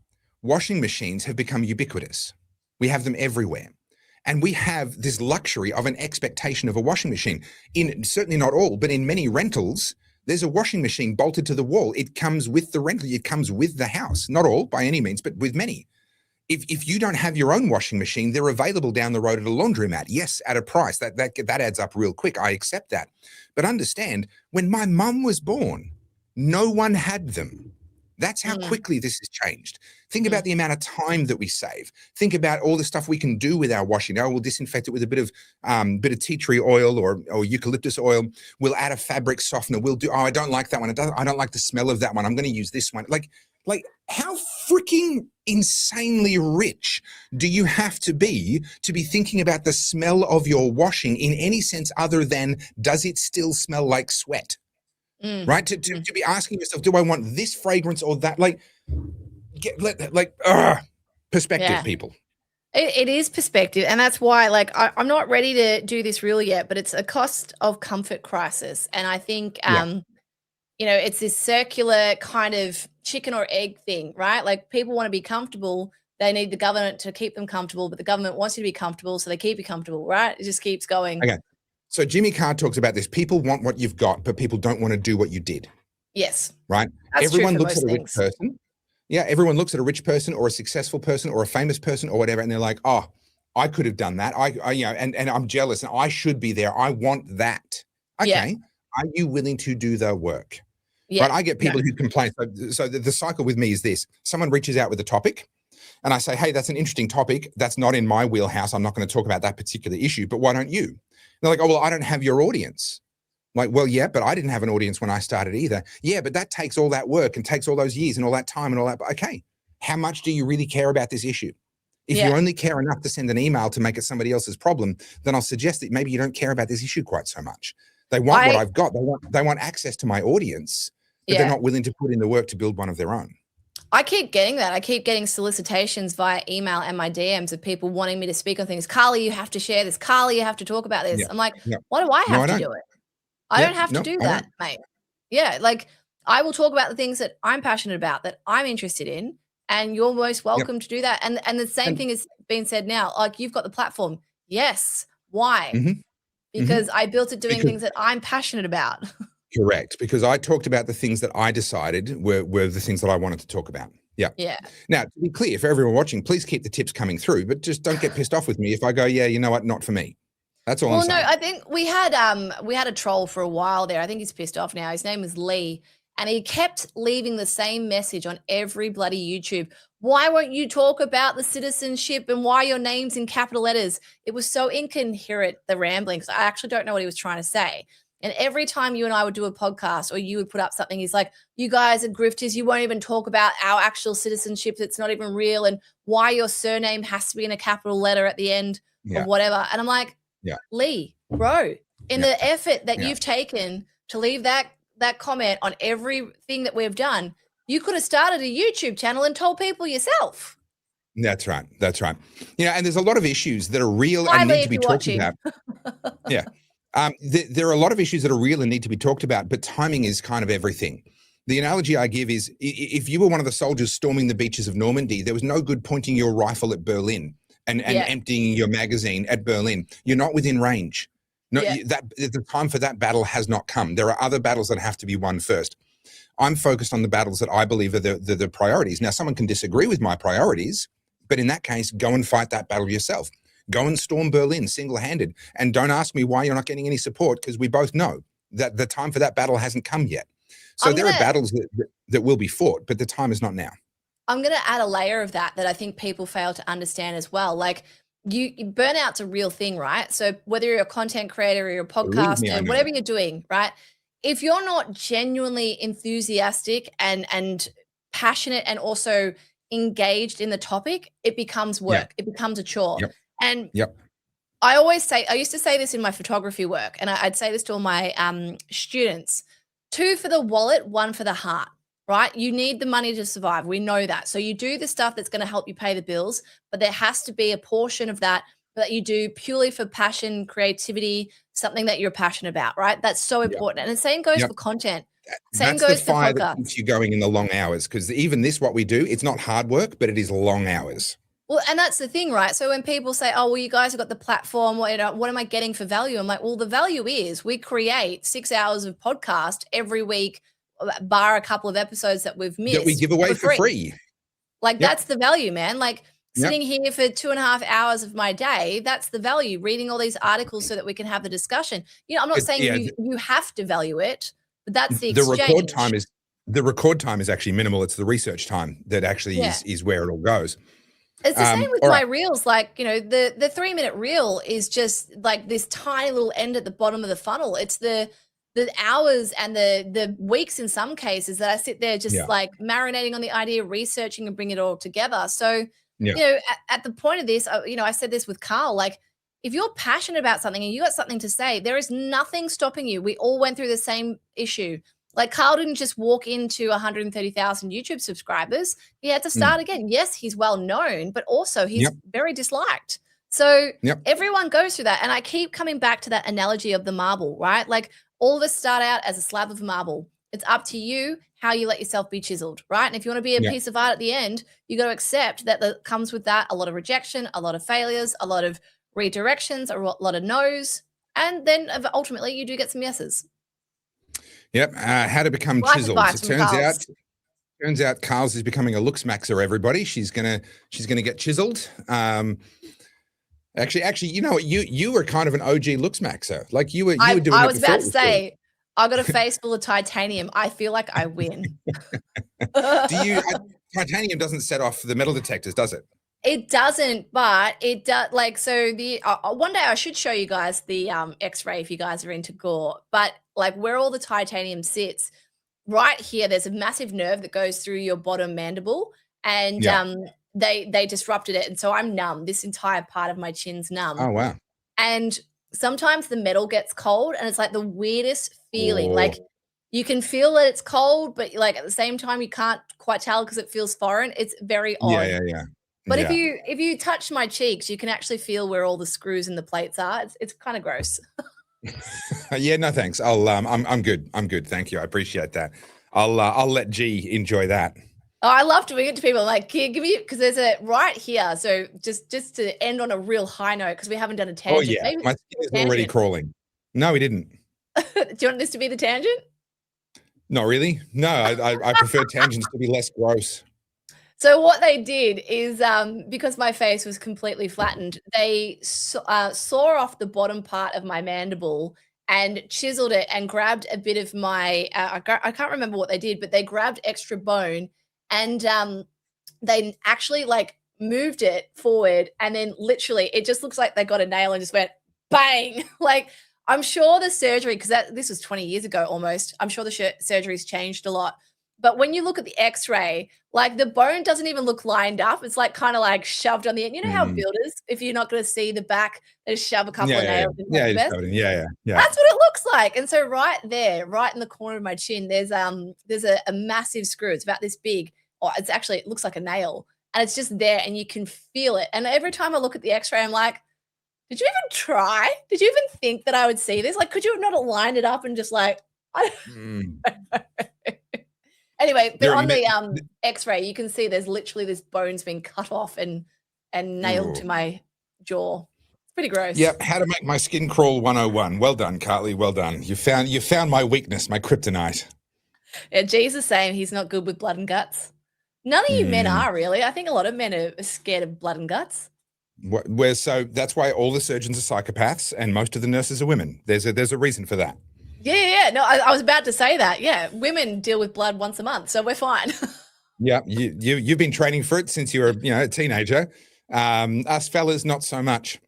washing machines have become ubiquitous. We have them everywhere. And we have this luxury of an expectation of a washing machine. In certainly not all, but in many rentals, there's a washing machine bolted to the wall. It comes with the rental. It comes with the house. Not all by any means, but with many. If you don't have your own washing machine, they're available down the road at a laundromat. Yes, at a price. That adds up real quick. I accept that. But understand, when my mum was born, no one had them. That's how quickly this has changed. Think about the amount of time that we save. Think about all the stuff we can do with our washing. Oh, we'll disinfect it with a bit of tea tree oil or eucalyptus oil. We'll add a fabric softener. We'll do, I don't like that one. I don't like the smell of that one. I'm going to use this one. Like how freaking insanely rich do you have to be thinking about the smell of your washing in any sense other than, does it still smell like sweat? Right? To be asking yourself, do I want this fragrance or that? Perspective, people. It is perspective. And that's why, like, I'm not ready to do this really yet, but it's a cost of comfort crisis. And I think, you know, it's this circular kind of chicken or egg thing, right? Like, people want to be comfortable. They need the government to keep them comfortable, but the government wants you to be comfortable, so they keep you comfortable, right? It just keeps going. Okay. So Jimmy Carr talks about this. People want what you've got, but people don't want to do what you did. Yes. Right? That's Everyone true for looks at most a rich things. person. Yeah, everyone looks at a rich person or a successful person or a famous person or whatever, and they're like, oh, I could have done that. I you know, and I'm jealous and I should be there. I want that. Okay. Are you willing to do the work? Yeah. Right? I get people who complain. So the cycle with me is this. Someone reaches out with a topic and I say, hey, that's an interesting topic. That's not in my wheelhouse. I'm not going to talk about that particular issue, but why don't you? They're like, oh, well, I don't have your audience. Like, well, yeah, but I didn't have an audience when I started either. Yeah, but that takes all that work and takes all those years and all that time and all that. Okay, how much do you really care about this issue? If you only care enough to send an email to make it somebody else's problem, then I'll suggest that maybe you don't care about this issue quite so much. They want what I've got. They want access to my audience, but they're not willing to put in the work to build one of their own. I keep getting that. I keep getting solicitations via email and my DMs of people wanting me to speak on things. Carly, you have to share this. Carly, you have to talk about this. I'm like, why do I have to do it? I don't have to do that, mate. Yeah, like I will talk about the things that I'm passionate about, that I'm interested in, and you're most welcome to do that. And the same thing is being said now. Like, you've got the platform. Yes. Why? Because I built it doing things that I'm passionate about. Correct. Because I talked about the things that I decided were the things that I wanted to talk about. Yeah. Yeah. Now, to be clear, for everyone watching, please keep the tips coming through, but just don't get pissed off with me if I go, yeah, you know what, not for me. That's all I'm saying. Well, no, I think we had a troll for a while there. I think he's pissed off now. His name was Lee, and he kept leaving the same message on every bloody YouTube. Why won't you talk about the citizenship and why your name's in capital letters? It was so incoherent, the ramblings. I actually don't know what he was trying to say. And every time you and I would do a podcast or you would put up something, he's like, you guys are grifters. You won't even talk about our actual citizenship that's not even real, and why your surname has to be in a capital letter at the end or whatever. And I'm like, Lee, bro, in the effort that you've taken to leave that comment on everything that we've done, you could have started a YouTube channel and told people yourself. That's right. That's right. And there's a lot of issues that are real and need to be talked about. There are a lot of issues that are real and need to be talked about, but timing is kind of everything. The analogy I give is, if you were one of the soldiers storming the beaches of Normandy, there was no good pointing your rifle at Berlin and emptying your magazine at Berlin. You're not within range. No, the time for that battle has not come. There are other battles that have to be won first. I'm focused on the battles that I believe are the priorities. Now, someone can disagree with my priorities, but in that case, go and fight that battle yourself. Go and storm Berlin single-handed, and don't ask me why you're not getting any support, because we both know that the time for that battle hasn't come yet. So there are battles that will be fought, but the time is not now. I'm going to add a layer of that I think people fail to understand as well. Like, burnout's a real thing, right? So whether you're a content creator or you're a podcaster, whatever you're doing, right? If you're not genuinely enthusiastic and passionate and also engaged in the topic, it becomes work. It becomes a chore. And I used to say this in my photography work, and I'd say this to all my students: 2 for the wallet, 1 for the heart, right? You need the money to survive. We know that. So you do the stuff that's going to help you pay the bills, but there has to be a portion of that you do purely for passion, creativity, something that you're passionate about, right? That's so important. And the same goes for content. Same goes for podcasts. That keeps you going in the long hours, because even what we do, it's not hard work, but it is long hours. Well, and that's the thing, right? So when people say, oh, well, you guys have got the platform, what am I getting for value? I'm like, well, the value is we create 6 hours of podcast every week, bar a couple of episodes that we've missed. That we give away for free. Like, that's the value, man. Like, sitting here for 2.5 hours of my day, that's the value. Reading all these articles so that we can have the discussion. I'm not saying you have to value it, but that's the exchange. The record time is actually minimal. It's the research time that actually is where it all goes. It's the same with my reels. Like, the 3-minute reel is just like this tiny little end at the bottom of the funnel. It's the hours and the weeks in some cases that I sit there just like marinating on the idea, researching and bring it all together. So, at the point of this, I said this with Carl, like, if you're passionate about something and you got something to say, there is nothing stopping you. We all went through the same issue. Like, Carl didn't just walk into 130,000 YouTube subscribers. He had to start again. Yes, he's well known, but also he's very disliked. So everyone goes through that. And I keep coming back to that analogy of the marble, right? Like, all of us start out as a slab of marble. It's up to you how you let yourself be chiseled, right? And if you want to be a piece of art at the end, you got to accept that comes with that a lot of rejection, a lot of failures, a lot of redirections, a lot of no's, and then ultimately you do get some yeses. Yep. How to become chiseled. It turns out Carlz is becoming a looks maxer, everybody. She's gonna get chiseled. Actually, you know what? You were kind of an OG looks maxer. Like you were doing. I was about to say, I got a face full of titanium. I feel like I win. Titanium doesn't set off the metal detectors, does it? It doesn't, but it does. Like, so the one day I should show you guys the X-ray if you guys are into gore. But like where all the titanium sits, right here, there's a massive nerve that goes through your bottom mandible, and they disrupted it, and so I'm numb. This entire part of my chin's numb. Oh wow! And sometimes the metal gets cold, and it's like the weirdest feeling. Oh. Like you can feel that it's cold, but like at the same time you can't quite tell because it feels foreign. It's very odd. Yeah. But if you touch my cheeks, you can actually feel where all the screws and the plates are. It's kind of gross. Yeah, no thanks. I'm good. I'm good. Thank you. I appreciate that. I'll let G enjoy that. Oh, I love doing it to people. Like, here, give me, because there's a right here. So just to end on a real high note, because we haven't done a tangent. Oh yeah, Maybe my skin is already crawling. No, we didn't. Do you want this to be the tangent? Not really. No, I prefer tangents to be less gross. So what they did is, because my face was completely flattened, they saw off the bottom part of my mandible and chiseled it and grabbed a bit of my, I can't remember what they did, but they grabbed extra bone and they actually like moved it forward, and then literally it just looks like they got a nail and just went bang. Like, I'm sure the surgery, because this was 20 years ago almost, I'm sure the surgery's changed a lot. But when you look at the X-ray, like the bone doesn't even look lined up. It's like kind of like shoved on the end. You know how builders, if you're not going to see the back, they just shove a couple of nails. Yeah. That's what it looks like. And so right there, right in the corner of my chin, there's a massive screw. It's about this big. Or it's actually, it looks like a nail. And it's just there and you can feel it. And every time I look at the X-ray, I'm like, did you even try? Did you even think that I would see this? Like, could you have not lined it up and just like, Anyway, but on the X-ray, you can see there's literally this bone's been cut off and nailed to my jaw. It's pretty gross. Yep. How to make my skin crawl 101. Well done, Carly. Well done. You found my weakness, my kryptonite. Yeah, G's the same. He's not good with blood and guts. None of you men are really. I think a lot of men are scared of blood and guts. So that's why all the surgeons are psychopaths and most of the nurses are women. There's a reason for that. Yeah. No, I was about to say that. Yeah, women deal with blood once a month, so we're fine. Yeah, you've been training for it since you were a teenager. Us fellas, not so much.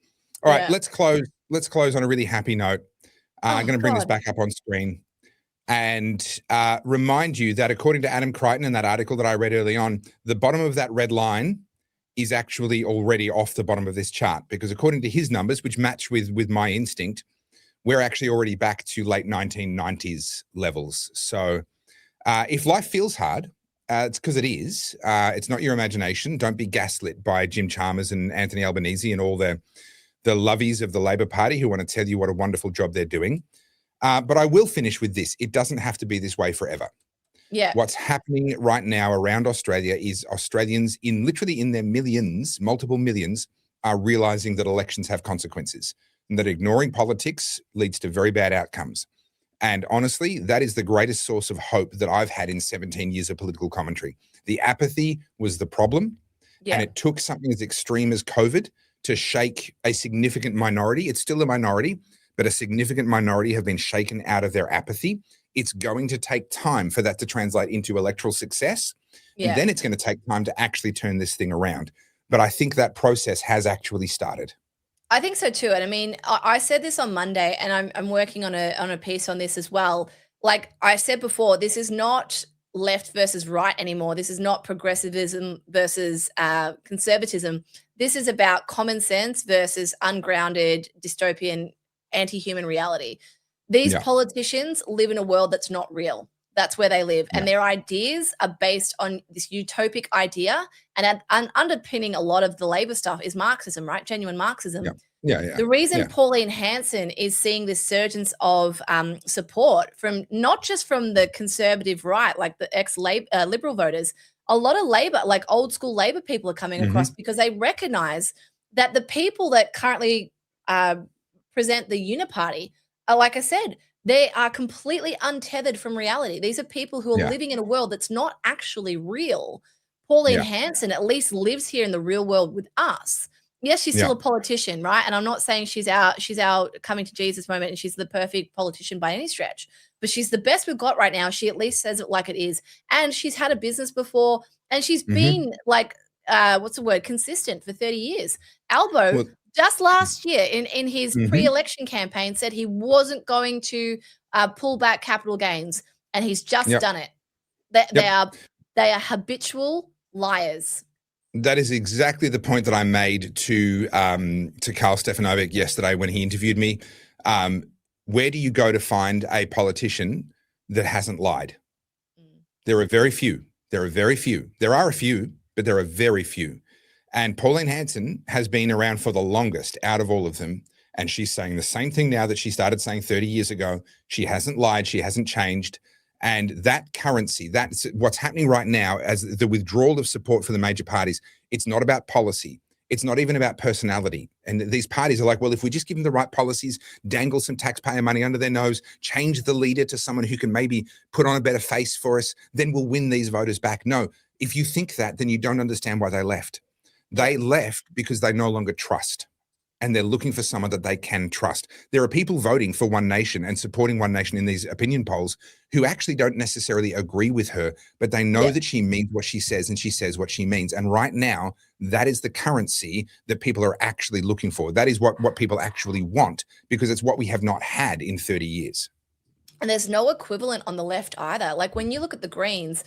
All right, let's close on a really happy note. I'm going to bring this back up on screen and remind you that according to Adam Crichton in that article that I read early on, the bottom of that red line is actually already off the bottom of this chart, because according to his numbers, which match with my instinct, we're actually already back to late 1990s levels. So if life feels hard, it's because it is. It's not your imagination. Don't be gaslit by Jim Chalmers and Anthony Albanese and all the lovies of the Labor Party who want to tell you what a wonderful job they're doing. But I will finish with this. It doesn't have to be this way forever. Yeah. What's happening right now around Australia is Australians literally in their millions, multiple millions, are realizing that elections have consequences and that ignoring politics leads to very bad outcomes. And honestly, that is the greatest source of hope that I've had in 17 years of political commentary. The apathy was the problem. Yeah. And it took something as extreme as COVID to shake a significant minority. It's still a minority, but a significant minority have been shaken out of their apathy. It's going to take time for that to translate into electoral success. Yeah. And then it's going to take time to actually turn this thing around. But I think that process has actually started. I think so too. And I mean, I said this on Monday, and I'm working on a piece on this as well. Like I said before, this is not left versus right anymore. This is not progressivism versus conservatism. This is about common sense versus ungrounded dystopian anti-human reality. These politicians live in a world that's not real. That's where they live. And their ideas are based on this utopic idea. And underpinning a lot of the Labor stuff is Marxism, right? Genuine Marxism. Yeah. The reason Pauline Hanson is seeing this surgence of support from not just from the conservative right, like the ex-Liberal voters, a lot of Labor, like old school Labor people are coming across because they recognize that the people that currently present the Uniparty are, like I said, they are completely untethered from reality. These are people who are living in a world that's not actually real. Pauline Hanson at least lives here in the real world with us. Yes, she's still a politician, right? And I'm not saying she's our coming to Jesus moment and she's the perfect politician by any stretch, but she's the best we've got right now. She at least says it like it is. And she's had a business before, and she's been like what's the word, consistent for 30 years. Albo, Well, just last year in his pre-election campaign said he wasn't going to pull back capital gains, and he's just done it. They are habitual liars. That is exactly the point that I made to Karl Stefanovic yesterday when he interviewed me. Where do you go to find a politician that hasn't lied? There are very few. There are very few. There are a few, but there are very few. And Pauline Hanson has been around for the longest out of all of them. And she's saying the same thing now that she started saying 30 years ago. She hasn't lied. She hasn't changed. And that currency, that's what's happening right now as the withdrawal of support for the major parties. It's not about policy. It's not even about personality. And these parties are like, well, if we just give them the right policies, dangle some taxpayer money under their nose, change the leader to someone who can maybe put on a better face for us, then we'll win these voters back. No, if you think that, then you don't understand why they left. They left because they no longer trust. And they're looking for someone that they can trust. There are people voting for One Nation and supporting One Nation in these opinion polls who actually don't necessarily agree with her, but they know that she means what she says and she says what she means. And right now, that is the currency that people are actually looking for. That is what people actually want, because it's what we have not had in 30 years. And there's no equivalent on the left either. Like when you look at the Greens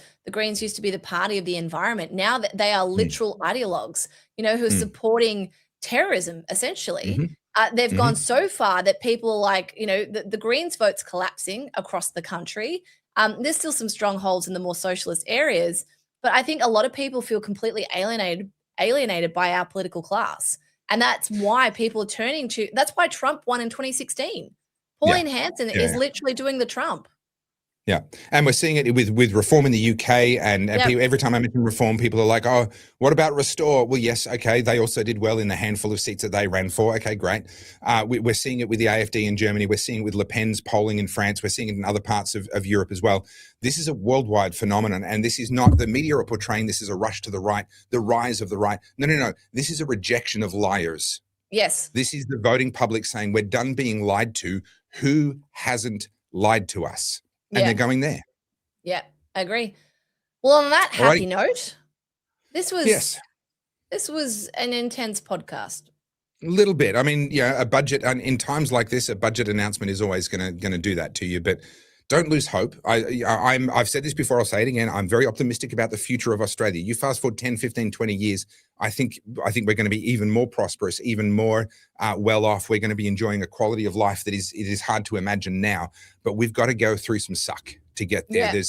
used to be the party of the environment. Now that they are literal ideologues, who are supporting terrorism, essentially. They've gone so far that people are like, the Greens vote's collapsing across the country. There's still some strongholds in the more socialist areas, but I think a lot of people feel completely alienated by our political class. And that's why people are turning to, that's why Trump won in 2016. Pauline Hanson is literally doing the Trump. Yeah. And we're seeing it with reform in the UK. And people, every time I mention reform, people are like, oh, what about Restore? Well, yes, okay. They also did well in the handful of seats that they ran for. Okay, great. We're seeing it with the AfD in Germany. We're seeing it with Le Pen's polling in France. We're seeing it in other parts of Europe as well. This is a worldwide phenomenon. And this is not, the media are portraying this as a rush to the right, the rise of the right. No. This is a rejection of liars. Yes. This is the voting public saying we're done being lied to. Who hasn't lied to us? And they're going there. Yeah, I agree. Well, on that happy note, this was an intense podcast. A little bit. I mean, a budget, and in times like this, a budget announcement is always going to do that to you. But don't lose hope. I've said this before, I'll say it again. I'm very optimistic about the future of Australia. You fast forward 10, 15, 20 years, I think we're going to be even more prosperous, even more well off. We're going to be enjoying a quality of life that it is hard to imagine now. But we've got to go through some suck to get there. Yeah.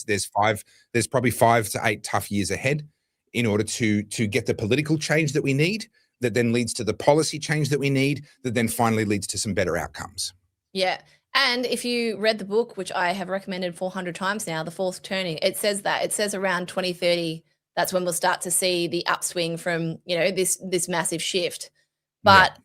There's probably 5 to 8 tough years ahead in order to get the political change that we need, that then leads to the policy change that we need, that then finally leads to some better outcomes. Yeah. And if you read the book, which I have recommended 400 times now, The Fourth Turning, it says that. It says around 2030, that's when we'll start to see the upswing from, this massive shift. But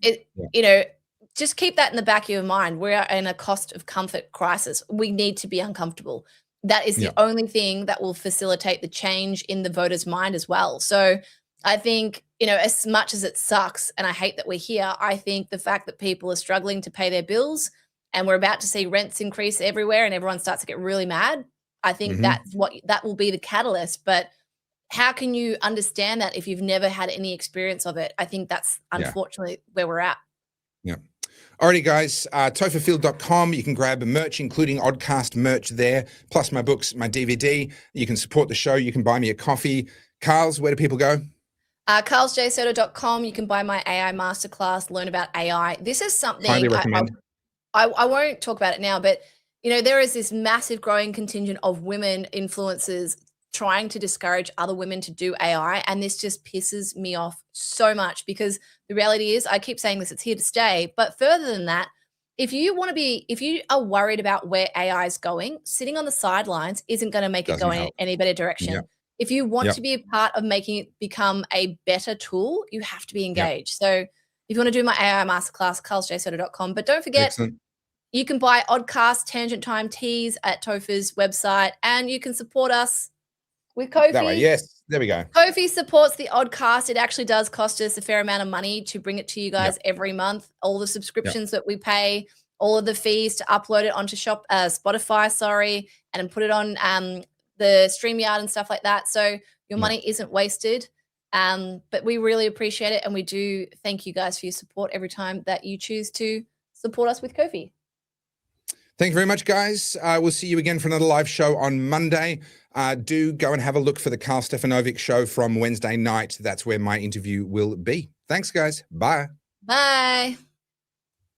just keep that in the back of your mind. We're in a cost of comfort crisis. We need to be uncomfortable. That is the only thing that will facilitate the change in the voter's mind as well. So I think, as much as it sucks, and I hate that we're here, I think the fact that people are struggling to pay their bills, and we're about to see rents increase everywhere and everyone starts to get really mad, I think that will be the catalyst. But how can you understand that if you've never had any experience of it? I think that's unfortunately where we're at. Yeah. Alrighty, guys, topherfield.com. You can grab merch, including Oddcast merch there, plus my books, my DVD. You can support the show. You can buy me a coffee. Carlz, where do people go? CarlzJSöda.com. You can buy my AI masterclass, learn about AI. This is something highly recommend. I won't talk about it now, but there is this massive growing contingent of women influencers trying to discourage other women to do AI. And this just pisses me off so much, because the reality is, I keep saying this, it's here to stay. But further than that, if you are worried about where AI is going, sitting on the sidelines isn't going to make it go in any better direction. Yep. If you want to be a part of making it become a better tool, you have to be engaged. So if you want to do my AI masterclass, CarlzJSöda.com. But don't forget, you can buy Oddcast Tangent Time tees at Topher's website, and you can support us with Ko-fi. That way, yes. There we go. Ko-fi supports the Oddcast. It actually does cost us a fair amount of money to bring it to you guys every month. All the subscriptions that we pay, all of the fees to upload it onto Spotify, and put it on the StreamYard and stuff like that. So your money isn't wasted. But we really appreciate it. And we do thank you guys for your support every time that you choose to support us with Ko-fi. Thank you very much, guys. We'll see you again for another live show on Monday. Do go and have a look for the Carl Stefanovic show from Wednesday night. That's where my interview will be. Thanks, guys. Bye. Bye.